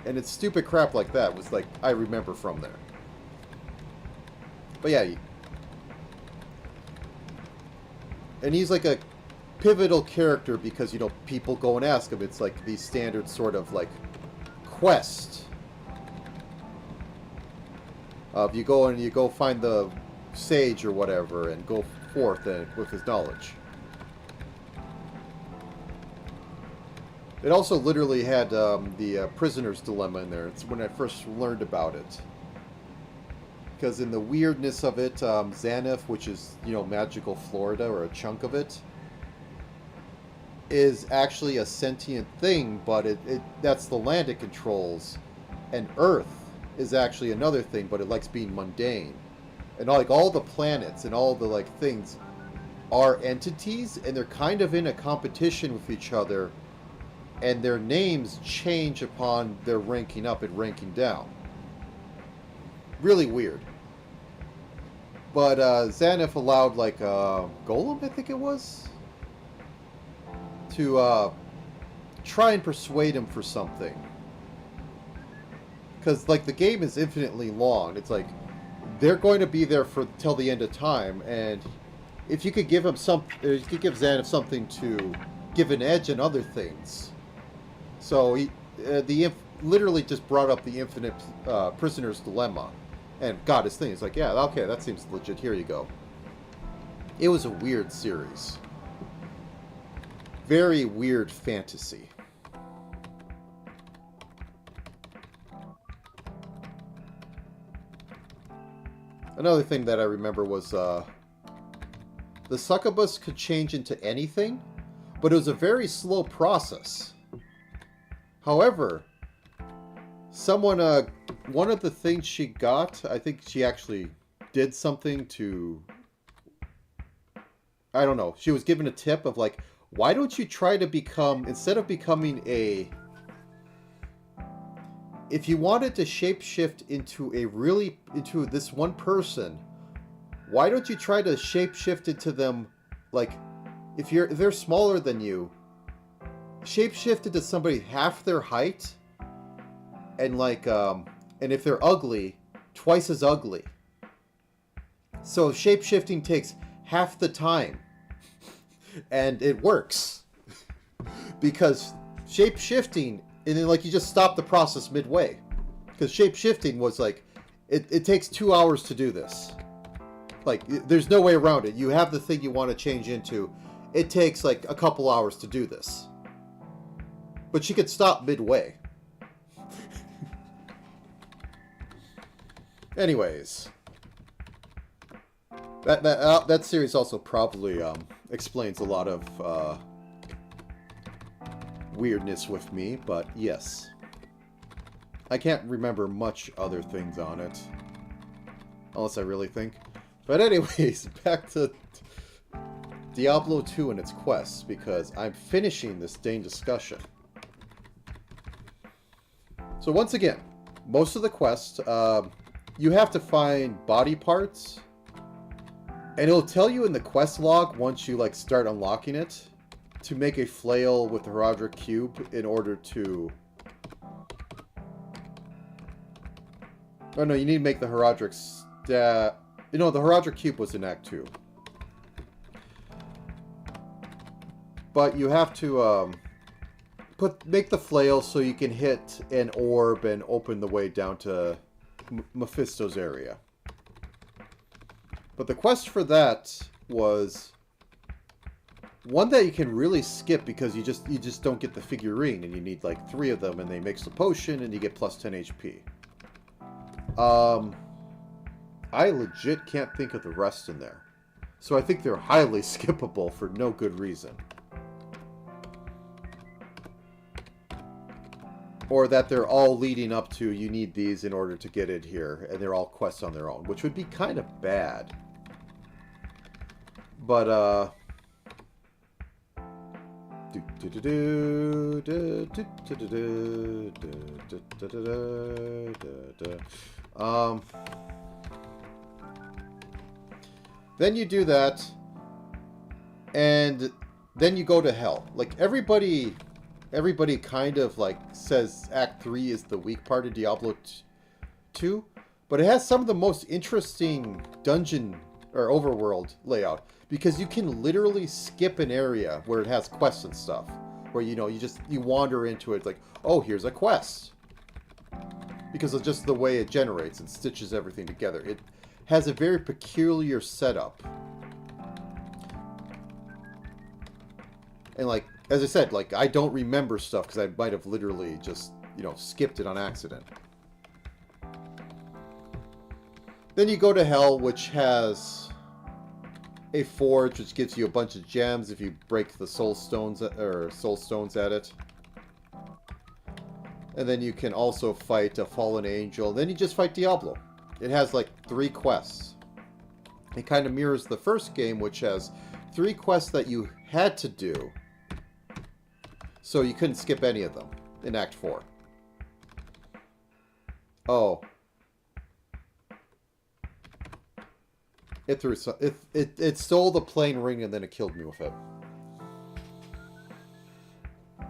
And it's stupid crap like that was like I remember from there. But yeah. And he's like a pivotal character because, you know, people go and ask him. It's like the standard sort of like quest. You go and you go find the sage or whatever and go forth with his knowledge. It also literally had the prisoner's dilemma in there. It's when I first learned about it. Because in the weirdness of it, Xanath, which is, you know, magical Florida, or a chunk of it, is actually a sentient thing, but that's the land it controls. And Earth is actually another thing, but it likes being mundane. And like all the planets and all the like things are entities, and they're kind of in a competition with each other, and their names change upon their ranking up and ranking down. Really weird. But Xanath allowed like Golem, I think it was, to try and persuade him for something. Because like the game is infinitely long. It's like they're going to be there for till the end of time, and if you could give him you could give Xanath something to give an edge in other things. So he literally just brought up the infinite prisoner's dilemma. And got his thing. It's like, yeah, okay, that seems legit. Here you go. It was a weird series. Very weird fantasy. Another thing that I remember was the succubus could change into anything, but it was a very slow process. However, someone, one of the things she got, I think she actually did something to, I don't know, she was given a tip of like, why don't you try to become, instead of becoming if you wanted to shapeshift into this one person, why don't you try to shapeshift into them, like, if they're smaller than you, shapeshift into somebody half their height, and like, and if they're ugly, twice as ugly. So shapeshifting takes half the time. And it works. Because shapeshifting, and then like you just stop the process midway. Because shapeshifting was like, it takes 2 hours to do this. Like, there's no way around it. You have the thing you want to change into. It takes like a couple hours to do this. But she could stop midway. Anyways, that series also probably explains a lot of weirdness with me, but yes. I can't remember much other things on it, unless I really think. But anyways, back to Diablo 2 and its quests, because I'm finishing this dang discussion. So once again, most of the quests, you have to find body parts, and it'll tell you in the quest log once you like start unlocking it to make a flail with the Horadric cube in order to... Oh no, you need to make the Horadric You know, the Horadric cube was in Act 2. But you have to make the flail so you can hit an orb and open the way down to Mephisto's area. But the quest for that was One that you can really skip because you just don't get the figurine, and you need like 3 of them, and they mix the potion, and you get plus 10 HP. I legit can't think of the rest in there. So I think they're highly skippable for no good reason. Or that they're all leading up to, you need these in order to get it here, and they're all quests on their own, which would be kind of bad. But, then you do that, and then you go to hell. Like, everybody kind of, like, says Act 3 is the weak part of Diablo 2, but it has some of the most interesting dungeon or overworld layout, because you can literally skip an area where it has quests and stuff, where, you know, you wander into it like, oh, here's a quest, because of just the way it generates and stitches everything together. It has a very peculiar setup. And, like, as I said, like, I don't remember stuff because I might have literally just, you know, skipped it on accident. Then you go to hell, which has a forge, which gives you a bunch of gems if you break the soul stones at it. And then you can also fight a fallen angel. Then you just fight Diablo. It has like 3 quests. It kind of mirrors the first game, which has 3 quests that you had to do, so you couldn't skip any of them in Act 4. Oh. It stole the plain ring and then it killed me with it.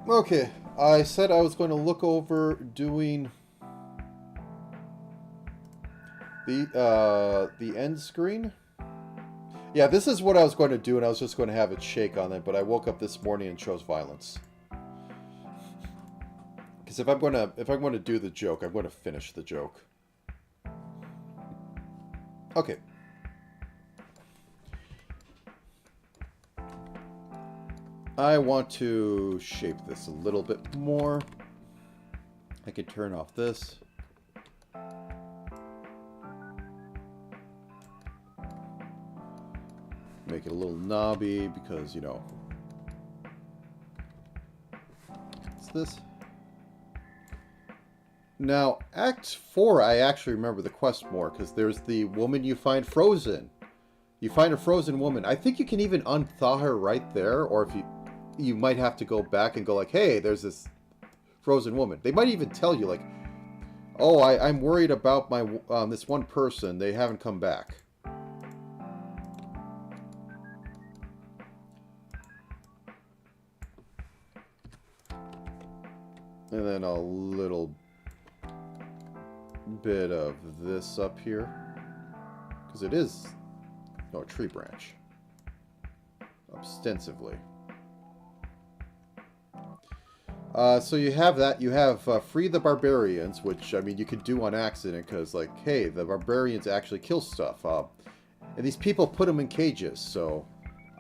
Okay, I said I was going to look over doing the end screen. Yeah, this is what I was going to do, and I was just going to have it shake on it, but I woke up this morning and chose violence. Because if I'm going to do the joke, I'm going to finish the joke. Okay. I want to shape this a little bit more. I can turn off this. Make it a little knobby because, you know. What's this? Now, Act 4, I actually remember the quest more because there's the woman you find frozen. You find a frozen woman. I think you can even unthaw her right there, or if you might have to go back and go like, hey, there's this frozen woman. They might even tell you like, oh, I'm worried about my this one person. They haven't come back. And then a little bit of this up here, because it is a tree branch ostensibly. So you have that. You have Free the Barbarians, which, I mean, you could do on accident because, like, hey, the barbarians actually kill stuff. And these people put them in cages, so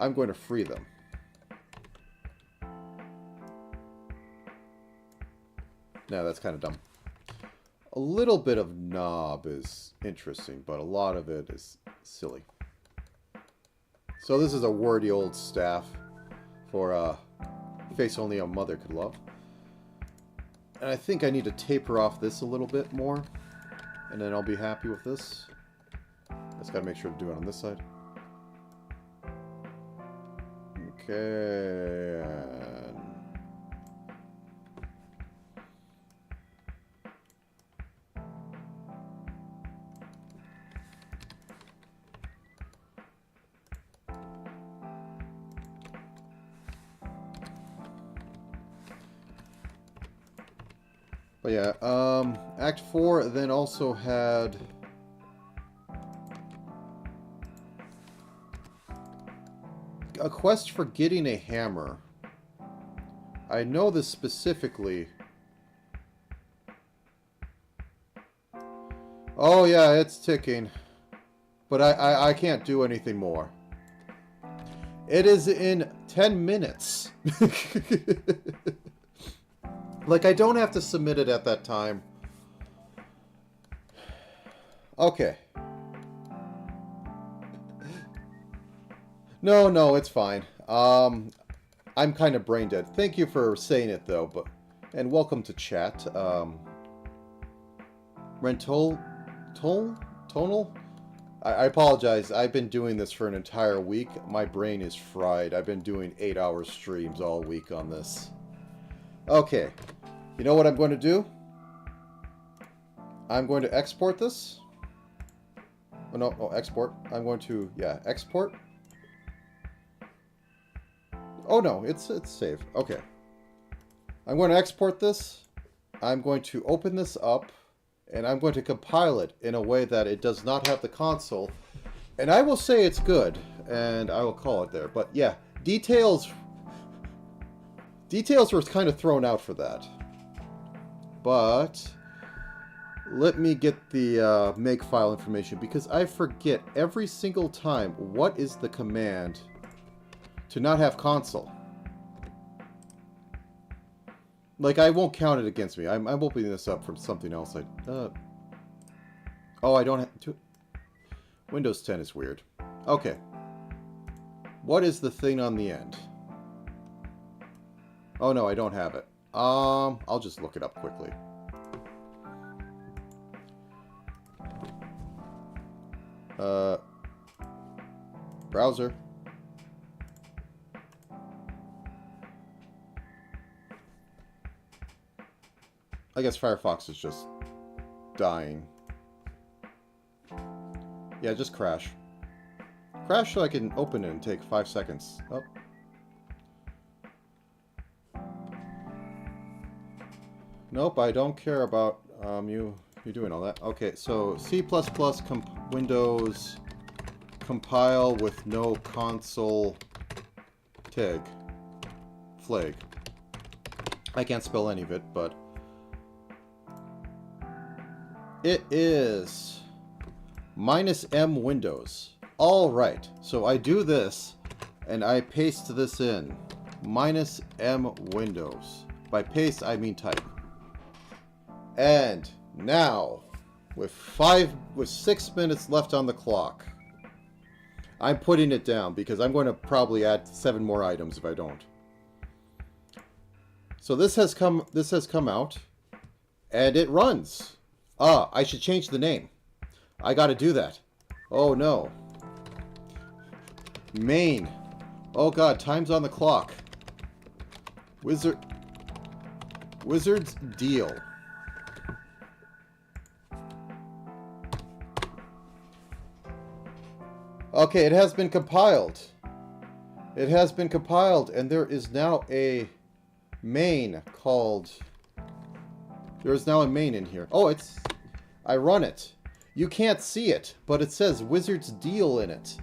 I'm going to free them. No, that's kind of dumb. A little bit of knob is interesting, but a lot of it is silly. So this is a wordy old staff for face only a mother could love. And I think I need to taper off this a little bit more, and then I'll be happy with this. Just gotta make sure to do it on this side. Okay. But yeah, Act 4 then also had a quest for getting a hammer. I know this specifically. Oh yeah, it's ticking. But I can't do anything more. It is in 10 minutes. Like, I don't have to submit it at that time. Okay. No, it's fine. I'm kind of brain dead. Thank you for saying it, though, and welcome to chat. Tonal? I apologize. I've been doing this for an entire week. My brain is fried. I've been doing 8-hour streams all week on this. Okay. You know what I'm going to do? I'm going to export this. Oh, no, export. I'm going to, export. Oh, no, it's saved. Okay. I'm going to export this. I'm going to open this up. And I'm going to compile it in a way that it does not have the console. And I will say it's good. And I will call it there. But yeah, details were kind of thrown out for that. But let me get the makefile information. Because I forget every single time what is the command to not have console. Like, I won't count it against me. I'm opening this up from something else. Oh, I don't have to... Windows 10 is weird. Okay. What is the thing on the end? Oh, no, I don't have it. I'll just look it up quickly. Browser. I guess Firefox is just dying. Yeah, just crash. Crash so I can open it and take 5 seconds. Oh. Nope, I don't care about you doing all that. Okay, so C++ Windows compile with no console tag flag. I can't spell any of it, but it is -M Windows. Alright, so I do this, and I paste this in. -M Windows. By paste, I mean type. And now, with 6 minutes left on the clock, I'm putting it down, because I'm going to probably add 7 more items if I don't. So this has come out, and it runs. I should change the name. I gotta do that. Oh no. Main. Oh god, time's on the clock. Wizard's Deal. Okay, it has been compiled. It has been compiled, and there is now a main called... There is now a main in here. Oh, I run it. You can't see it, but it says Wizard's Deal in it.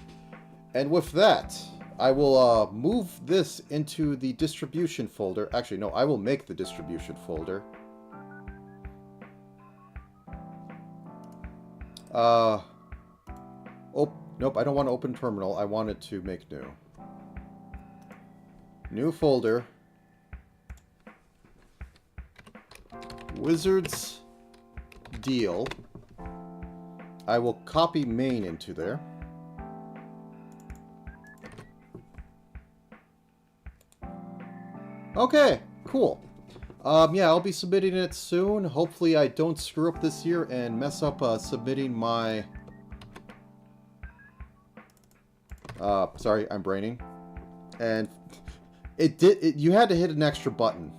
And with that, I will move this into the distribution folder. Actually, no, I will make the distribution folder. Oh, nope, I don't want to open terminal. I want it to make new. New folder. Wizard's Deal. I will copy main into there. Okay, cool. Yeah, I'll be submitting it soon. Hopefully I don't screw up this year and mess up submitting my... sorry, I'm braining. And you had to hit an extra button.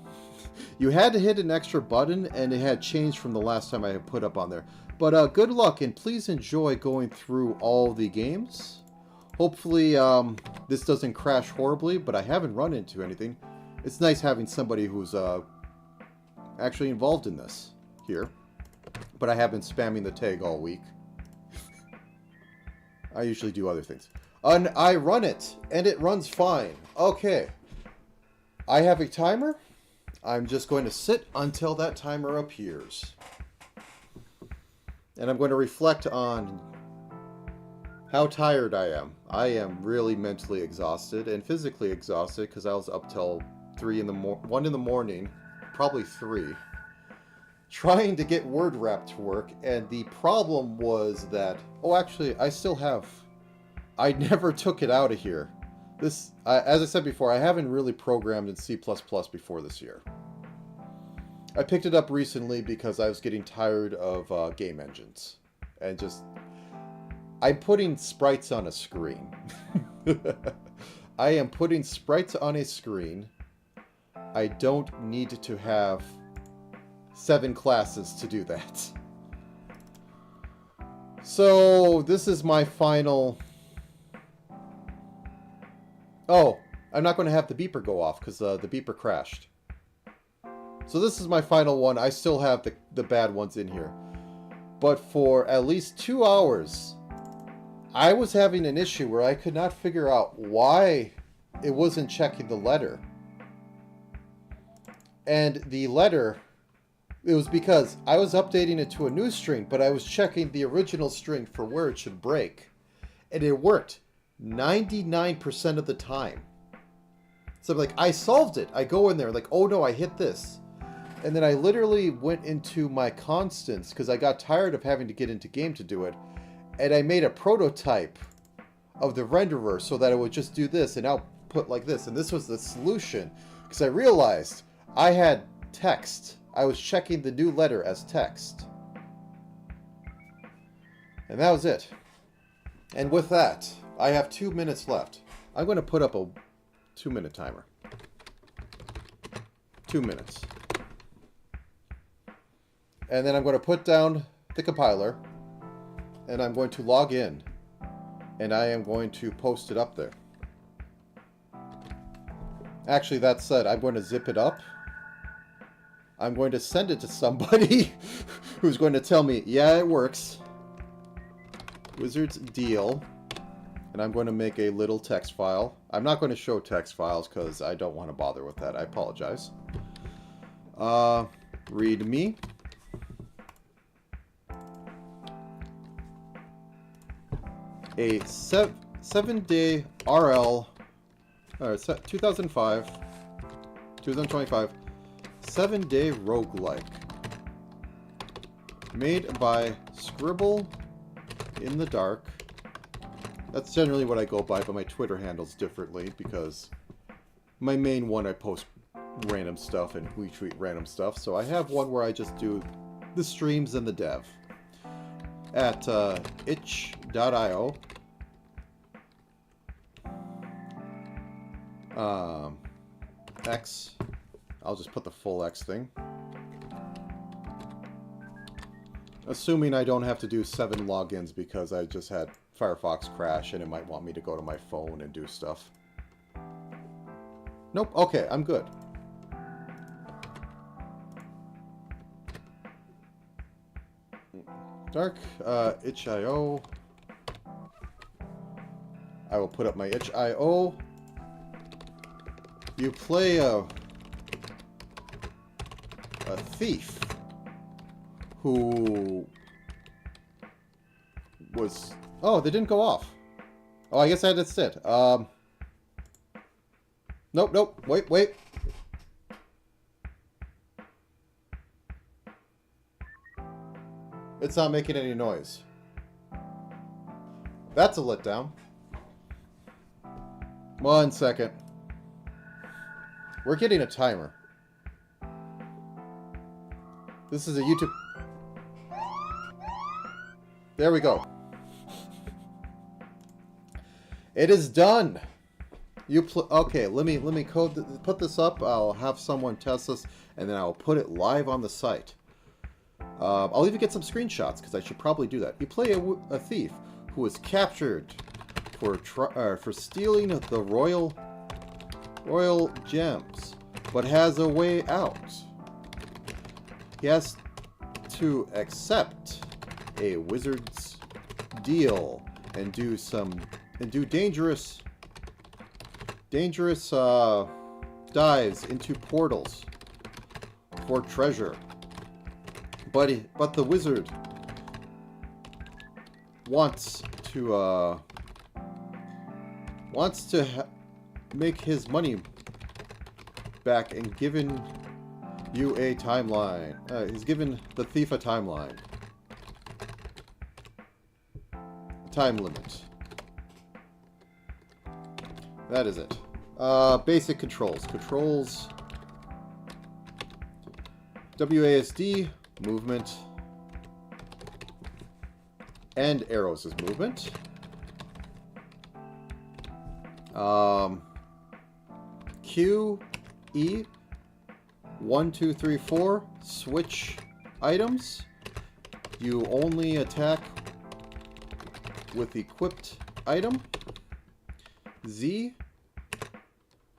You had to hit an extra button, and it had changed from the last time I had put up on there. But good luck, and please enjoy going through all the games. Hopefully this doesn't crash horribly, but I haven't run into anything. It's nice having somebody who's actually involved in this here. But I have been spamming the tag all week. I usually do other things. And I run it, and it runs fine. Okay. I have a timer. I'm just going to sit until that timer appears. And I'm going to reflect on how tired I am. I am really mentally exhausted and physically exhausted because I was up till 1 in the morning, probably 3, trying to get word wrap to work. And the problem was that, oh, actually, I never took it out of here. As I said before, I haven't really programmed in C++ before this year. I picked it up recently because I was getting tired of game engines. And just, I'm putting sprites on a screen. I am putting sprites on a screen. I don't need to have 7 classes to do that. So, this is my final... Oh, I'm not going to have the beeper go off because the beeper crashed. So this is my final one. I still have the bad ones in here. But for at least 2 hours, I was having an issue where I could not figure out why it wasn't checking the letter. And the letter, it was because I was updating it to a new string, but I was checking the original string for where it should break. And it worked 99% of the time. So I'm like, I solved it. I go in there like, oh no, I hit this. And then I literally went into my constants because I got tired of having to get into game to do it. And I made a prototype of the renderer so that it would just do this and output like this. And this was the solution because I realized I had text. I was checking the new letter as text. And that was it. And with that, I have 2 minutes left. I'm going to put up a 2-minute timer. 2 minutes. And then I'm going to put down the compiler. And I'm going to log in. And I am going to post it up there. Actually, that said, I'm going to zip it up. I'm going to send it to somebody who's going to tell me, yeah, it works. Wizard's deal. And I'm going to make a little text file. I'm not going to show text files because I don't want to bother with that. I apologize. README. A 7-day RL, 2025, 7-day roguelike. Made by Scribble in the Dark. That's generally what I go by, but my Twitter handle's differently because my main one I post random stuff and retweet random stuff. So I have one where I just do the streams and the dev at itch.io. X. I'll just put the full X thing. Assuming I don't have to do 7 logins because I just had Firefox crash and it might want me to go to my phone and do stuff. Nope. Okay, I'm good. Dark, itch.io. I will put up my itch.io. You play a thief who was... Oh, they didn't go off. Oh, I guess that's it. Nope. Wait. It's not making any noise. That's a letdown. 1 second. We're getting a timer. This is a YouTube... There we go. It is done. Okay, let me put this up. I'll have someone test this, and then I'll put it live on the site. I'll even get some screenshots because I should probably do that. You play a thief who was captured for stealing the royal gems, but has a way out. He has to accept a wizard's deal and do dangerous dives into portals for treasure. But the wizard wants to make his money back and given you a timeline. He's given the thief a timeline. Time limit. That is it. Basic controls. Controls. WASD, movement. And arrows is movement. Q, E, 1, 2, 3, 4, switch items. You only attack with equipped item. Z,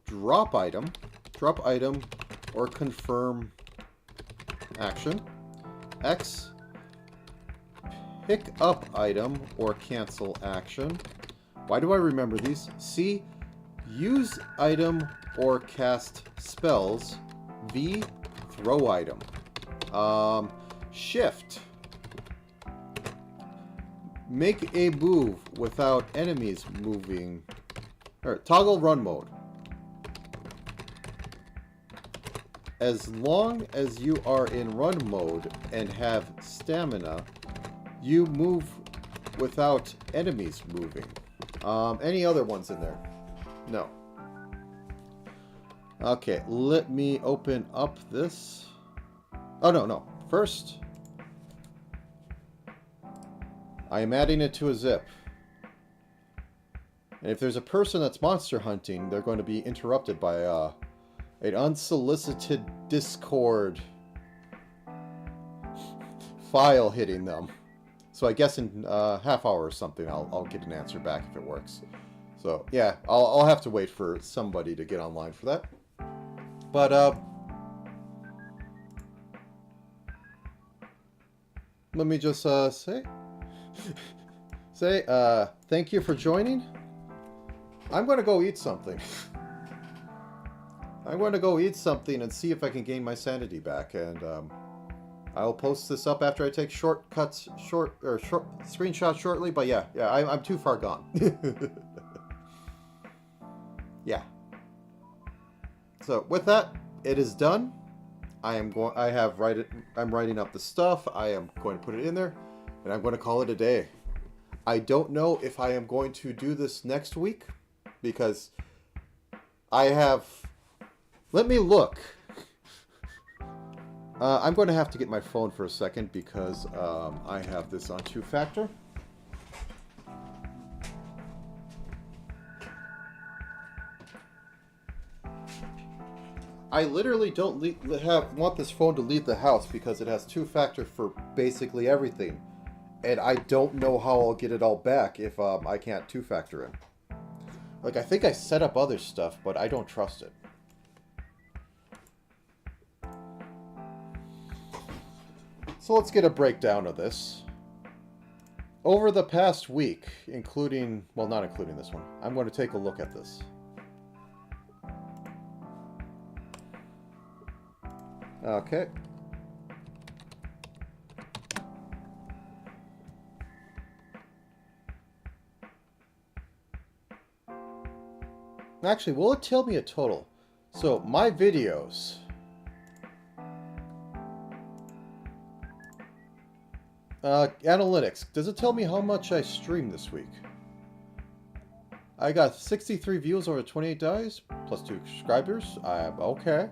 drop item or confirm action. X, pick up item or cancel action. Why do I remember these? C, use item or cast spells. V, throw item. Shift, make a move without enemies moving. Or toggle run mode. As long as you are in run mode and have stamina, you move without enemies moving. Any other ones in there? No. Okay, let me open up this. Oh, no. First, I am adding it to a zip. And if there's a person that's monster hunting, they're going to be interrupted by an unsolicited Discord file hitting them. So I guess in half hour or something, I'll get an answer back if it works. So yeah, I'll have to wait for somebody to get online for that. But let me just say thank you for joining. I'm going to go eat something. I'm going to go eat something and see if I can gain my sanity back, and I'll post this up after I take short screenshots shortly. But yeah, I'm too far gone. Yeah. So with that, it is done. I'm writing up the stuff. I am going to put it in there, and I'm going to call it a day. I don't know if I am going to do this next week, because I have... Let me look. I'm going to have to get my phone for a second, because I have this on 2-factor. I literally don't want this phone to leave the house because it has 2-factor for basically everything. And I don't know how I'll get it all back if I can't 2-factor in. Like, I think I set up other stuff, but I don't trust it. So let's get a breakdown of this. Over the past week, including... Well, not including this one. I'm going to take a look at this. Okay. Actually, will it tell me a total? So, my videos. Analytics. Does it tell me how much I streamed this week? I got 63 views over 28 days, plus 2 subscribers. Okay.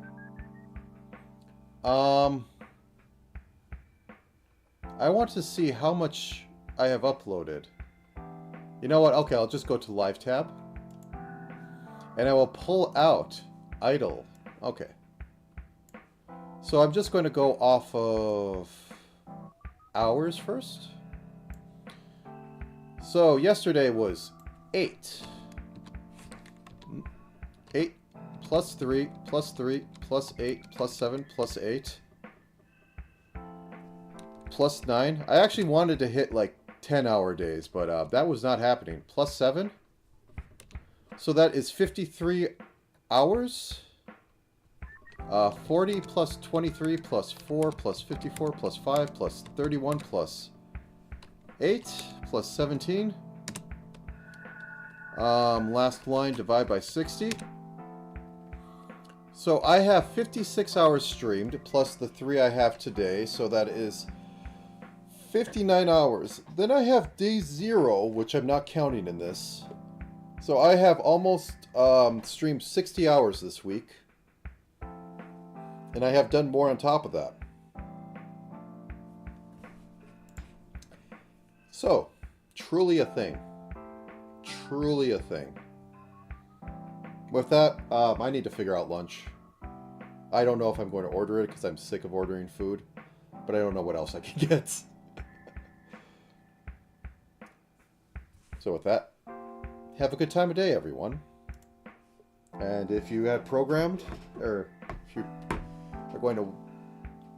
I want to see how much I have uploaded. You know what? Okay, I'll just go to Live tab. And I will pull out idle. Okay. So I'm just going to go off of hours first. So yesterday was 8. 8 plus 3 plus 3 plus 8 plus 7 plus 8 plus 9. I actually wanted to hit like 10-hour days, but that was not happening. Plus 7. So that is 53 hours. 40 plus 23 plus 4 plus 54 plus 5 plus 31 plus 8 plus 17 Last line, divide by 60. So I have 56 hours streamed, plus the 3 I have today, so that is 59 hours. Then I have day 0, which I'm not counting in this. So I have almost streamed 60 hours this week. And I have done more on top of that. So, truly a thing. Truly a thing. With that, I need to figure out lunch. I don't know if I'm going to order it because I'm sick of ordering food. But I don't know what else I can get. So with that, have a good time of day, everyone. And if you had programmed, or if you are going to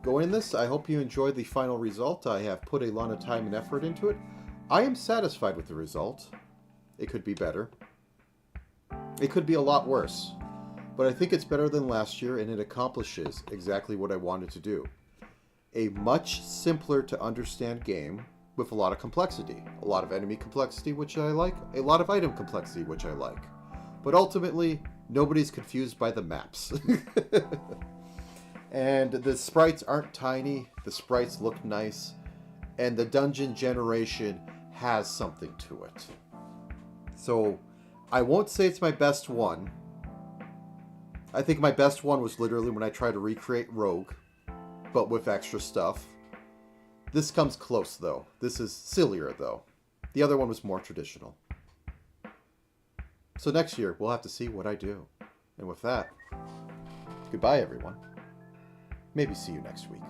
go in this, I hope you enjoyed the final result. I have put a lot of time and effort into it. I am satisfied with the result. It could be better. It could be a lot worse. But I think it's better than last year, and it accomplishes exactly what I wanted to do. A much simpler to understand game with a lot of complexity. A lot of enemy complexity, which I like. A lot of item complexity, which I like. But ultimately, nobody's confused by the maps. And the sprites aren't tiny. The sprites look nice. And the dungeon generation has something to it. So, I won't say it's my best one. I think my best one was literally when I tried to recreate Rogue, but with extra stuff. This comes close, though. This is sillier, though. The other one was more traditional. So next year, we'll have to see what I do. And with that, goodbye, everyone. Maybe see you next week.